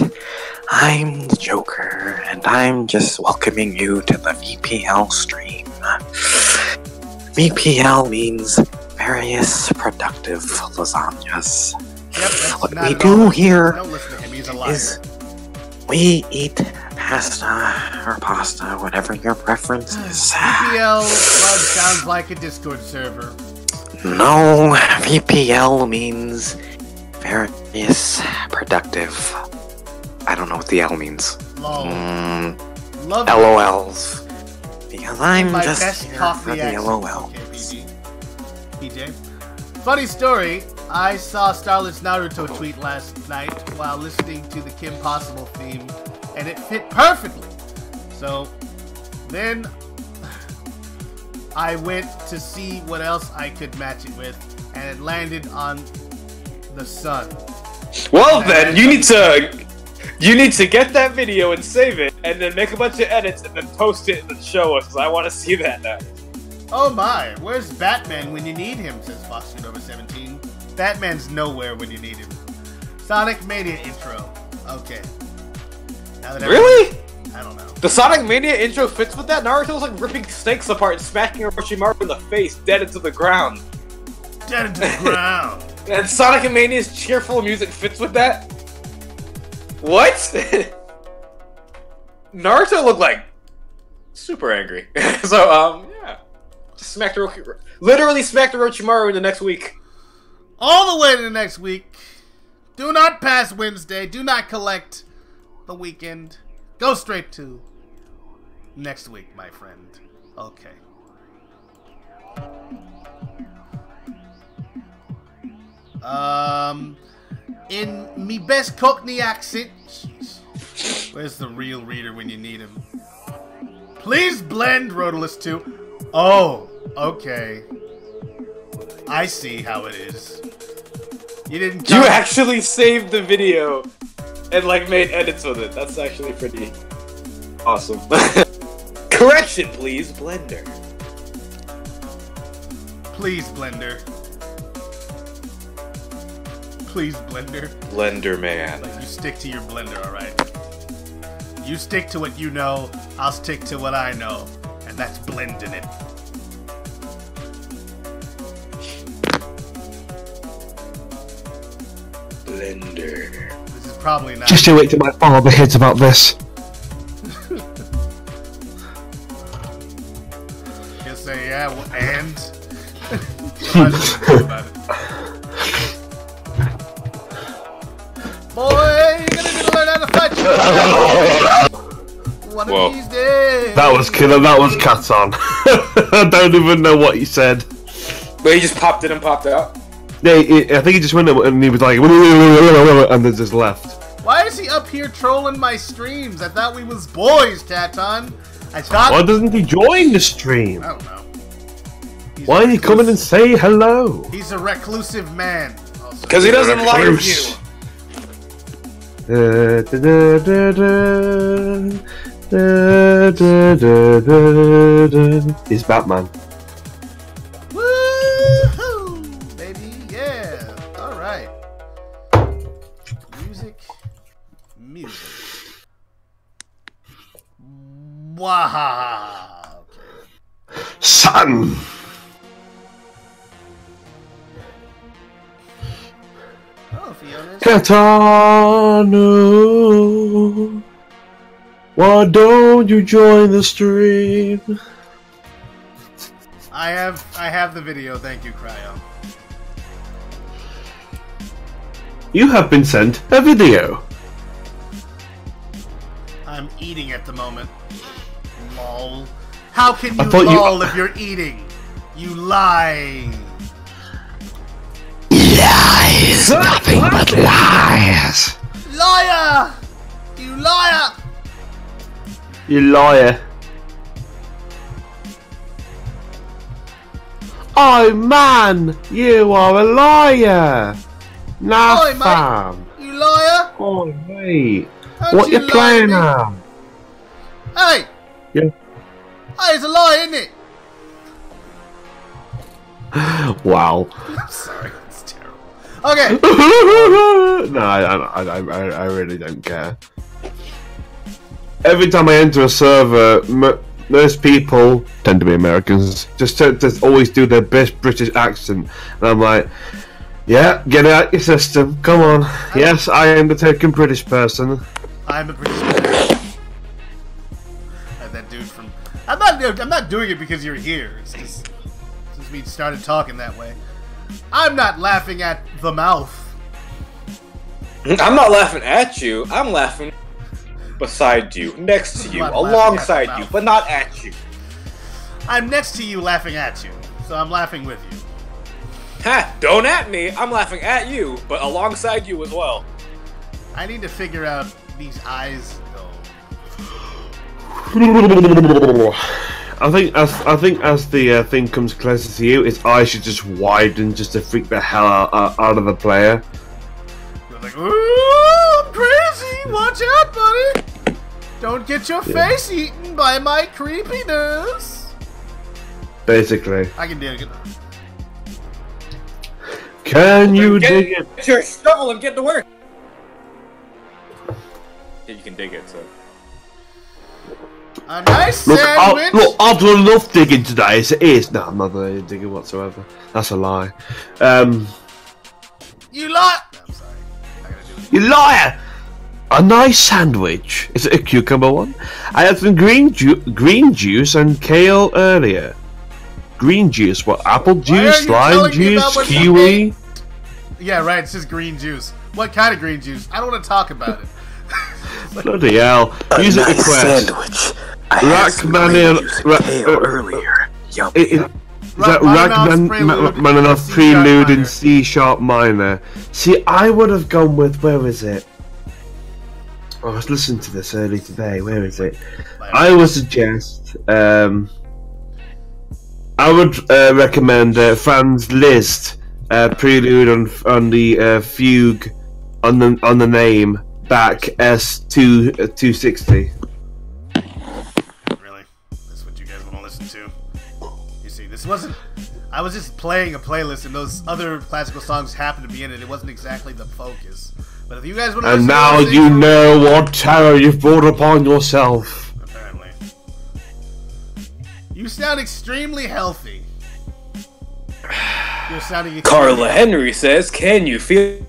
I'm the Joker, and I'm just welcoming you to the VPL stream. VPL means various productive lasagnas. Yep, What we do here Don't listen to him, he's a liar. is we eat pasta or pasta, whatever your preference is. VPL Blood sounds like a Discord server. No, VPL means various productive. I don't know what the L means. Lol. Love LOLs. Because I'm my just best here coffee for the accent. LOLs. Okay, PJ. Funny story, I saw Starlet's Naruto tweet last night while listening to the Kim Possible theme, and it fit perfectly. So, then I went to see what else I could match it with, and it landed on the sun. Well then, you need to get that video and save it, and then make a bunch of edits, and then post it and then show us, because I want to see that now. Oh my, where's Batman when you need him, says Foster over 17. Batman's nowhere when you need him. Sonic Mania intro. Okay. Now that Really? I don't know. The Sonic Mania intro fits with that. Naruto's like ripping snakes apart and smacking Orochimaru in the face, dead into the ground. Dead into the ground. And Sonic Mania's cheerful music fits with that? What? Naruto looked like super angry. So, yeah. Literally smacked Orochimaru in the next week. All the way to the next week. Do not pass Wednesday. Do not collect the weekend. Go straight to next week, my friend. Okay. In me best Cockney accent. Jeez. Where's the real reader when you need him? Please blend Rotalice 2. Oh, okay. I see how it is. You didn't. You actually saved the video and like made edits with it. That's actually pretty awesome. Correction, please, Blender. Please, Blender. Please, Blender. Blender man. Like, you stick to your blender, alright? You stick to what you know, I'll stick to what I know. And that's blending it. Blender. This is probably not... Just you wait till my father hears about this. Just say, yeah, well, and... I just think about it. Boy, you're gonna need to learn how to fight you. One of these days. That was killer. That was Katon. I don't even know what he said. But he just popped in and popped out. Yeah, I think he just went and he was like, and then just left. Why is he up here trolling my streams? I thought we was boys, Katon. I thought... Why doesn't he join the stream? I don't know. Why didn't he come in and say hello? He's a reclusive man. Because he doesn't like you. He's Batman. Woohoo, baby, yeah. All right. Music. Wow. Okay. Son. Oh, Fiona's. Katano, why don't you join the stream? I have the video. Thank you, Cryo. You have been sent a video. I'm eating at the moment. Lol. How can you thought you- lol if you're eating? You lie. Lies, nothing but lies. Liar! You liar! You liar. Oh man, you are a liar. Nah, Oi, mate. fam. You liar! Oh mate, Don't what you lie playing to me. at? Hey! Yeah. Hey, it's a lie, isn't it? Wow. I'm sorry, it's terrible. Okay. No, I really don't care. Every time I enter a server, most people tend to be Americans. Just always do their best British accent, and I'm like, yeah, get it out your system. Come on. Yes, I am the token British person. I'm a British man. Like that dude from... I'm not doing it because you're here. It's just... Since we started talking that way. I'm not laughing at the mouth. I'm not laughing at you. I'm laughing beside you, next to you, I'm not laughing alongside at the you, mouth. but not at you. I'm next to you laughing at you. So I'm laughing with you. Ha! Don't at me. I'm laughing at you, but alongside you as well. I need to figure out these eyes, though. I think as the thing comes closer to you, its eyes should just widen just to freak the hell out of the player. You're like, ooh, I'm crazy! Watch out, buddy! Don't get your face eaten by my creepiness! Basically. I can dig it. Can you dig it? Get your shovel and get to work. Yeah, you can dig it, so. A nice Look, sandwich. I've done enough digging today as it is. No, I'm not doing any digging whatsoever. That's a lie. You lie. I'm sorry. I gotta do it. You liar! A nice sandwich. Is it a cucumber one? I had some green juice and kale earlier. Green juice? What? Apple Why are juice, you lime telling me about juice, what you kiwi? Yeah, right. It's just green juice. What kind of green juice? I don't want to talk about it. Bloody hell! Music nice request. sandwich. I had some green juice and kale earlier. Yum. Is that Rachmaninoff Prelude in C sharp minor? See, I would have gone with, where is it? I was listening to this early today. Where is it? I would suggest. I would recommend Franz Liszt Prelude on the fugue on the name back S260. Really? That's what you guys want to listen to? You see, this wasn't. I was just playing a playlist, and those other classical songs happened to be in it. It wasn't exactly the focus. But if you guys want to, And now you know what terror you've brought upon yourself. Apparently, you sound extremely healthy. You're sounding. Carla Henry says, "Can you feel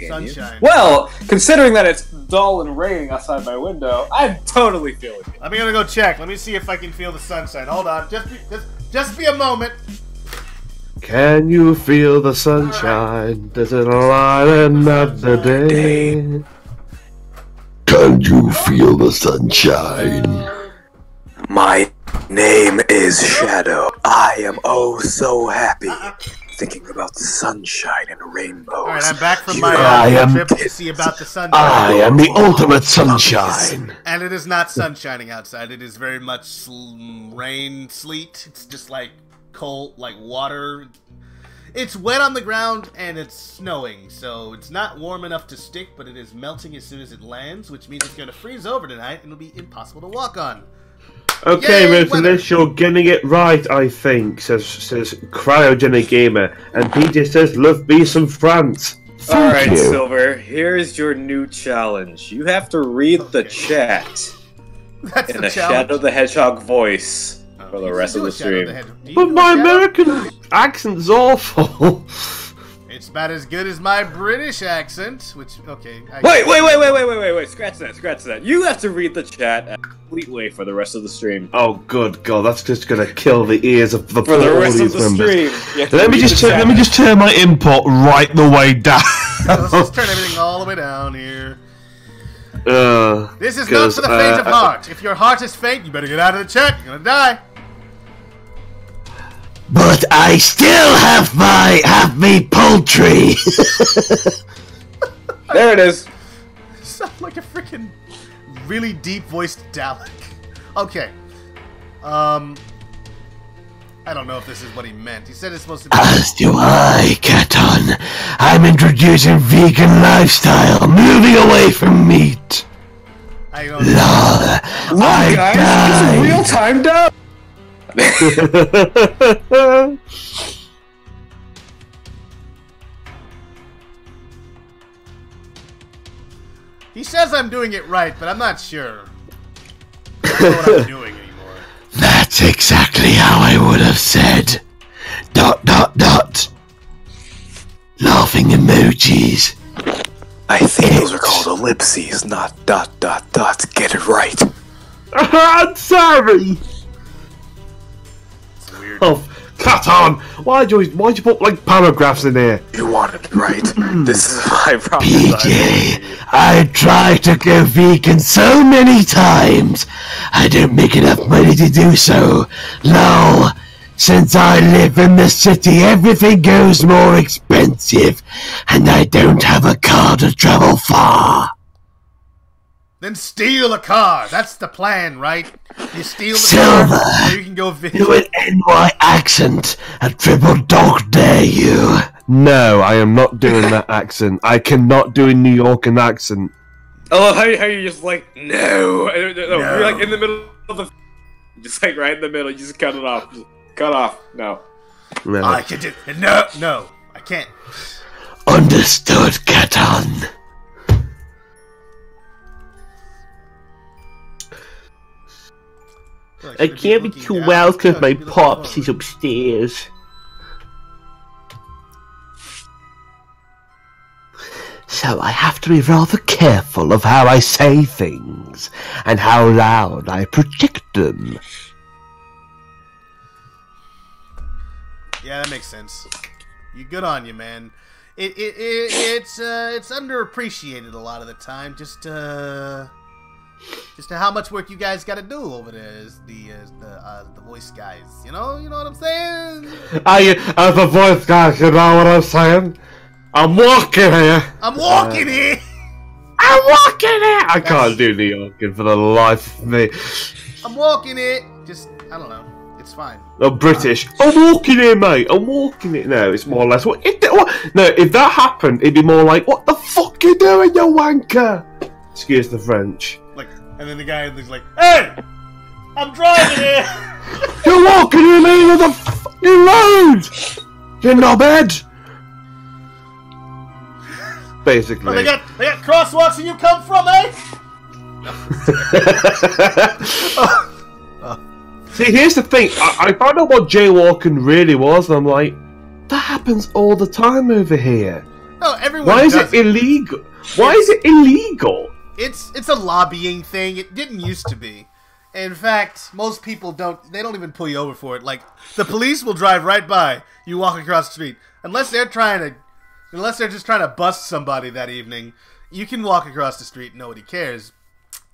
Sunshine. Well, considering that it's dull and raining outside my window, I'm totally feeling it. I'm gonna go check. Let me see if I can feel the sunshine. Hold on, just be a moment. Can you feel the sunshine? Does it lighten up the day? Can you feel the sunshine? My name is Shadow. I am oh so happy. Thinking about the sunshine and rainbows. Alright, I'm back from my trip to see about the sunshine. I am the ultimate sunshine. And it is not sunshining outside. It is very much rain, sleet. It's just like cold, like water. It's wet on the ground and it's snowing, so it's not warm enough to stick, but it is melting as soon as it lands, which means it's going to freeze over tonight and it'll be impossible to walk on. Okay, Yay, Rotalice, you're getting it right, I think, says Cryogenic Gamer. And PJ says, love me some France. Alright, Silver, here's your new challenge. You have to read the chat That's in the a challenge. Shadow the Hedgehog voice for the rest of the stream. But my American accent's awful. It's about as good as my British accent, which, okay. Wait, scratch that. You have to read the chat a complete way for the rest of the stream. Oh, good God, that's just gonna kill the ears of the For the rest of audience the members. stream. You have to Let me read just the chat. turn my input right the way down. Let's just turn everything all the way down here. This is not 'cause, for the faint of heart. If your heart is faint, you better get out of the chat. You're gonna die. But I still have me poultry. There it is. You sound like a freaking really deep-voiced Dalek. Okay. I don't know if this is what he meant. He said it's supposed to be... As do I, Katon. I'm introducing vegan lifestyle, moving away from meat. I don't Lol. Look, guys, it's real-time dub. He says I'm doing it right, but I'm not sure. I don't know what I'm doing anymore. That's exactly how I would have said. ... Laughing emojis. I think those are called ellipses, not ... Get it right. I'm sorry. It's weird. Oh, Katon, why'd you put like paragraphs in here? You wanted it right. This is my problem. PJ, I tried to go vegan so many times. I don't make enough money to do so. Lol. Since I live in the city, everything goes more expensive, and I don't have a car to travel far. Then steal a car. That's the plan, right? You steal the Silver, car so you can go visit. Do an NY accent. A triple dog dare you. No, I am not doing that accent. I cannot do a New Yorker accent. I love how you just like, no. You're like in the middle of the... Just like right in the middle, you just cut it off. Just cut off. No. I can do... No, I can't. Understood, Katon. Like, I should can't be looking too down? well because No, my should be looking pops is forward. upstairs. So I have to be rather careful of how I say things and how loud I project them. Yeah, that makes sense. You good on you, man. It's underappreciated a lot of the time. Just to how much work you guys got to do over there as the voice guys. You know what I'm saying? As a voice guy, you know what I'm saying? I'm walking here. I'm walking here. I'm walking here. I can't do New Yorkin for the life of me. I'm walking it. Just I don't know. It's fine. I'm British. I'm walking here, mate. I'm walking it. No, it's more or less. If that happened, it'd be more like, what the fuck you doing, you wanker? Excuse the French. Like, and then the guy is like, "Hey, I'm driving here." You're walking here, mate, with a fucking load. You knobhead. Basically. Oh, they got crosswalks where you come from, eh? See, here's the thing. I found out what jaywalking really was, and I'm like, that happens all the time over here. No, everyone. Why is does it illegal? Why is it illegal? It's a lobbying thing. It didn't used to be. In fact, most people don't even pull you over for it. Like, the police will drive right by you walk across the street. Unless they're just trying to bust somebody that evening, you can walk across the street and nobody cares.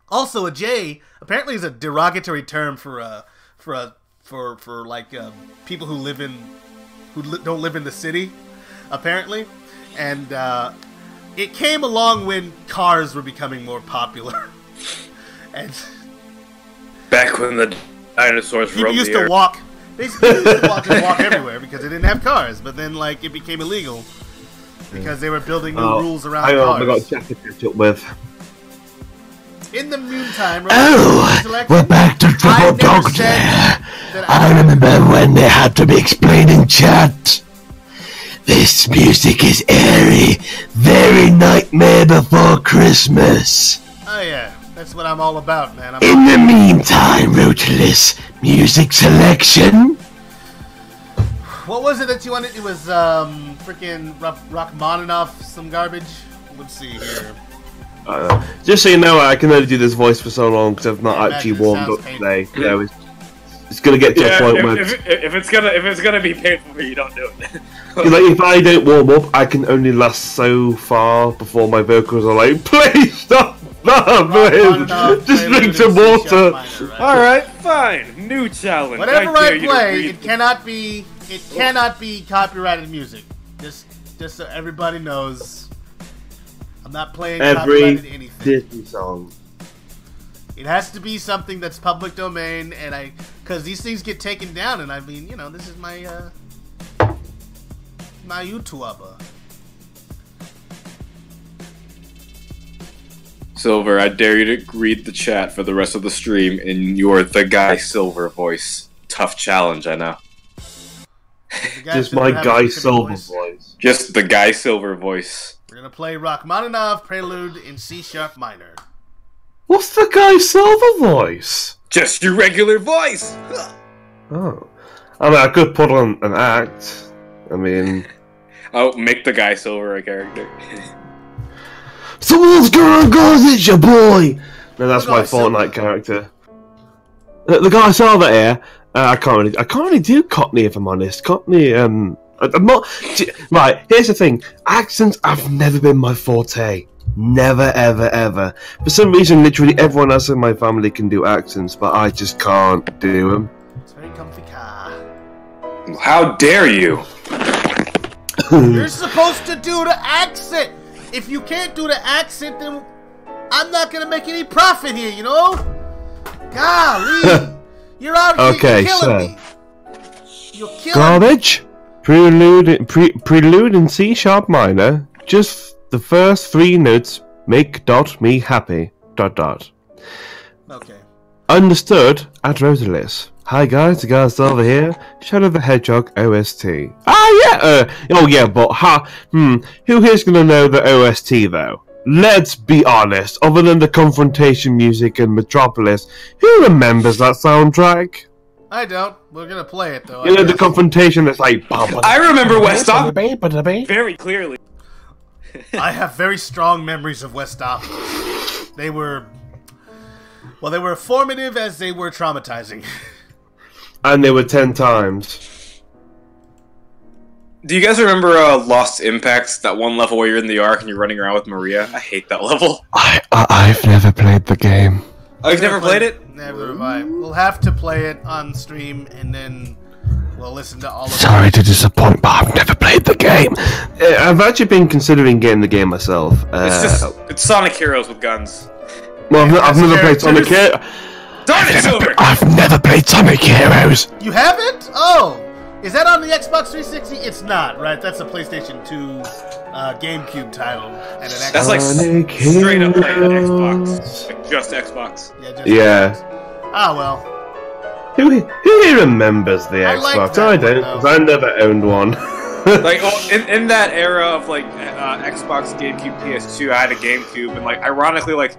Also, a J apparently is a derogatory term for people who don't live in the city, apparently. And it came along when cars were becoming more popular. And Back when the dinosaurs people roamed used the to earth. walk. They used to walk everywhere because they didn't have cars. But then, like, it became illegal because they were building new rules around I cars. got Jack to catch up with. In the meantime, We're back to Triple Doctor. I remember when they had to be explained in chat. This music is airy, very Nightmare Before Christmas. Oh yeah, that's what I'm all about, man. In the meantime, Rotalice, music selection. What was it that you wanted? It was freaking Rachmaninoff, some garbage. Let's see here. Just so you know, I can only do this voice for so long because I've not I actually imagine it warmed sounds up painful. today. So it's gonna get to a point where if it's gonna be painful for you, don't do it. like, if I don't warm up, I can only last so far before my vocals are like, please stop, Rachmaninoff, just drink Prelude some in C water. sharp minor, right? All right, fine. New challenge. Whatever dare I you to play, read it cannot be copyrighted music. Just so everybody knows, I'm not playing copyrighted Every anything. Disney song. It has to be something that's public domain, and because these things get taken down, and I mean, this is my my YouTuber. Silver, I dare you to read the chat for the rest of the stream in your The Guy Silver voice. Tough challenge, I know. Just my Guy Silver voice. Just The Guy Silver voice. We're gonna play Rachmaninoff Prelude in C sharp minor. What's the Guy Silver voice? Just your regular voice! Oh. I mean, I could put on an act. I mean... Oh, make the Guy Silver a character. Someone's gonna go, it's your boy. No, that's The my Guy Silver. Fortnite character. The Guy Silver here. I can't really do Cockney if I'm honest. Cockney, I'm not... Right, here's the thing. Accents have never been my forte. Never, ever, ever. For some reason, literally everyone else in my family can do accents, but I just can't do them. It's a very comfy car. How dare you? You're supposed to do the accent. If you can't do the accent, then I'm not gonna make any profit here. You know? Golly, you're out here Okay, you're killing me. You're killing me. Garbage. Prelude in C sharp minor. Just the first 3 notes make me happy. Okay. Understood at Rotalice. Hi guys, the guys over here. Shadow the Hedgehog OST. Ah yeah. Oh yeah, but who here's gonna know the OST though? let's be honest. Other than the confrontation music in Metropolis, who remembers that soundtrack? I don't. We're gonna play it though. You know the confrontation that's like. I remember West Stop very clearly. I have very strong memories of Westopolis. They were formative as they were traumatizing. And they were 10 times. Do you guys remember Lost Impacts? That one level where you're in the Ark and you're running around with Maria? I hate that level. I've never played the game. Oh, you've never played it? Never have I. We'll have to play it on stream and then we'll listen to all of it. Sorry to disappoint, but I've never played the game. I've actually been considering getting the game myself. It's Sonic Heroes with guns. Well, I've never played Sonic Heroes. Darn it, Silver! I've never played Sonic Heroes. You haven't? Oh! Is that on the Xbox 360? It's not, right? That's a PlayStation 2 GameCube title. And an Xbox. That's like straight up playing on Xbox. Like just Xbox. Yeah. Yeah. Ah, well. Who here remembers the I like Xbox? that I don't, one, because I never owned one. Like, in that era of, like, Xbox, GameCube, PS2, I had a GameCube, and, like, ironically, like,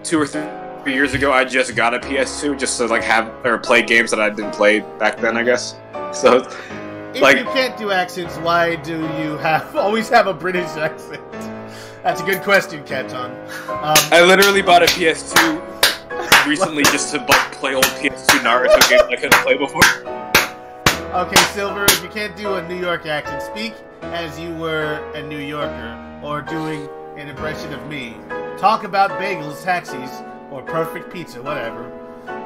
2 or 3 years ago, I just got a PS2 just to, like, have, or play games that I didn't play back then, I guess. So, if like, you can't do accents, why do you always have a British accent? That's a good question, Katon. I literally bought a PS2 recently just to play old PS2 Naruto games I couldn't play before. Okay, Silver, if you can't do a New York accent, speak as you were a New Yorker, or doing an impression of me. Talk about bagels, taxis, or perfect pizza, whatever.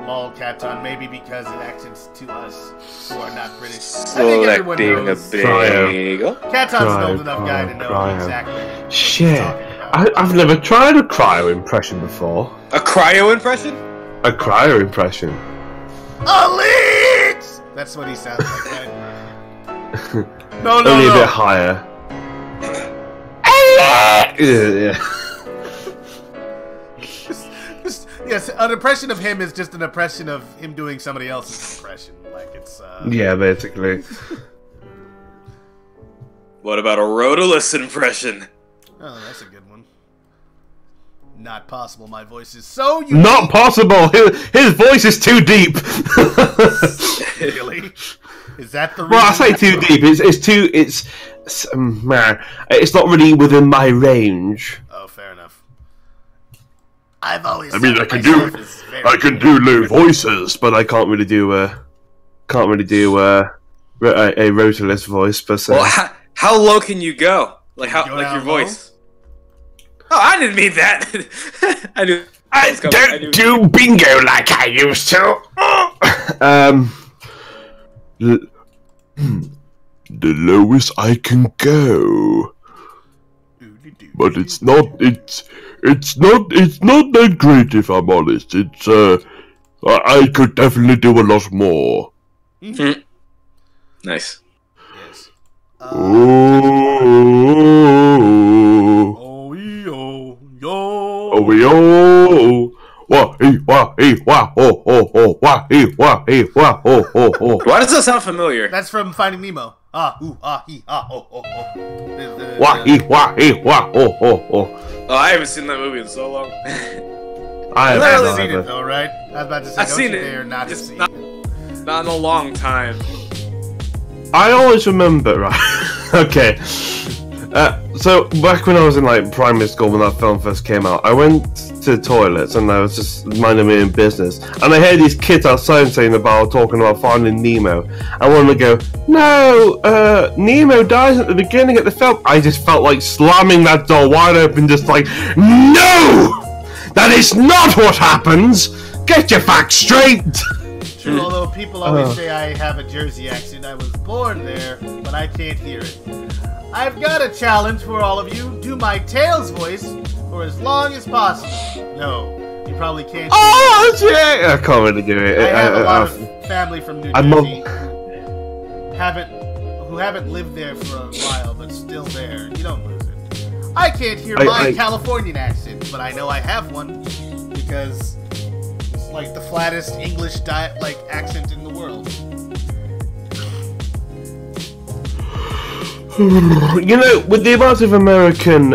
Lol, Katon, maybe because it accents to us who are not British. I think everyone knows. bagel. Katon's an old enough guy to know exactly. Shit. I've never tried a cryo impression before. A cryo impression? A cryo impression. Alex! That's what he sounds like, right? No. Only a bit higher. Yeah. Yes, an impression of him is just an impression of him doing somebody else's impression. Like, it's, Yeah, basically. What about a Rotalice impression? Oh, that's a good one. Not possible, my voice is so unique. Not possible! His voice is too deep! Really? Is that the reason? Well, I say too deep. It's not really within my range. Oh, fair enough. I've always. I mean, I can do low voices, but I can't really do a Rotalice voice per se. Well, how low can you go? Like your voice? Oh, I didn't mean that. I don't do bingo like I used to. The lowest I can go, but it's not that great if I'm honest. I could definitely do a lot more. Mm-hmm. Nice. Yes. Why does that sound familiar? That's from Finding Nemo. Oh, I haven't seen that movie in so long. I haven't seen it though, right? I was about to say, I've seen it. Dare not have seen it. Not in a long time. I always remember, right? Okay. So back when I was in like primary school when that film first came out, I went to the toilets and I was just minding my own business, and I heard these kids outside talking about Finding Nemo. I wanted to go, no, Nemo dies at the beginning of the film. I just felt like slamming that door wide open, just like, no, that is not what happens. Get your facts straight. True, although people always say I have a Jersey accent. I was born there, but I can't hear it. I've got a challenge for all of you. Do my Tails voice for as long as possible. No, you probably can't. Oh, shit! I can't really do it. I have a lot of family from New Jersey who haven't lived there for a while, but still there. You don't lose it. I can't hear my Californian accent, but I know I have one because it's like the flattest English accent in the world. You know, with the amount of American,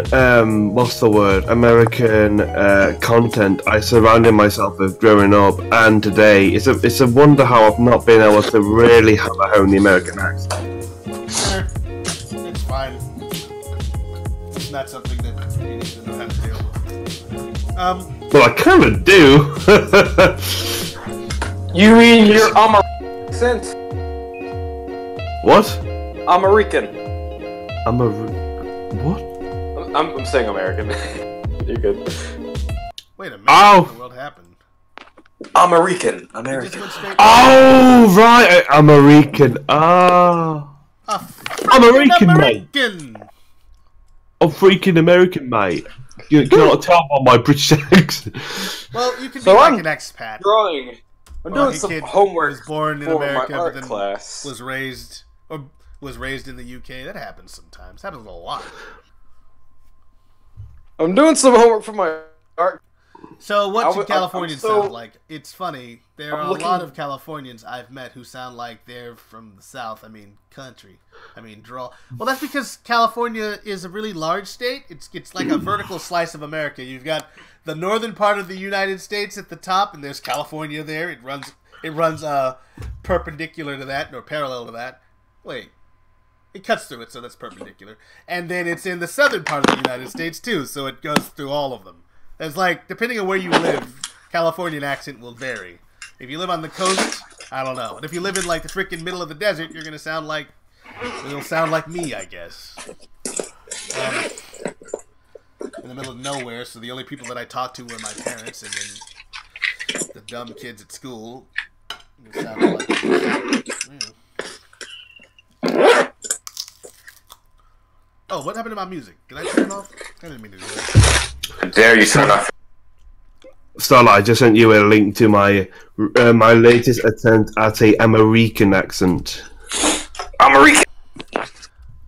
what's the word? American content I surrounded myself with growing up and today, it's a wonder how I've not been able to really hammer home the American accent. It's fine. It's not something that you need to know how to deal with. Well, I kind of do. You mean your accent? What? American. What? I'm saying American. You're good. Wait a minute. Oh. What in the world happened? American. You just American. went straight Oh, right. American. Ah. American, mate. American. I'm freaking American, mate. You cannot tell by my British accent. Well, you can So be like I'm an expat. Drawing. I'm doing a some kid homework was born in for America, my but art then class. was raised in the UK. That happens sometimes. Happens a lot. I'm doing some homework for my art. So what I'm should Californians so- sound like? It's funny. There I'm are looking- a lot of Californians I've met who sound like they're from the South. I mean, country. I mean, draw. Well, that's because California is a really large state. It's like a vertical slice of America. You've got the northern part of the United States at the top, and there's California there. It runs perpendicular to that, or parallel to that. Wait. It cuts through it, so that's perpendicular. And then it's in the southern part of the United States, too, so it goes through all of them. It's like, depending on where you live, Californian accent will vary. If you live on the coast, I don't know. And if you live in, like, the freaking middle of the desert, you're gonna sound like... It'll sound like me, I guess. In the middle of nowhere, so the only people that I talk to are my parents, and then the dumb kids at school. It'll sound like... Oh, what happened to my music? Did I turn it off? I didn't mean to do that. Dare you turn off? Starlight, I just sent you a link to my latest attempt at a American accent. American.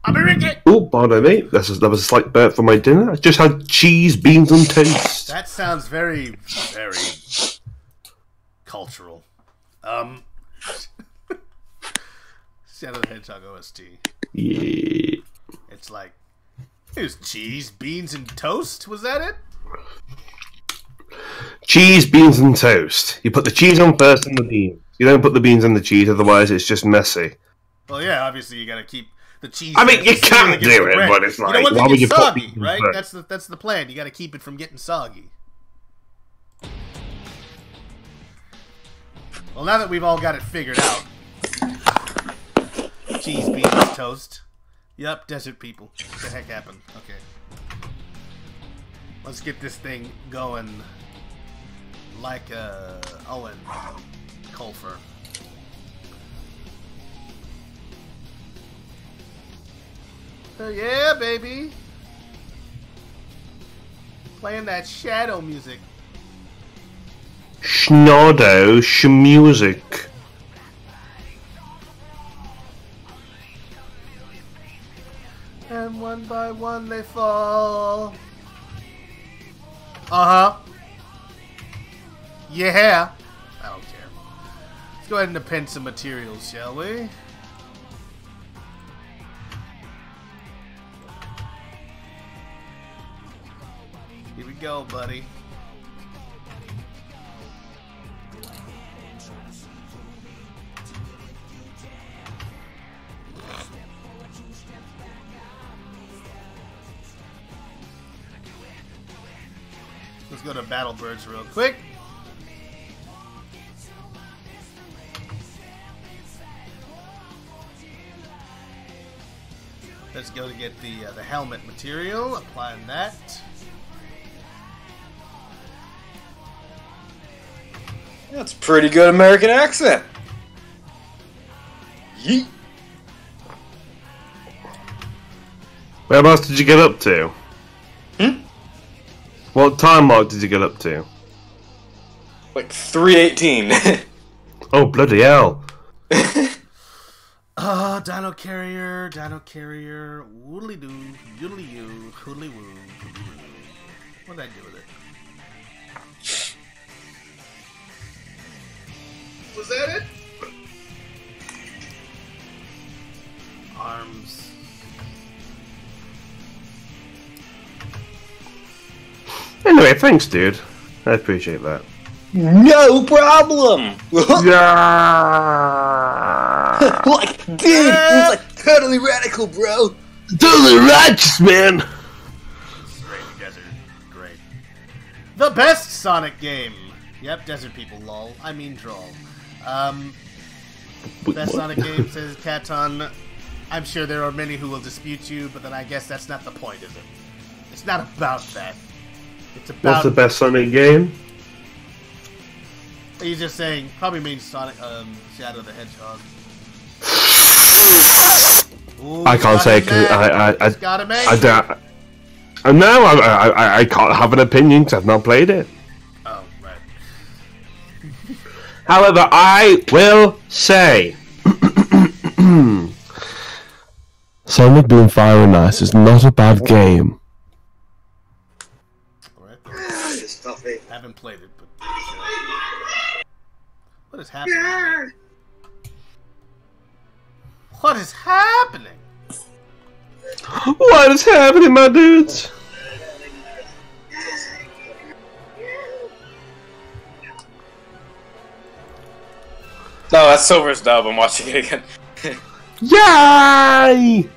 American! Oh, pardon me. That was a slight burp for my dinner. I just had cheese, beans, and toast. That sounds very, very cultural. Shadow the Hedgehog OST. Yeah. It's like, here's cheese, beans, and toast? Was that it? Cheese, beans, and toast. You put the cheese on first and the beans. You don't put the beans on the cheese, otherwise it's just messy. Well, yeah, obviously you gotta keep the cheese. I mean, you sealed can against do the it, bread. but it's You like, don't want it why to would you get put soggy, beans right? first? That's the plan. You gotta keep it from getting soggy. Well, now that we've all got it figured out, cheese, beans, toast. Yep, desert people. What the heck happened? Okay. Let's get this thing going like Owen Colfer. Yeah, baby. Playing that shadow music. Schnardo music. And one by one they fall. Uh-huh. Yeah. I don't care. Let's go ahead and append some materials, shall we? Here we go, buddy. Let's go to Battle Birds real quick. Let's go to get the helmet material. Applying that. That's a pretty good American accent. Yeet. Whereabouts did you get up to? What time mark did you get up to? Like 3:18. Oh, bloody hell. Dino Carrier, woodly doo, yoodly you, hoodly woo, what did I do with it? Was that it? Arms. Anyway, thanks, dude. I appreciate that. No problem. Yeah. Like, dude, it's like totally radical, bro. Totally righteous, man. Great, you guys are great. The best Sonic game. Yep, Desert People, lol. I mean, troll. Best Sonic game, says Katon. I'm sure there are many who will dispute you, but then I guess that's not the point, is it? It's not about that. It's about... What's the best Sonic game? He's just saying, probably means Sonic, Shadow the Hedgehog. Ooh, I can't say because I don't. No, I can't have an opinion because I've not played it. Oh, right. However, I will say, Sonic Boom Fire and Ice is not a bad game. Alright. I haven't played it, but... What is happening? What is happening? what is happening, my dudes? No, that's Silver's dub. I'm watching it again. Yay!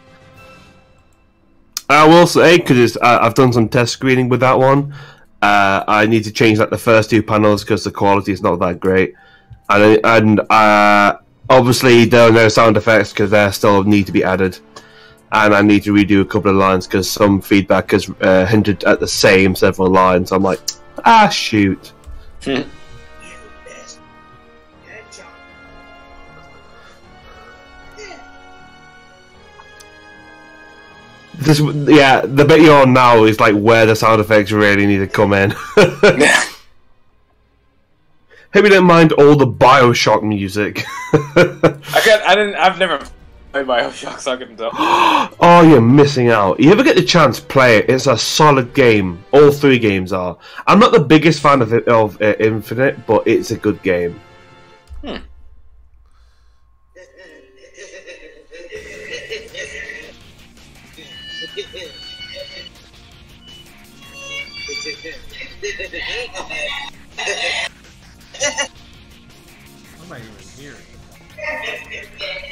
I will say, because I've done some test screening with that one, I need to change like the first two panels because the quality is not that great. And obviously there are no sound effects because they still need to be added. And I need to redo a couple of lines because some feedback has hinted at the same several lines. I'm like, shoot. The bit you're on now is like where the sound effects really need to come in. Hope you don't mind all the Bioshock music. I've never played Bioshock, so I couldn't tell. Oh, you're missing out. You ever get the chance, play it. It's a solid game. All three games are. I'm not the biggest fan of Infinite, but it's a good game. What am I even hearing?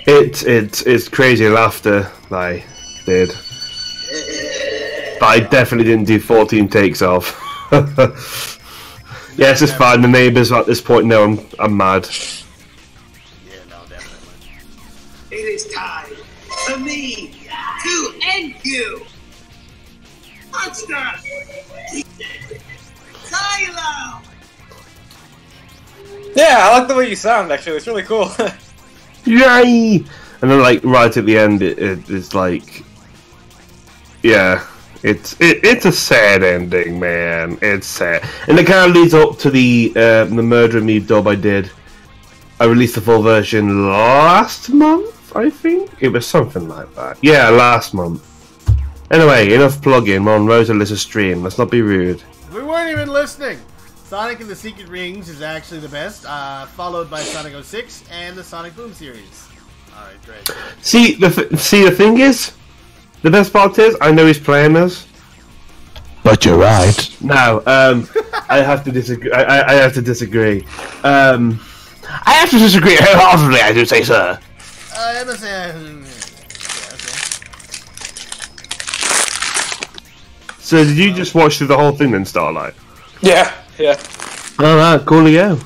It's crazy laughter I did. But I definitely didn't do 14 takes off. Yes, it's fine. The neighbours at this point know I'm mad. Yeah, no, definitely. It is time for me to end you! Monster! Silo! Yeah, I like the way you sound, actually. It's really cool. Yay! And then, like, right at the end, it's like... Yeah. It's a sad ending, man. It's sad. And it kind of leads up to the Murder Me dub I did. I released the full version last month, I think? It was something like that. Yeah, last month. Anyway, enough plugging. We're on Rotalice's stream. Let's not be rude. We weren't even listening. Sonic and the Secret Rings is actually the best, followed by Sonic 06 and the Sonic Boom series. Alright, great. See, the thing is, the best part is, I know he's playing us. But you're right. No, I have to disagree. I have to disagree. I have to disagree wholeheartedly, I do say, sir. I must say, yeah, okay. So did you just watch through the whole thing then, Starlight? Yeah. Alright, coolio.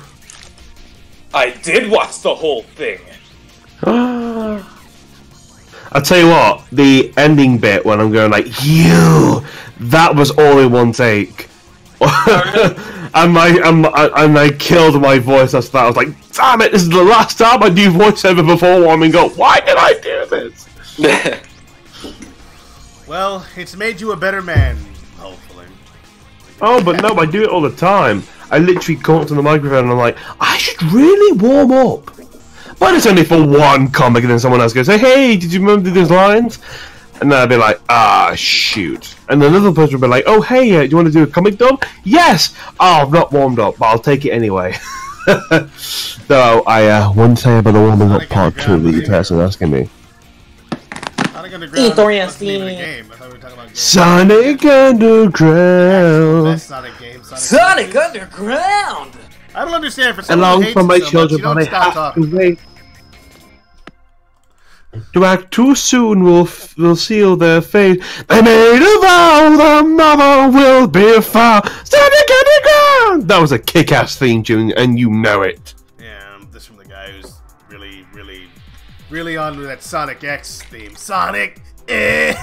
I did watch the whole thing. I'll tell you what, the ending bit when I'm going like, you, that was all in one take. and I killed my voice after that. I was like, damn it, this is the last time I do voiceover before warming up. Why did I do this? Well, it's made you a better man, hopefully. Oh, but no, I do it all the time. I literally come up to the microphone and I'm like, I should really warm up. But it's only for one comic and then someone else goes, hey, did you remember these lines? And then I'd be like, shoot. And another person would be like, oh, hey, do you want to do a comic dub? Yes! Oh, I'm not warmed up, but I'll take it anyway. So I wouldn't say about the warming up part 2 that you person asking me. Sonic Underground Ethorian wasn't even a theme. game. I thought we were talking about games. Sonic Underground. Best Sonic game. Sonic Underground! I don't understand. For someone who Along hates from it my so much, children, you don't but I stop have talking. to wait. To act too soon will seal their fate. They made a vow the mother will be found. Sonic Underground! That was a kick-ass theme tune, and you know it. Yeah, this from the guy who's really on with that Sonic X theme. Sonic X!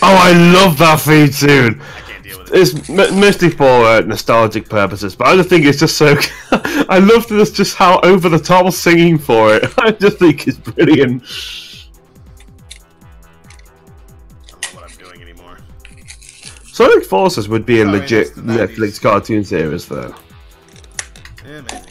Oh, I love that theme tune. I can't deal with it. It's mostly for nostalgic purposes, but I just think it's just so. I love this, just how over the top singing for it. I just think it's brilliant. I don't know what I'm doing anymore. Sonic Forces would be a Sorry, legit that's the 90s. Netflix cartoon series, though. Yeah, maybe.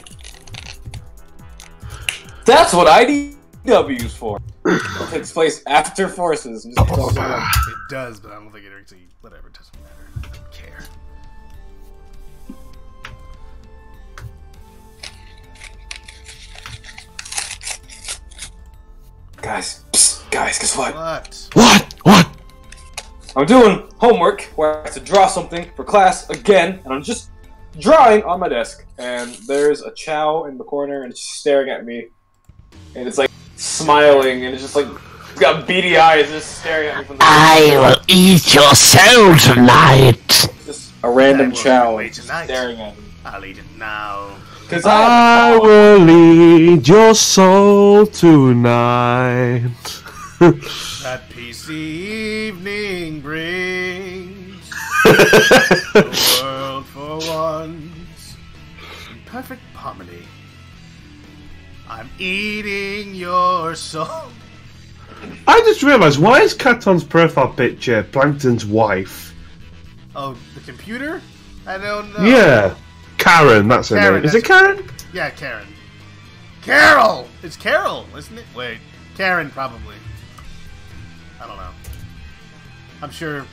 That's what IDW's for. It takes place after Forces. I'm just talking about it. It does, but I don't think it actually. Whatever, it doesn't matter. I don't care. Guys, psst, guys, guess what? What? What? I'm doing homework where I have to draw something for class again, and I'm just drawing on my desk. And there's a Chow in the corner, and it's just staring at me. And it's like smiling, and it's just like it's got beady eyes, just staring at me from the. I will eat your soul tonight. Just a random I will Chow wait tonight. staring at me. I'll eat it now. Because I will eat your soul tonight. That PC evening brings the world for once in perfect harmony. I'm eating your soul. I just realised, why is Katon's profile picture Plankton's wife? Oh, the computer? I don't know. Yeah, Karen, that's her Karen, name. Is that's it Karen? Yeah, Karen. Carol! It's Carol, isn't it? Wait, Karen probably. I don't know. I'm sure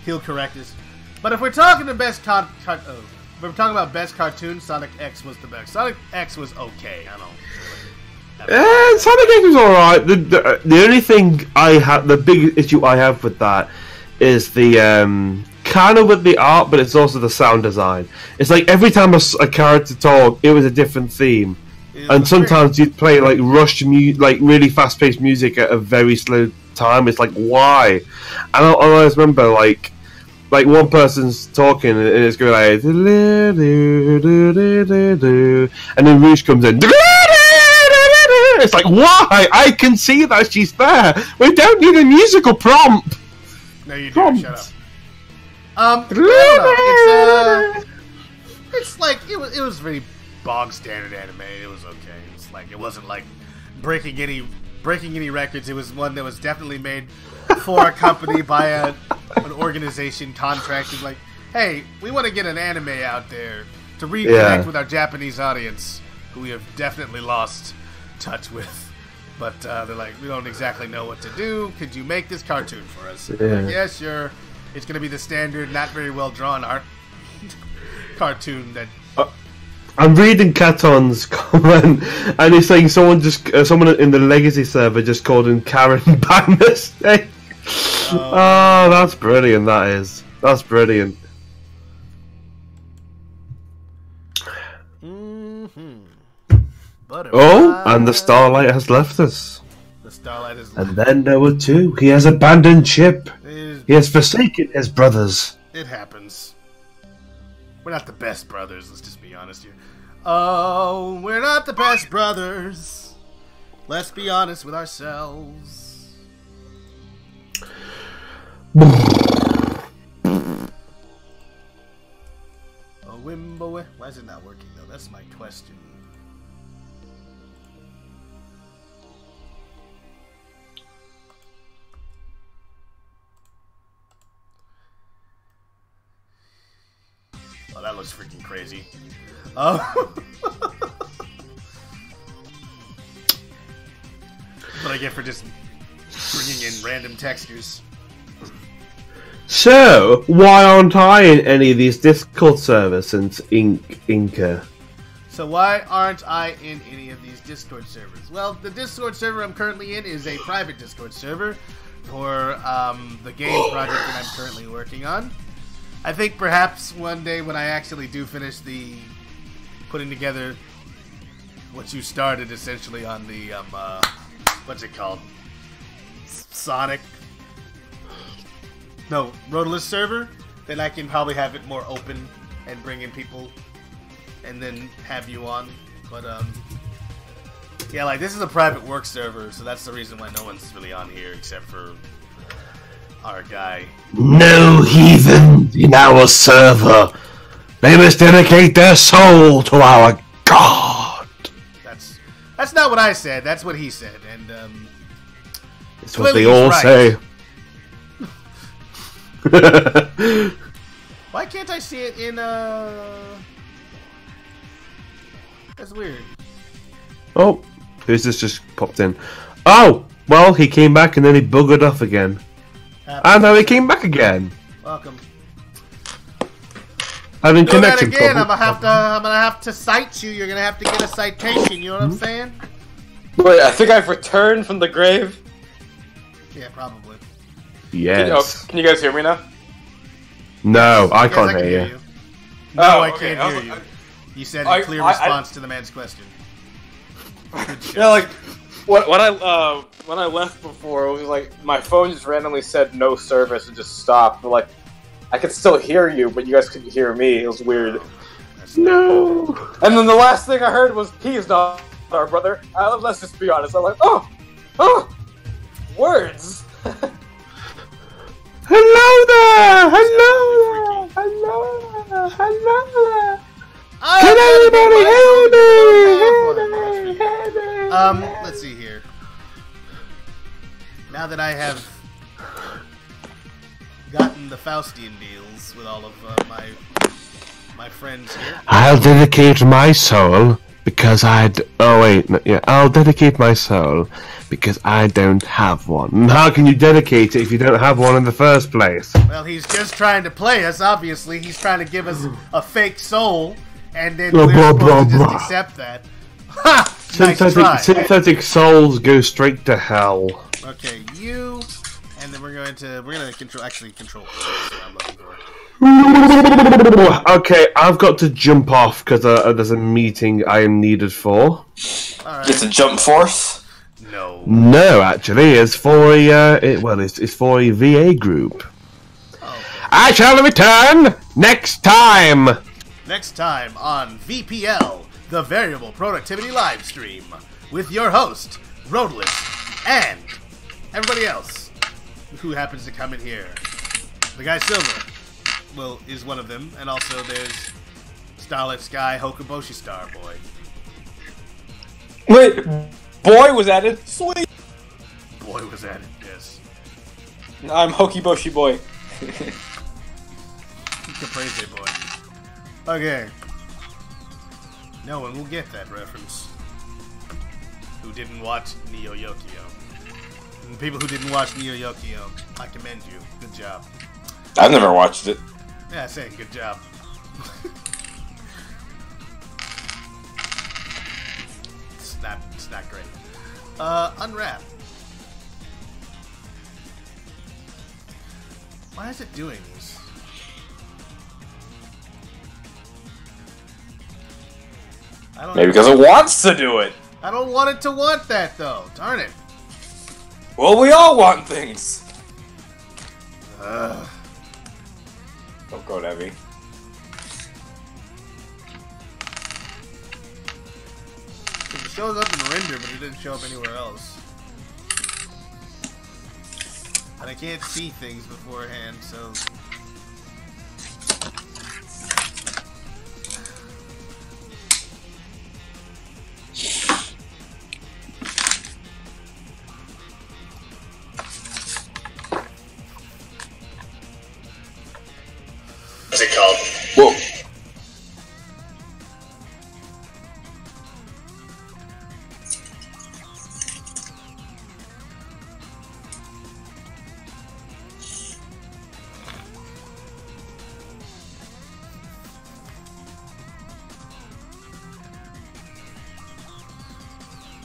he'll correct us. But if we're talking the best if we're talking about best cartoon, Sonic X was the best. Sonic X was okay. I don't. Sonic X was alright. The only thing I have, the big issue I have with that is the kind of with the art, but it's also the sound design. It's like every time a character talked, it was a different theme, and sometimes you'd play like rushed like really fast-paced music at a very slow time. It's like, why? And I always remember like one person's talking and it's going like, and then Rouge comes in. It's like, why? I can see that she's there. We don't need a musical prompt. No, you do. Shut up. I don't know. It's like it was very bog standard anime. It was okay. It's like it wasn't like breaking any records. It was one that was definitely made for a company by an organization contracted. Like, hey, we want to get an anime out there to reconnect with our Japanese audience, who we have definitely lost touch with. But they're like, we don't exactly know what to do. Could you make this cartoon for us? Like, yeah, sure. It's going to be the standard, not very well drawn art cartoon that. I'm reading Katon's comment, and he's saying someone in the Legacy server just called him Karen by mistake. Oh, that's brilliant. That's brilliant. Oh, and the Starlight has left us. The Starlight is. And then there were two. He has abandoned ship. He has forsaken his brothers. It happens. We're not the best brothers, let's just be honest here. Oh, we're not the best brothers. Let's be honest with ourselves. Oh, Wimbo. Why is it not working though? That's my question. Oh, that looks freaking crazy. Oh. What I get for just bringing in random textures. So, why aren't I in any of these Discord servers since Inca? So why aren't I in any of these Discord servers? Well, the Discord server I'm currently in is a private Discord server for the game project that I'm currently working on. I think perhaps one day when I actually do finish the putting together what you started essentially on the what's it called? Sonic? No, Rotalice server, then I can probably have it more open and bring in people and then have you on. But yeah, like this is a private work server, so that's the reason why no one's really on here except for our guy. No heathen in our server. They must dedicate their soul to our god. That's not what I said. That's what he said, and it's what they all say. Why can't I see it in That's weird. Oh, who's this just popped in? Oh, well, he came back and then he buggered off again. And now he came back again. Welcome. Having Do connection that again. problems. I'm gonna have to cite you. You're gonna have to get a citation. You know what I'm saying? Wait, I think I've returned from the grave. Yeah, probably. Yes. Can you guys hear me now? No, I Yes, can't can hear you. No, Oh, I okay. can't hear you. You said I- a clear I- response to the man's question. Good job. Yeah, like when I left before, it was like my phone just randomly said no service and just stopped. But like, I could still hear you, but you guys couldn't hear me. It was weird. No. And then the last thing I heard was "He's not our brother." Let's just be honest. I'm like, oh, words. Hello there! Hello there! Hello there! Hello there! Can anybody help me? Let's see here. Now that I have gotten the Faustian deals with all of my friends here. I'll dedicate my soul because I'll dedicate my soul because I don't have one. And how can you dedicate it if you don't have one in the first place? Well, he's just trying to play us, obviously. He's trying to give us a fake soul, and then Blah, we're blah, supposed to blah, just blah. accept that. Ha! Nice try. Synthetic souls go straight to hell. Okay, you, and then we're gonna control. What I'm looking for. Okay, I've got to jump off because there's a meeting I am needed for. All right. It's a jump force. No. No, actually, it's for it's for a VA group. Okay. I shall return next time. Next time on VPL, the Variable Productivity Livestream, with your host, Rotalice, and everybody else who happens to come in here. The guy Silver, is one of them, and also there's Starlit Sky Hokuboshi Star Boy. Wait, boy was added. Sweet. Boy was at it, yes. I'm Hokiboshi boy. Caprese Boy. Okay. No one will get that reference. Who didn't watch Neo Yokio. And people who didn't watch Neo Yokio, I commend you. Good job. I've never watched it. Yeah, saying good job. It's not great. Unwrap. Why is it doing this? I don't Maybe know. because it wants to do it. I don't want it to want that though. Darn it. Well, we all want things. Ugh. Don't go, Debbie. It shows up in render, but it didn't show up anywhere else. And I can't see things beforehand, so... What's it called? Whoa.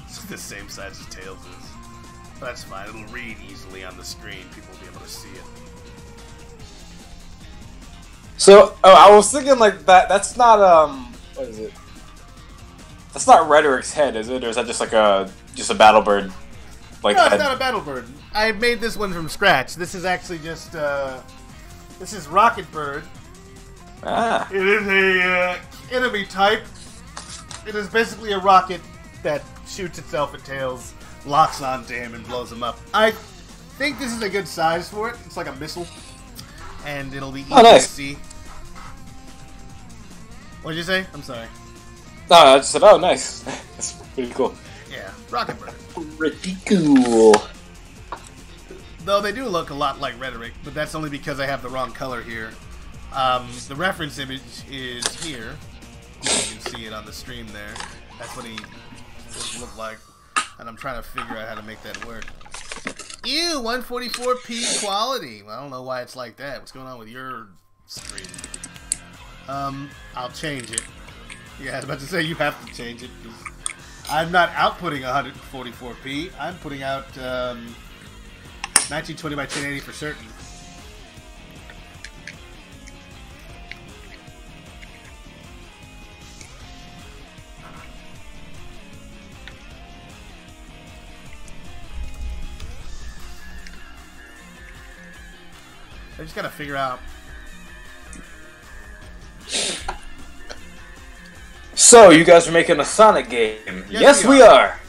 It's the same size as Tails is. That's fine. It'll read easily on the screen. People will be able to see it. So, I was thinking like that's not what is it? That's not Rhetoric's head, is it? Or is that just like a battle bird? Like no, it's head? not a battle bird. I made this one from scratch. This is actually just this is Rocket Bird. Ah. It is a enemy type. It is basically a rocket that shoots itself at tails, locks onto him, and blows him up. I think this is a good size for it. It's like a missile, and it'll be easy to see. What did you say? I'm sorry. No, I just said, oh, nice. That's pretty cool. Yeah, Rocket Bird. Pretty cool. Though they do look a lot like Rhetoric, but that's only because I have the wrong color here. The reference image is here. You can see it on the stream there. That's what he looked like. And I'm trying to figure out how to make that work. Ew, 144p quality. Well, I don't know why it's like that. What's going on with your stream? I'll change it. Yeah, I was about to say you have to change it. I'm not outputting 144p. I'm putting out 1920 by 1080 for certain. I just gotta figure out. So, you guys are making a Sonic game. Yes, we are.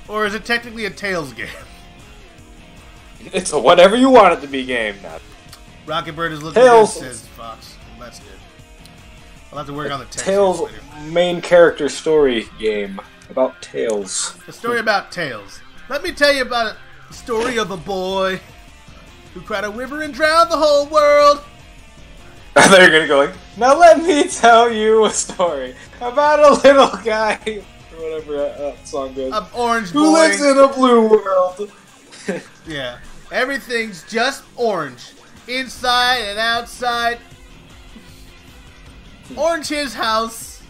Or is it technically a Tails game? It's a whatever you want it to be game. Rocket Bird is looking Tails. good, says Fox. Well, that's good. I'll have to work on the text. Tails later. main character story game about Tails. A story about Tails. Let me tell you about a story of a boy who cried a river and drowned the whole world. I thought you were gonna go like, now let me tell you a story about a little guy, or whatever that song goes. An orange who boy. lives in a blue world. Yeah. Everything's just orange. Inside and outside. Orange his house.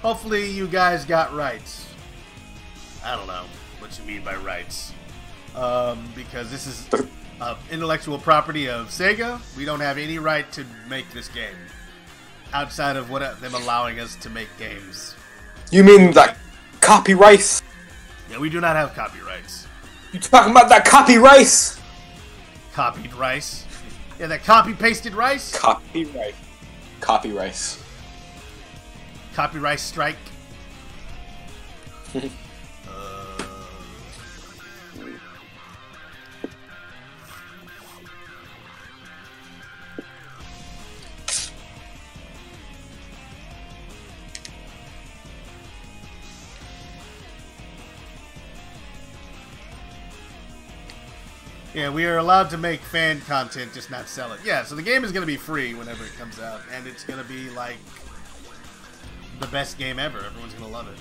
Hopefully you guys got rights. I don't know what you mean by rights. Because this is intellectual property of Sega. We don't have any right to make this game. Outside of them allowing us to make games. You mean that copyright? Yeah, we do not have copyrights. You talking about that copyright? Copied rice. Yeah, that copy-pasted rice? Copyright. Copyright. Copyright strike. Yeah, we are allowed to make fan content, just not sell it. Yeah, so the game is going to be free whenever it comes out, and it's going to be, like, the best game ever. Everyone's going to love it.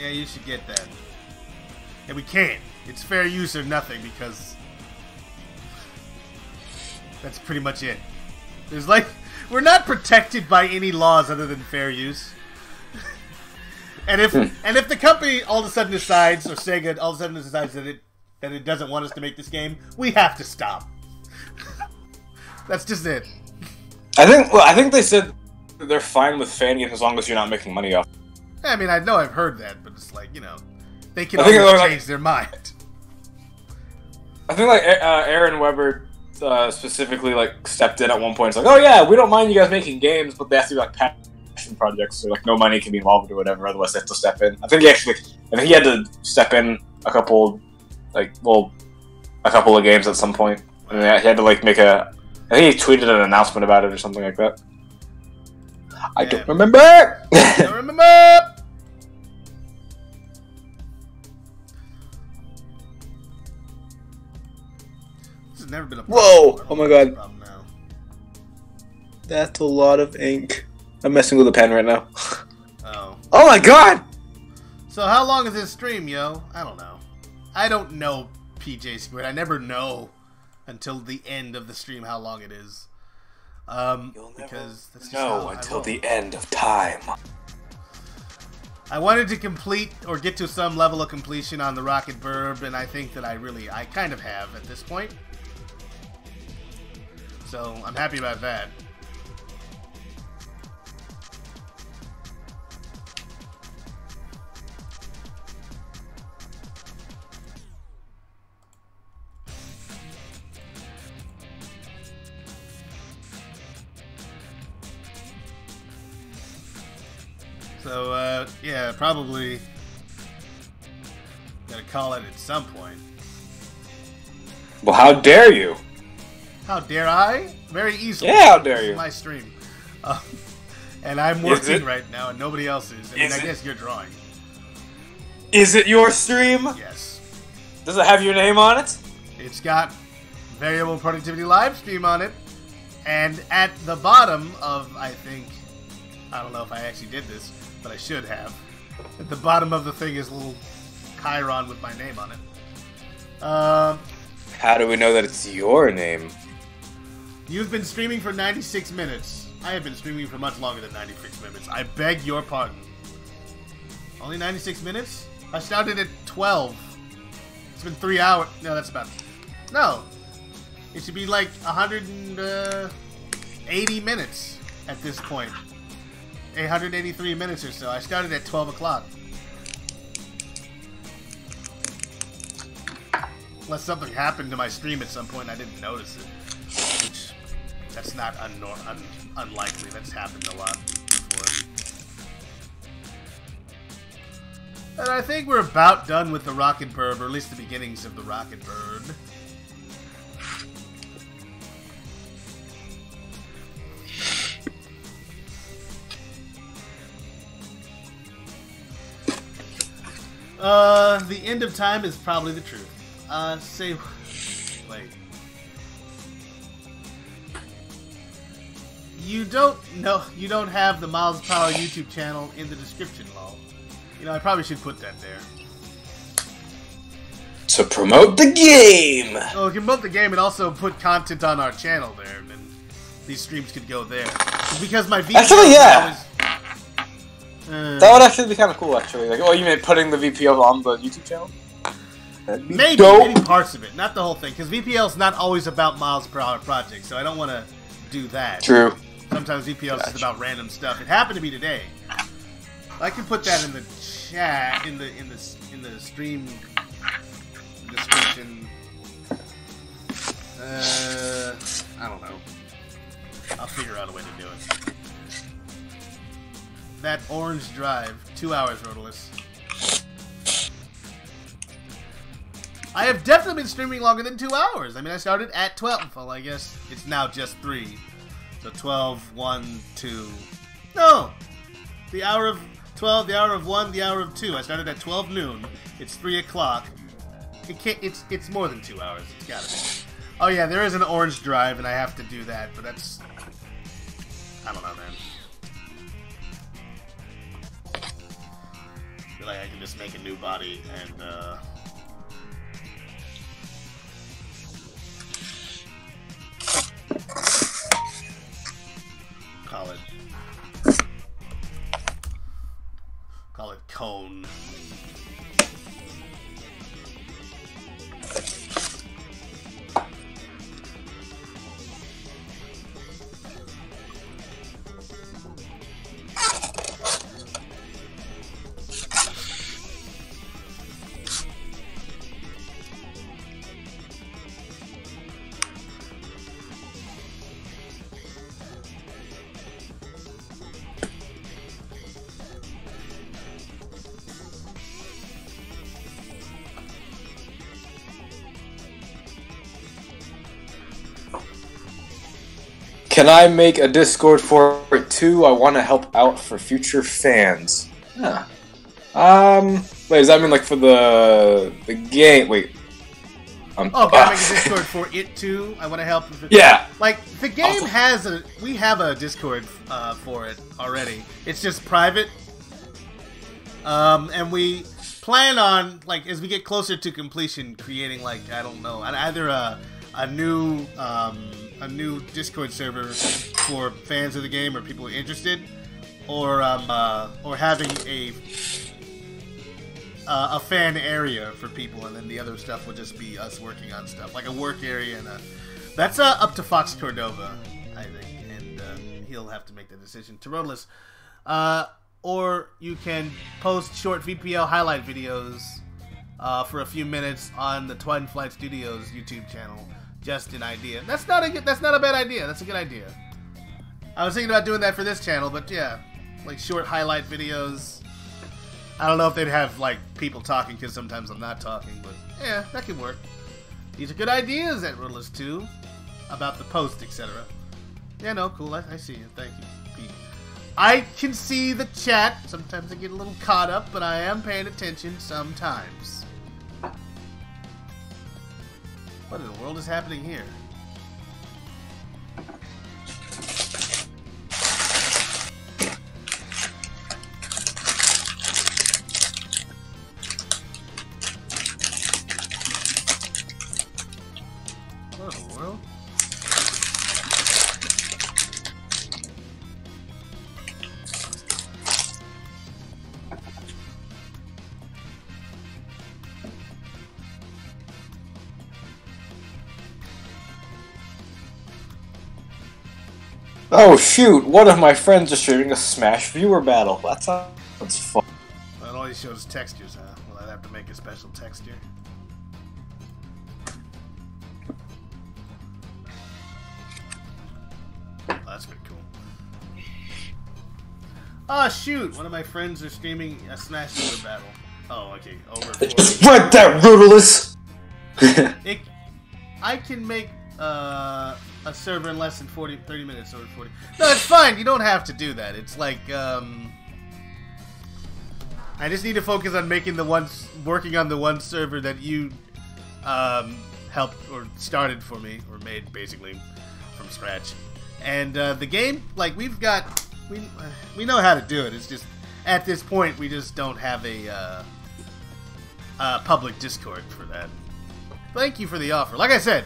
Yeah, you should get that. And we can't. It's fair use or nothing, because that's pretty much it. There's, like, we're not protected by any laws other than fair use. And if the company all of a sudden decides, or Sega all of a sudden decides that it doesn't want us to make this game, we have to stop. That's just it. I think they said they're fine with fan games as long as you're not making money off. I mean, I know I've heard that, but it's like, you know, they can always change their mind. I think like Aaron Weber specifically like stepped in at one point. It's like, oh yeah, we don't mind you guys making games, but they have to be like passion projects, so like no money can be involved or whatever. Otherwise, they have to step in. I think he had to step in a couple of games at some point, and he had to like make a. I think he tweeted an announcement about it or something like that. I don't remember. Don't remember. This has never been a problem. Whoa! Oh my god. That's a lot of ink. I'm messing with the pen right now. Oh. Oh my god! So how long is this stream, yo? I don't know. I don't know PJ Squared. I never know until the end of the stream how long it is. Because that's just No, how I until roll. the end of time. I wanted to complete or get to some level of completion on the Rocket Burb, and I think that I kind of have at this point. So I'm happy about that. So, yeah, probably gonna call it at some point. Well, how dare you? How dare I? Very easily. Yeah, how dare This is you? my stream. And I'm Is working it? right now, and nobody else is. I mean, Is I it? guess you're drawing. Is it your stream? Yes. Does it have your name on it? It's got Variable Productivity live stream on it. And at the bottom of, I don't know if I actually did this, but I should have. At the bottom of the thing is a little chyron with my name on it. How do we know that it's your name? You've been streaming for 96 minutes. I have been streaming for much longer than 96 minutes. I beg your pardon. Only 96 minutes? I started at 12. It's been 3 hours. No, that's about... No. It should be like 180 minutes at this point. 183 minutes or so. I started at 12 o'clock. Unless something happened to my stream at some point and I didn't notice it. Which, that's not unlikely. That's happened a lot before. And I think we're about done with the Rocket Bird, or at least the beginnings of the Rocket Bird. The end of time is probably the truth. Wait. You don't have the Miles Power YouTube channel in the description, lol. You know, I probably should put that there. To promote the game! Oh, we can promote the game and also put content on our channel there, and then these streams could go there. Because my VPN Actually, yeah. Always, That would actually be kind of cool, actually. Like, oh, you mean putting the VPL on the YouTube channel? maybe parts of it, not the whole thing. Because VPL's not always about Miles Per Hour projects, so I don't want to do that. True. Sometimes VPL is just about random stuff. It happened to be today. I can put that in the chat, in the stream description. I don't know. I'll figure out a way to do it. That orange drive, 2 hours, Rotalice. I have definitely been streaming longer than 2 hours. I mean, I started at 12. Well, I guess it's now just 3. So 12, 1, 2. No! The hour of 12, the hour of 1, the hour of 2. I started at 12 noon. It's 3 o'clock. It's more than 2 hours. It's gotta be. Oh yeah, there is an orange drive, and I have to do that, but that's... I don't know, man. I feel like I can just make a new body and, call it cone. Can I make a Discord for it too? I want to help out for future fans. Huh. Wait, does that mean like for the game? Wait. Oh, can I make a Discord for it too? I want to help. Yeah. Like the game has we have a Discord for it already. It's just private. And we plan on, like, as we get closer to completion, creating, like, I don't know, either a a new Discord server for fans of the game or people who are interested, or having a fan area for people, and then the other stuff will just be us working on stuff, like a work area and that's up to Fox Cordova, I think, and he'll have to make the decision. To Rotalice, or you can post short VPL highlight videos for a few minutes on the Twin Flight Studios YouTube channel. Just an idea. That's not a bad idea. That's a good idea. I was thinking about doing that for this channel, but yeah, like short highlight videos. I don't know if they'd have like people talking, because sometimes I'm not talking, but yeah, that could work. These are good ideas at Rotalice 2 about the post, etc. Yeah, no, cool. I see you. Thank you, Pete. I can see the chat. Sometimes I get a little caught up, but I am paying attention sometimes. What in the world is happening here? What in the world? Oh shoot, one of my friends is streaming a Smash viewer battle. That sounds fun. Well, it only shows textures, huh? Will I have to make a special texture? Oh, that's pretty cool. Oh shoot, one of my friends are streaming a Smash viewer battle. Oh, okay, over 40. Spread that, Rotalice! I can make a server in less than 30 minutes, over 40. No, it's fine. You don't have to do that. It's like, I just need to focus on working on the one server that you, helped or started for me, or made basically from scratch. And, the game, like, we know how to do it. It's just, at this point, we just don't have a public Discord for that. Thank you for the offer. Like I said,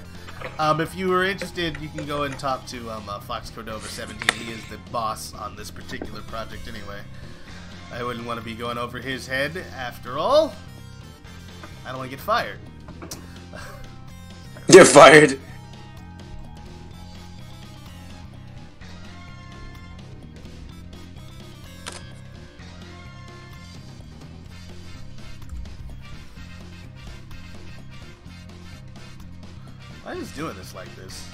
if you were interested, you can go and talk to Fox Cordova 17. He is the boss on this particular project anyway. I wouldn't want to be going over his head after all. I don't want to get fired. Get fired. Why is doing this like this?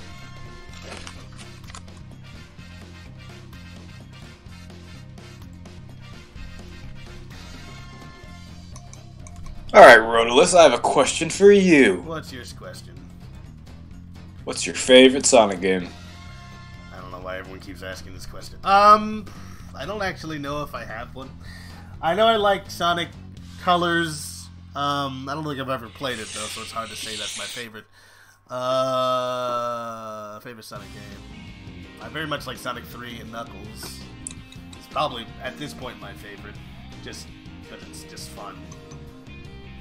Alright, Rotalice, I have a question for you. What's your question? What's your favorite Sonic game? I don't know why everyone keeps asking this question. I don't actually know if I have one. I know I like Sonic Colors. I don't think I've ever played it though, so it's hard to say that's my favorite. Favorite Sonic game. I very much like Sonic 3 and Knuckles. It's probably, at this point, my favorite. Just because it's just fun.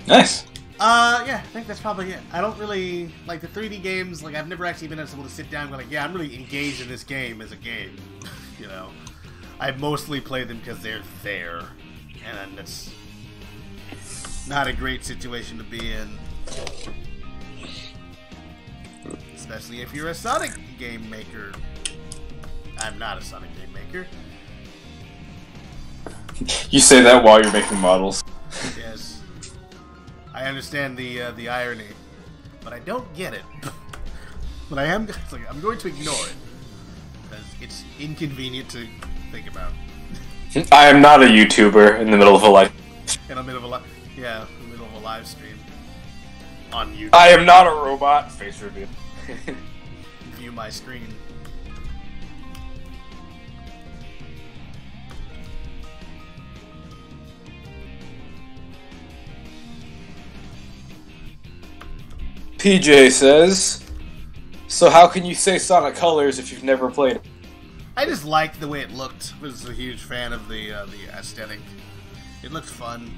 Nice. Yeah, I think that's probably it. I don't really, like the 3D games, like I've never actually been able to sit down and go like, yeah, I'm really engaged in this game as a game. You know? I mostly play them because they're there. And that's not a great situation to be in. Especially if you're a Sonic game maker. I'm not a Sonic game maker. You say that while you're making models. Yes. I understand the irony, but I don't get it. But I am. It's like, I'm going to ignore it because it's inconvenient to think about. I am not a YouTuber in the middle of a live. In the middle of a middle of a live stream on YouTube. I am not a robot. Face reveal. View my screen. PJ says, so how can you say Sonic Colors if you've never played it? I just liked the way it looked. I was a huge fan of the aesthetic. It looked fun.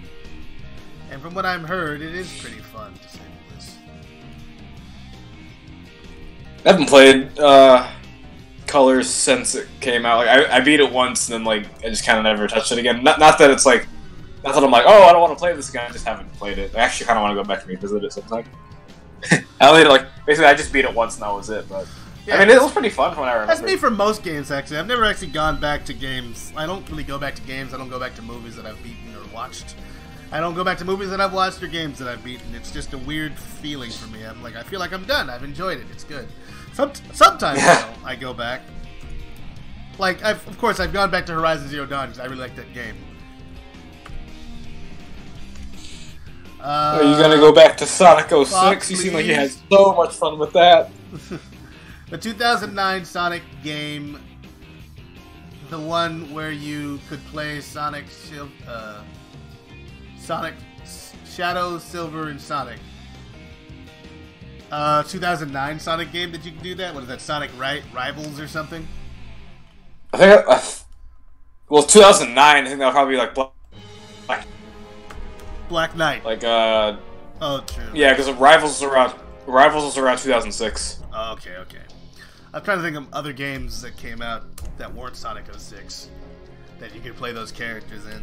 And from what I've heard, it is pretty fun, to say the least. I haven't played Colors since it came out. Like I beat it once, and then like I just kind of never touched it again. Not that it's like, not that I'm like, oh, I don't want to play this again. I just haven't played it. I actually kind of want to go back and revisit it sometime. I only like basically I just beat it once and that was it. But Yeah, I mean, it was pretty fun from what I remember. That's me for most games, actually. I've never actually gone back to games. I don't really go back to games. I don't go back to movies that I've beaten or watched. I don't go back to movies that I've watched or games that I've beaten. It's just a weird feeling for me. I'm like, I feel like I'm done. I've enjoyed it. It's good. Sometimes though, I go back. Like, of course, I've gone back to Horizon Zero Dawn because I really like that game. Are you gonna go back to Sonic 06? Fox, You seem like please. you had so much fun with that. The 2009 Sonic game, the one where you could play Sonic, Shadow, Silver, and Sonic. 2009 Sonic game that you can do that? What is that, Sonic Rivals or something? I think, well, 2009, I think that'll probably be like Black Knight. Like, Oh, true. yeah, because Rivals was around 2006. Okay. I'm trying to think of other games that came out that weren't Sonic 06 that you could play those characters in.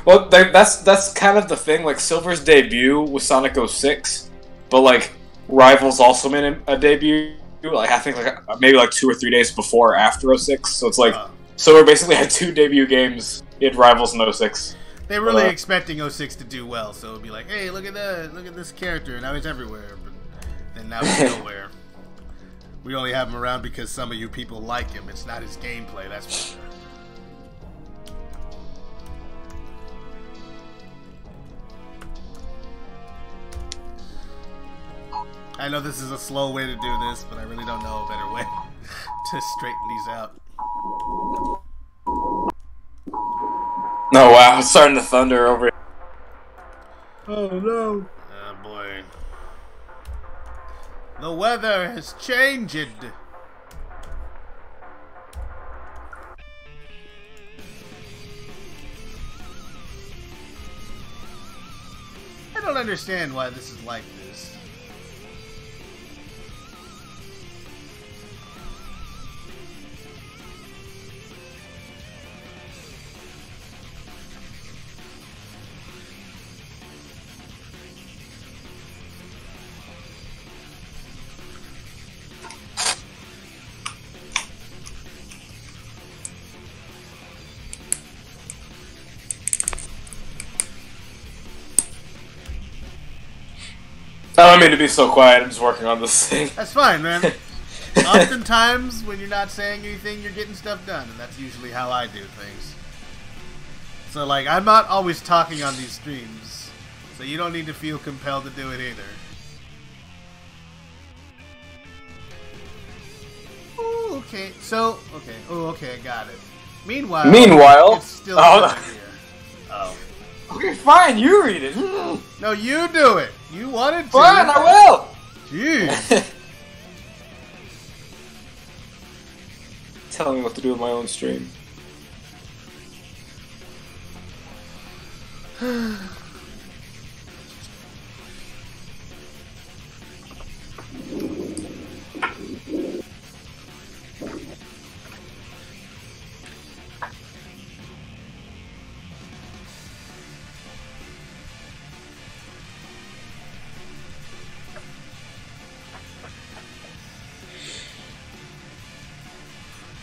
Well, that's kind of the thing. Like, Silver's debut was Sonic 06, but like Rivals also made a debut. Like I think like maybe like 2 or 3 days before or after 06. So it's like Silver basically had 2 debut games. He had Rivals in 06. They were really expecting 06 to do well, so it would be like, hey, look at that, look at this character. Now he's everywhere, but then now he's nowhere. We only have him around because some of you people like him. It's not his gameplay, that's for sure. I know this is a slow way to do this, but I really don't know a better way to straighten these out. Oh wow, it's starting to thunder over here. Oh no. Oh boy. The weather has changed. I don't understand why this is like this. I don't mean to be so quiet. I'm just working on this thing. That's fine, man. Oftentimes, when you're not saying anything, you're getting stuff done, and that's usually how I do things. So, like, I'm not always talking on these streams, so you don't need to feel compelled to do it either. Ooh, okay. So, okay. Oh, okay, I got it. Meanwhile, it's still oh. here. Oh. Okay, fine. You read it. No, you do it. You wanted to. Fine, I will. Jeez. Tell me what to do with my own stream.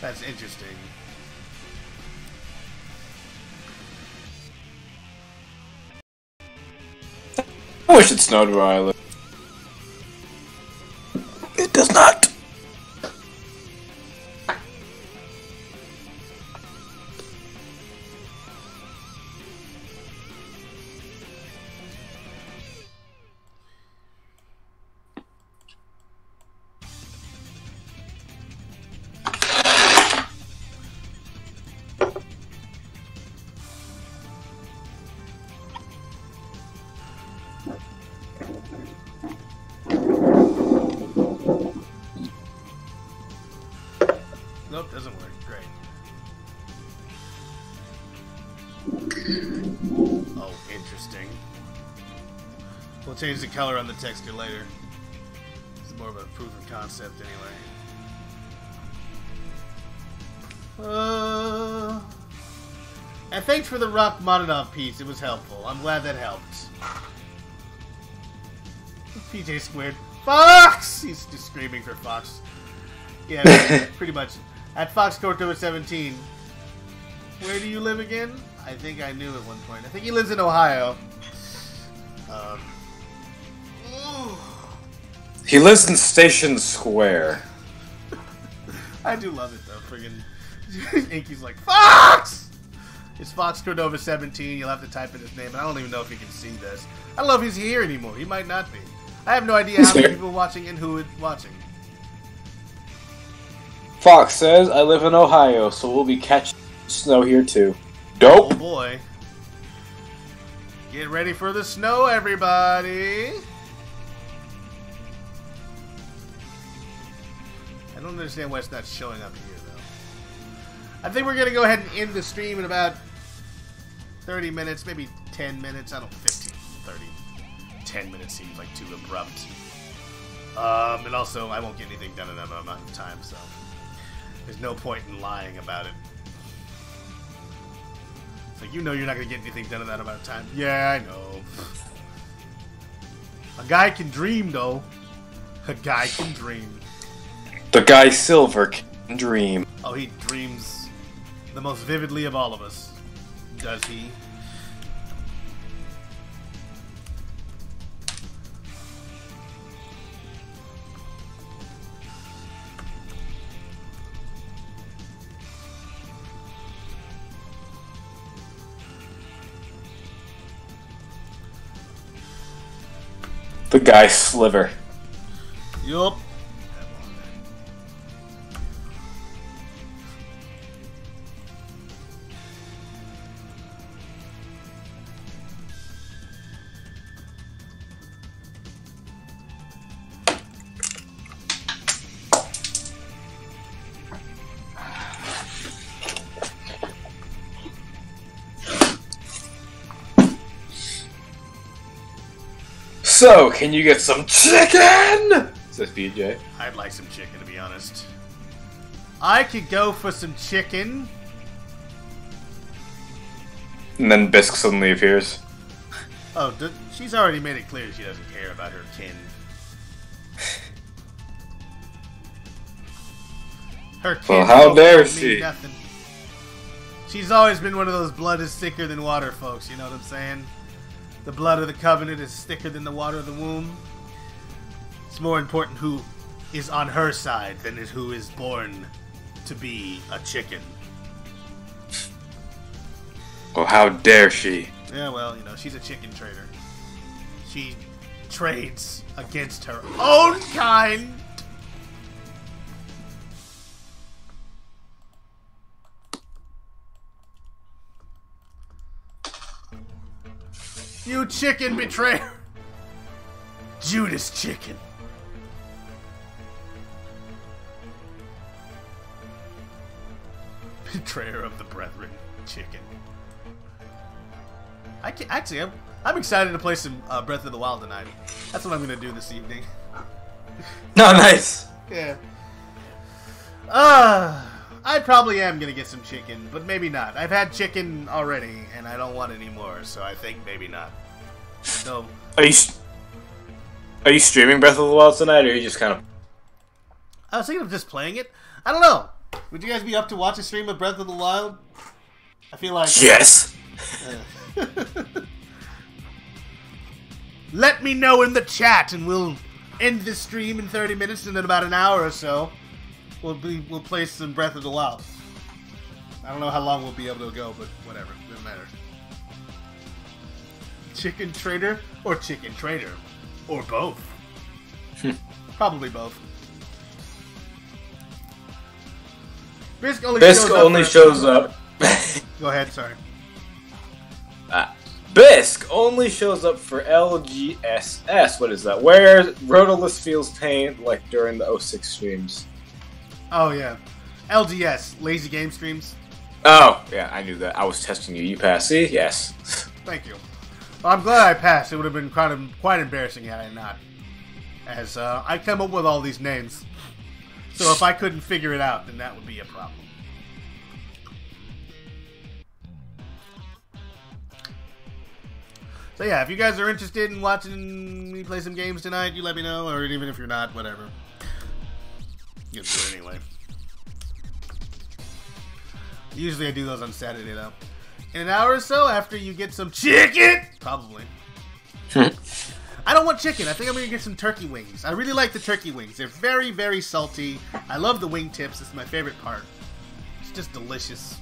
That's interesting. I wish it snowed where I live. It does not. Nope, doesn't work. Great. Oh, interesting. We'll change the color on the texture later. more of a proof of concept anyway. And thanks for the Rachmaninoff piece. It was helpful. I'm glad that helped. PJ squared. Fox! He's just screaming for Fox. Yeah, pretty much. At Fox Corto 17. Where do you live again? I think I knew at one point. I think he lives in Ohio. He lives in Station Square. I do love it though, friggin' Inky's like, Fox! It's Fox Cordova 17, you'll have to type in his name, and I don't even know if he can see this. I don't know if he's here anymore, he might not be. I have no idea how many people are watching and who is watching. Fox says, I live in Ohio, so we'll be catching snow here too. Dope! Oh boy. Get ready for the snow, everybody! I don't understand why it's not showing up here, though. I think we're going to go ahead and end the stream in about 30 minutes, maybe 10 minutes. I don't know, 15, 30. 10 minutes seems like too abrupt. And also, I won't get anything done in that amount of time, so there's no point in lying about it. It's like, you know you're not going to get anything done in that amount of time. Yeah, I know. A guy can dream, though. A guy can dream. The guy Silver can dream. Oh, he dreams the most vividly of all of us. Does he? The guy Sliver. Yup. So, can you get some chicken? Says PJ. I'd like some chicken, to be honest. I could go for some chicken. And then Bisque suddenly appears. Oh, she's already made it clear she doesn't care about her kin. Her kin. Well, how dare she? Nothing. She's always been one of those blood is thicker than water folks, you know what I'm saying? The blood of the covenant is thicker than the water of the womb. It's more important who is on her side than is who is born to be a chicken. Well, how dare she? Yeah, well, you know, she's a chicken trader. She trades against her own kind. You chicken betrayer! Judas chicken. Betrayer of the brethren, chicken. I'm excited to play some Breath of the Wild tonight. That's what I'm gonna do this evening. No, nice. Yeah. I probably am gonna get some chicken, but maybe not. I've had chicken already, and I don't want any more, so I think maybe not. So. Are you streaming Breath of the Wild tonight, or are you just kind of? I was thinking of just playing it. I don't know. Would you guys be up to watch a stream of Breath of the Wild? I feel like yes. Let me know in the chat, and we'll end this stream in 30 minutes, and in about an hour or so, we'll play some Breath of the Wild. I don't know how long we'll be able to go, but whatever, doesn't matter. Chicken trader or chicken trader, or both. Probably both. Bisque only shows up. Go ahead, sorry. Bisque only shows up for LGSS. What is that? Where Rotalice feels pain, like during the 06 streams. Oh yeah, LGS, lazy game streams. Oh yeah, I knew that. I was testing you. You passed. See? Yes. Thank you. Well, I'm glad I passed. It would have been quite embarrassing had I not. as I come up with all these names. So if I couldn't figure it out, then that would be a problem. So yeah, if you guys are interested in watching me play some games tonight, you let me know, or even if you're not, whatever. You'll do it anyway. Usually I do those on Saturday though. In an hour or so after you get some chicken, probably. I don't want chicken. I think I'm gonna get some turkey wings. I really like the turkey wings. They're very, very salty. I love the wing tips. It's my favorite part. It's just delicious.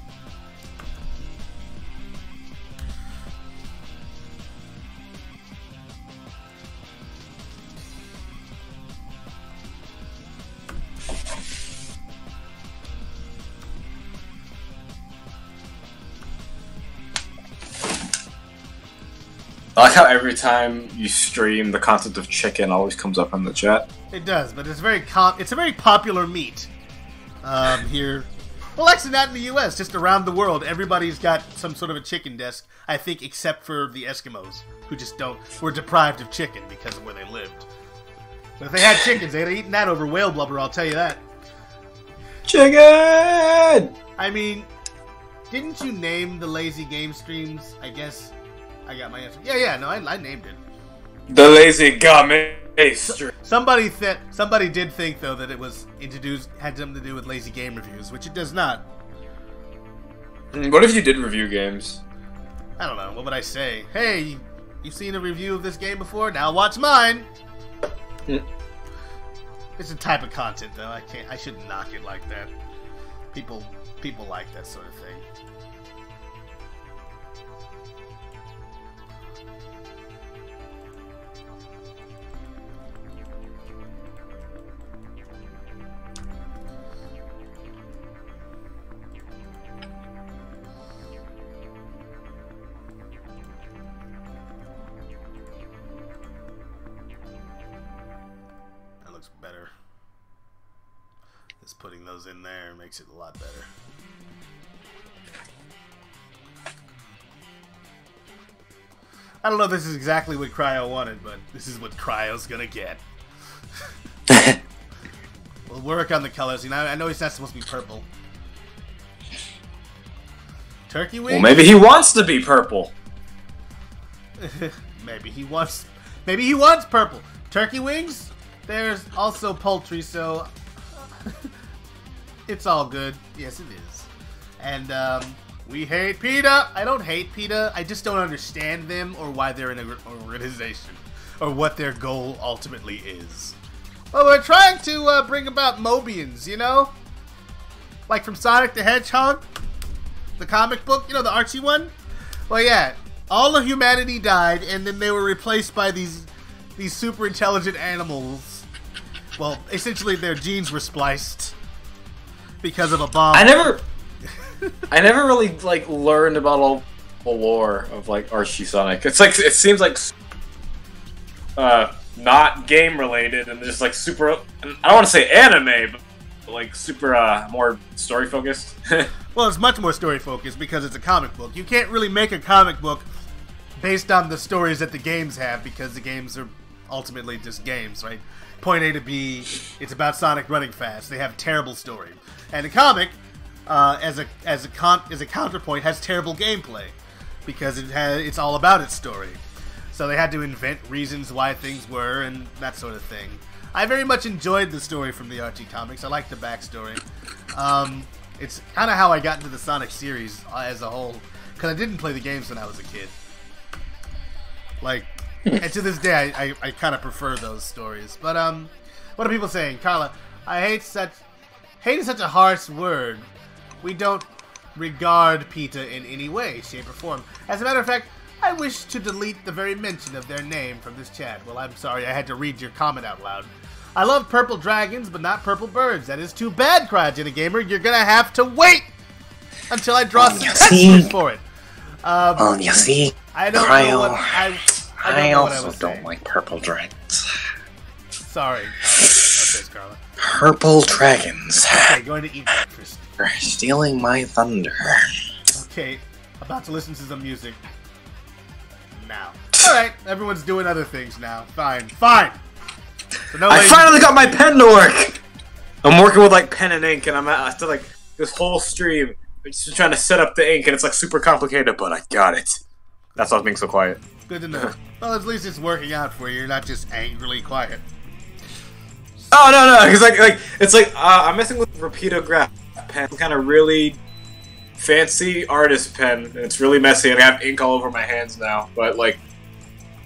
I like how every time you stream, the concept of chicken always comes up in the chat. It does, but it's it's a very popular meat here. Well, actually not in the U.S., just around the world. Everybody's got some sort of a chicken desk, I think, except for the Eskimos, who just were deprived of chicken because of where they lived. But if they had chickens, they'd have eaten that over whale blubber, I'll tell you that. Chicken! I mean, didn't you name the lazy game streams? I guess I got my answer. Yeah, no, I named it. The lazy gummy stream. Somebody did think though that it was had something to do with lazy game reviews, which it does not. What if you did review games? I don't know. What would I say? Hey, you seen a review of this game before? Now watch mine. It's a type of content though. I shouldn't knock it like that. People like that sort of thing. Better. Just putting those in there makes it a lot better. I don't know if this is exactly what Cryo wanted, but this is what Cryo's gonna get. We'll work on the colors. You know, I know he's not supposed to be purple. Turkey wings? Well, maybe he wants to be purple. Maybe he wants purple. Turkey wings? There's also poultry, so it's all good. Yes, it is. And we hate PETA. I don't hate PETA. I just don't understand them or why they're in an organization or what their goal ultimately is. Well, we're trying to bring about Mobians, you know? Like from Sonic the Hedgehog, the comic book, you know, the Archie one? Well, yeah, all of humanity died, and then they were replaced by these super intelligent animals. Well, essentially their genes were spliced because of a bomb. I never really like learned about all the lore of like Archie Sonic. It's like it seems like not game related and just like super. I don't want to say anime, but like super more story focused. Well, it's much more story focused because it's a comic book. You can't really make a comic book based on the stories that the games have because the games are ultimately just games, right? Point A to B, it's about Sonic running fast. They have terrible story. And the comic, as a counterpoint, has terrible gameplay because it's all about its story. So they had to invent reasons why things were and that sort of thing. I very much enjoyed the story from the Archie comics. I like the backstory. It's kind of how I got into the Sonic series as a whole, because I didn't play the games when I was a kid. Like, and to this day, I kind of prefer those stories. But what are people saying? Carla, hate is such a harsh word. We don't regard PETA in any way, shape, or form. As a matter of fact, I wish to delete the very mention of their name from this chat. Well, I'm sorry, I had to read your comment out loud. I love purple dragons, but not purple birds. That is too bad, CryogeniC Gamer. You're gonna have to wait until I draw some textures for it. You see, I don't know what I also don't like purple dragons. Sorry. Okay, Carla. Purple dragons. Okay, going to eat breakfast. You're stealing my thunder. Okay, about to listen to some music. Now. Alright, everyone's doing other things now. Fine. So No I way- finally got my pen to work. I'm working with like pen and ink, and I'm after like this whole stream, just trying to set up the ink, and it's like super complicated, but I got it. That's why I was being so quiet. Good to know. Well, at least it's working out for you. You're not just angrily quiet. Oh no, because like it's like I'm messing with Rapidograph pen, kind of really fancy artist pen, and it's really messy, and I have ink all over my hands now. But like,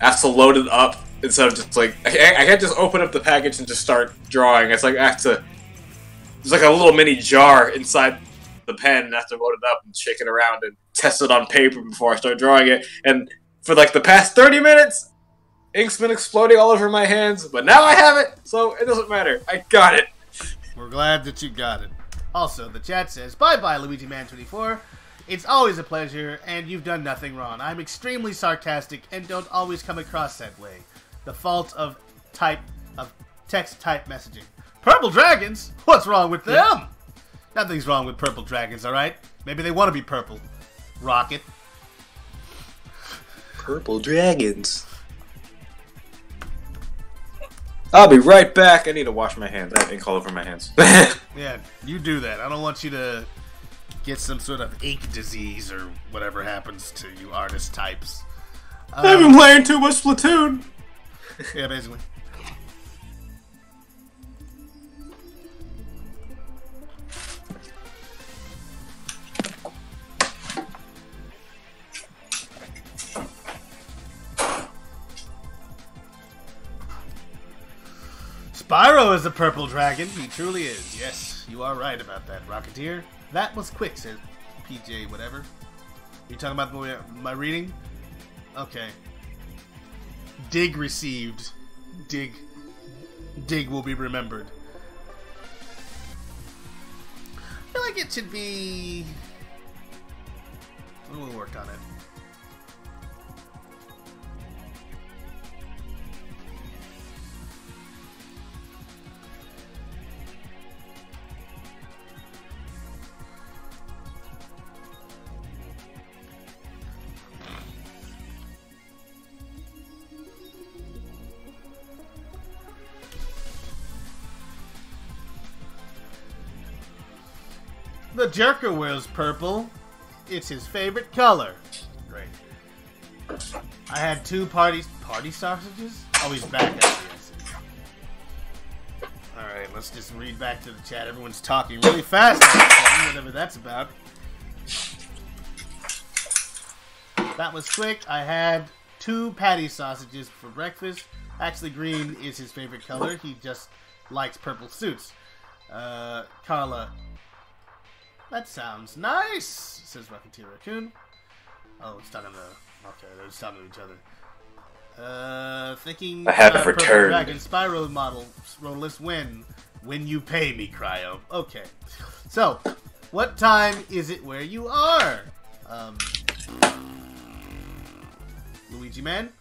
I have to load it up instead of just like I can't just open up the package and just start drawing. It's like I have to. There's like a little mini jar inside the pen, and I have to load it up and shake it around and test it on paper before I start drawing it. And for like the past 30 minutes, ink's been exploding all over my hands, but now I have it, so it doesn't matter. I got it. We're glad that you got it. Also, the chat says, bye-bye, LuigiMan24. It's always a pleasure, and you've done nothing wrong. I'm extremely sarcastic and don't always come across that way. The fault of text-type messaging. Purple dragons? What's wrong with them? Nothing's wrong with purple dragons, alright? Maybe they want to be purple. Rocket. Purple dragons. I'll be right back. I need to wash my hands. I have ink all over my hands. Yeah, you do that. I don't want you to get some sort of ink disease or whatever happens to you artist types. I've been playing too much Splatoon. Yeah, basically. Spyro is a purple dragon. He truly is. Yes, you are right about that, Rocketeer. That was quick, says PJ whatever. You talking about my reading? Okay. Dig received. Dig will be remembered. I feel like it should be... We'll work on it. The Jerker wears purple. It's his favorite color. Great. I had 2 party sausages? Oh, he's back at the Alright, let's just read back to the chat. Everyone's talking really fast, whatever that's about. That was quick. I had 2 patty sausages for breakfast. Actually, green is his favorite color. He just likes purple suits. Carla... That sounds nice, says Rocketeer Raccoon. Oh, it's talking to... Okay, they're just talking to each other. Thinking... I have Purple returned. Dragon Spyro model. Rotalice when you pay me, Cryo. Okay. So, what time is it where you are? Luigi Man?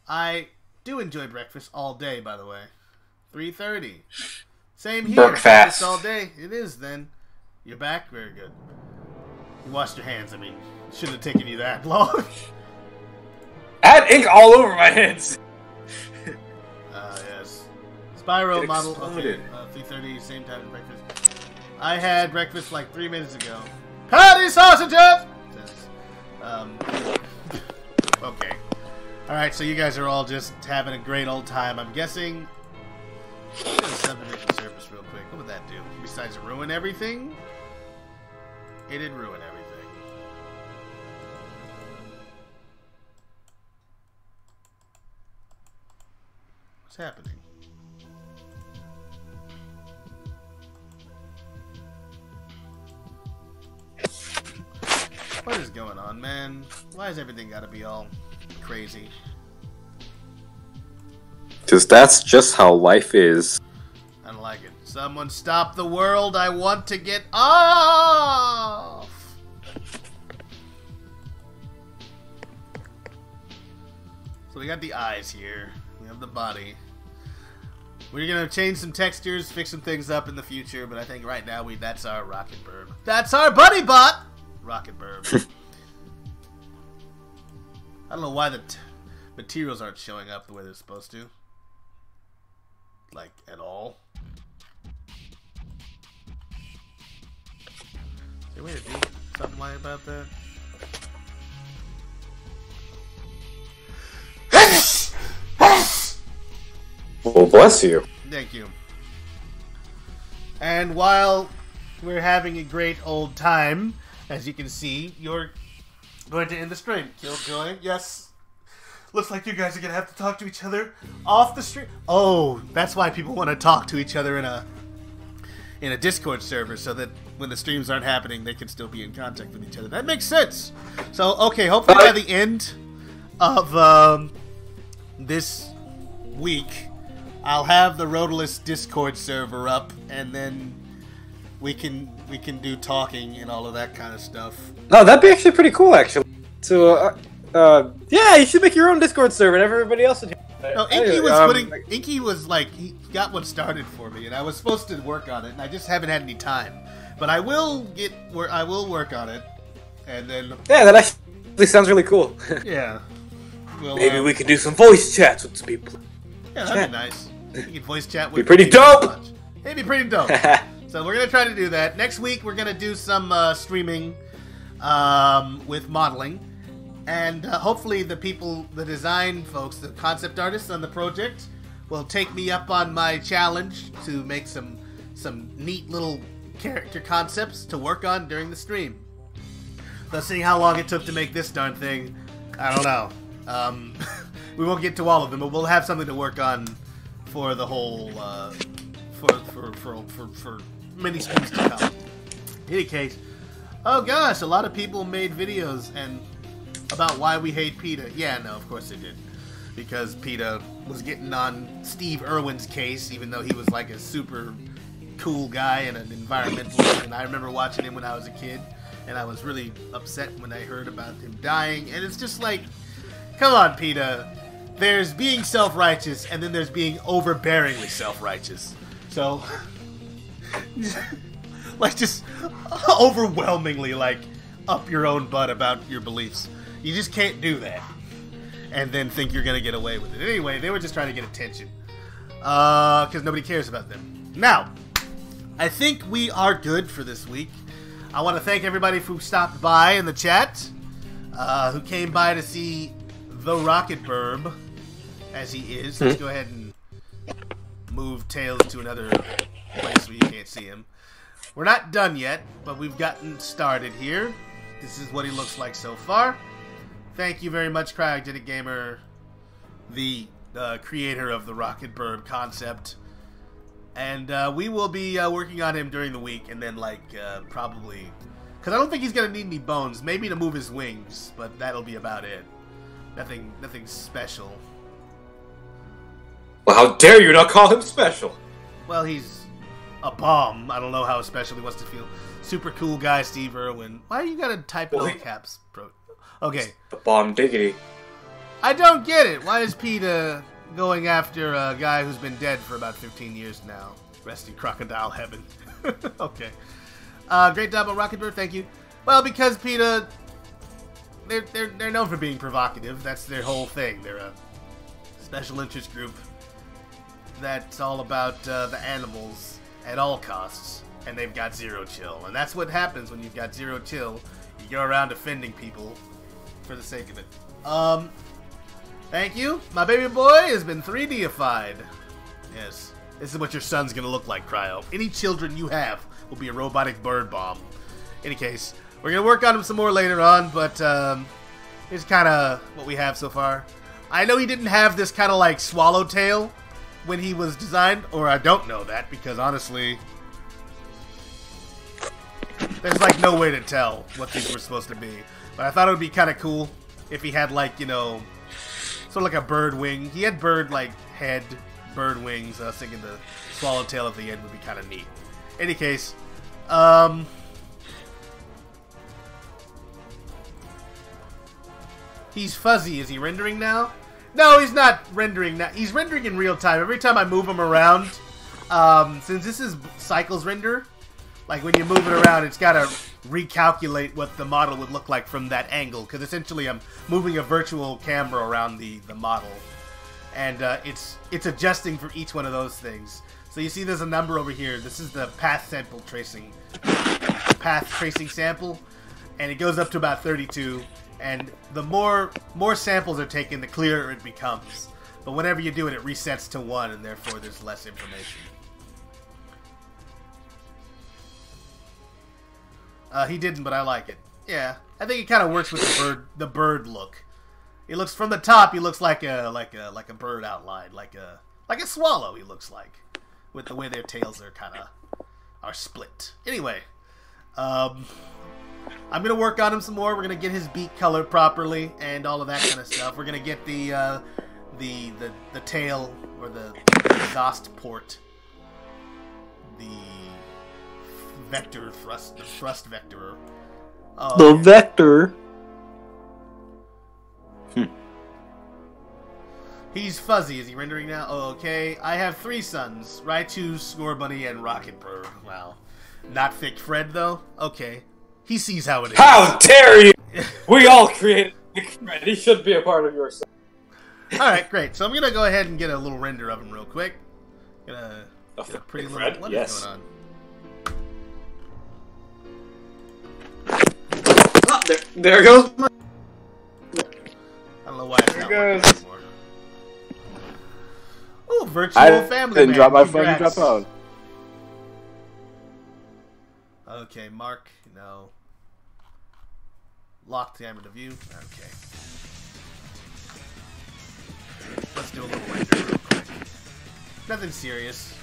I do enjoy breakfast all day, by the way. 3:30. Same here. Breakfast. Breakfast all day. It is, then. You're back? Very good. You washed your hands. I mean, shouldn't have taken you that long. I had ink all over my hands. Yes. Spyro It model. Okay. exploded. 3:30, same time as breakfast. I had breakfast like 3 minutes ago. Patty sausages! Says, okay. Alright, so you guys are all just having a great old time, I'm guessing. Let's do a subdivision surface real quick. What would that do? Besides ruin everything? It did ruin everything. What's happening? What is going on, man? Why has everything gotta be all crazy? Because that's just how life is. I don't like it. Someone stop the world. I want to get off. So we got the eyes here. We have the body. We're gonna change some textures, fix some things up in the future, but I think right now that's our rocket burb. That's our buddy bot. Rocket burb. I don't know why the materials aren't showing up the way they're supposed to. like, at all. Is there a way to do something like about that? Well, bless you. Thank you. And while we're having a great old time, as you can see, you're going to end the stream. Killjoy, yes. Looks like you guys are gonna have to talk to each other off the stream. Oh, that's why people want to talk to each other in a Discord server, so that when the streams aren't happening, they can still be in contact with each other. That makes sense. So, okay, hopefully by the end of this week, I'll have the Rotalice Discord server up, and then we can do talking and all of that kind of stuff. No, that'd be actually pretty cool, actually. So, yeah, you should make your own Discord server and have everybody else in here. No, Inky was like, he got one started for me, and I was supposed to work on it, and I just haven't had any time. But I will work on it, and then yeah, that actually sounds really cool. Yeah, maybe we can do some voice chats with some people. Yeah, that'd be nice. You can voice chat with. Be pretty dope. It'd be pretty dope. So we're gonna try to do that next week. We're gonna do some streaming with modeling. And hopefully the people, the design folks, the concept artists on the project will take me up on my challenge to make some neat little character concepts to work on during the stream. Let's see how long it took to make this darn thing. I don't know. We won't get to all of them, but we'll have something to work on for the whole, for many streams to come. In any case, oh gosh, a lot of people made videos and about why we hate PETA. Yeah, no, of course they did. Because PETA was getting on Steve Irwin's case, even though he was like a super cool guy and an environmentalist. And I remember watching him when I was a kid, and I was really upset when I heard about him dying. And it's just like, come on, PETA. There's being self-righteous, and then there's being overbearingly self-righteous. So, like, just overwhelmingly, like, up your own butt about your beliefs. You just can't do that and then think you're going to get away with it. Anyway, they were just trying to get attention because nobody cares about them. Now, I think we are good for this week. I want to thank everybody who stopped by in the chat, who came by to see the Rocket Burb as he is. Let's go ahead and move Tails to another place where you can't see him. We're not done yet, but we've gotten started here. This is what he looks like so far. Thank you very much, Cryogenic Gamer, the creator of the Rocket Burb concept. And we will be working on him during the week, and then, like, probably... Because I don't think he's going to need any bones. Maybe to move his wings, but that'll be about it. Nothing special. Well, how dare you not call him special? Well, he's a bomb. I don't know how special he wants to feel. Super cool guy, Steve Irwin. Why you gotta type in all caps, bro? Okay. The bomb diggity. I don't get it. Why is PETA going after a guy who's been dead for about 15 years now? Rest in crocodile heaven. Okay. Great job on Rocket Bird, thank you. Well, because PETA, they're known for being provocative. That's their whole thing. They're a special interest group that's all about the animals at all costs. And they've got zero chill. And that's what happens when you've got zero chill. You go around offending people for the sake of it. Thank you. My baby boy has been 3D-ified. Yes. This is what your son's gonna look like, Cryo. Any children you have will be a robotic bird bomb. In any case, we're gonna work on him some more later on, but here's kind of what we have so far. I know he didn't have this kind of like swallowtail when he was designed, or I don't know that, because honestly... There's, like, no way to tell what these were supposed to be. But I thought it would be kind of cool if he had, like, you know, sort of like a bird wing. He had bird, like, head, bird wings. I was thinking the swallowtail at the end would be kind of neat. In any case, he's fuzzy. Is he rendering now? No, he's not rendering now. He's rendering in real time. Every time I move him around, since this is Cycles render... Like, when you move it around, it's got to recalculate what the model would look like from that angle. Because essentially, I'm moving a virtual camera around the model. and it's adjusting for each one of those things. So you see, there's a number over here. This is the path tracing sample, and it goes up to about 32. And the more samples are taken, the clearer it becomes. But whenever you do it, it resets to 1, and therefore there's less information. He didn't, but I like it. Yeah, I think it kind of works with the bird look. It looks from the top. He looks like a bird outline, like a swallow. He looks like, with the way their tails are split. Anyway, I'm gonna work on him some more. We're gonna get his beak colored properly and all of that kind of stuff. We're gonna get the tail, or the exhaust port, the thrust vector. The vector. He's fuzzy. Is he rendering now? Oh, okay. I have 3 sons: Raichu, Scorbunny, and Rocket Bird. Wow. Not Thick Fred, though? Okay. He sees how it is. How dare you! We all created Thick Fred. He should be a part of your son. Alright, great. So I'm gonna go ahead and get a little render of him real quick. Get a pretty little... Fred? What Yes. is going on? Oh, there goes my... I don't know why it's not working anymore. Oh, virtual family didn't man. drop my Congrats. fucking phone. Okay, Mark, no. Lock camera to view. Okay. Let's do a little render real quick. Nothing serious.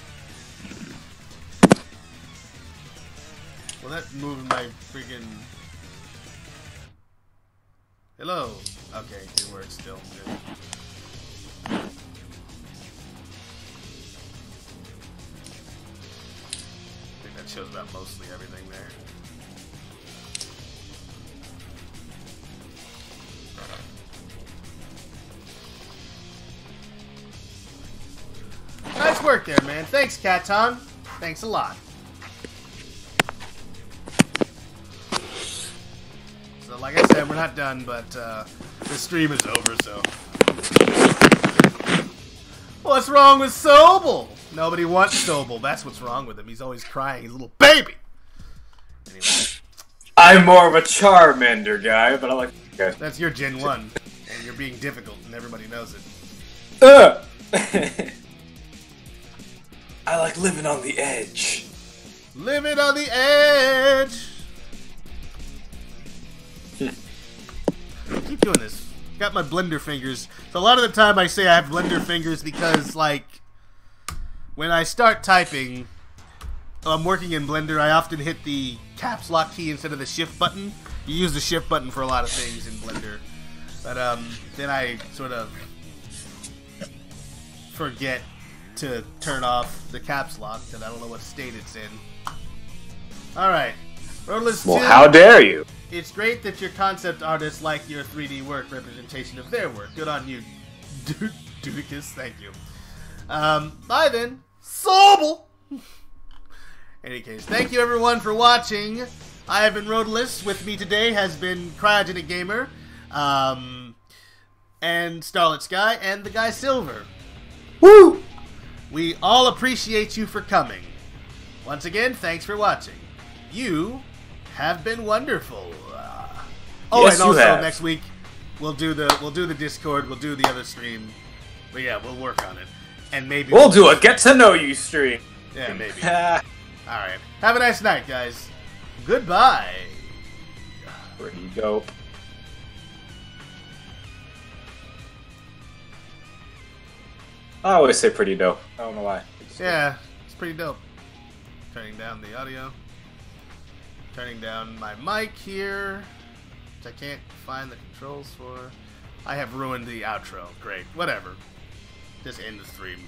Well, that moved my freaking... Hello. Okay, it works still. Good. I think that shows about mostly everything there. Nice work there, man. Thanks, Katon. Thanks a lot. So, like I said, we're not done, but the stream is over, so... What's wrong with Sobel? Nobody wants Sobel. That's what's wrong with him. He's always crying. He's a little baby. Anyway. I'm more of a Charmander guy, but I like... Okay. That's your Gen 1. And you're being difficult, and everybody knows it. I like living on the edge. Living on the edge. Keep doing this. Got my blender fingers. So a lot of the time I say I have blender fingers because, like, when I start typing, I'm working in Blender, I often hit the caps lock key instead of the shift button. You use the shift button for a lot of things in Blender. But then I sort of forget to turn off the caps lock because I don't know what state it's in. Alright. Rotalice 2. Well, how dare you? It's great that your concept artists like your 3D work representation of their work. Good on you, Dudicus. Thank you. Bye then. Sobel! Any case, thank you everyone for watching. I have been Rotalice. With me today has been Cryogenic Gamer, and Starlit Sky, and the guy Silver. Woo! We all appreciate you for coming. Once again, thanks for watching. You have been wonderful. Yes, and also you have. next week we'll do the Discord, we'll do the other stream. But yeah, we'll work on it. And maybe We'll do a get to know you stream. Yeah, maybe. Alright. Have a nice night, guys. Goodbye. Pretty dope. I always say pretty dope. I don't know why. Yeah, it's pretty dope. Turning down the audio. Turning down my mic here, which I can't find the controls for. I have ruined the outro. Great. Whatever. Just end the stream.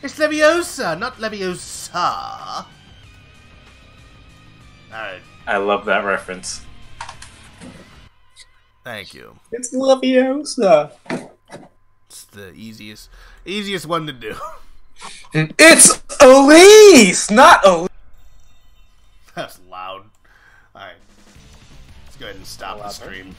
It's Leviosa, not Leviosa. Alright. I love that reference. Thank you. It's Leviosa. It's the easiest one to do. It's Elise, not Elise. That's loud. Alright. Let's go ahead and stop the stream.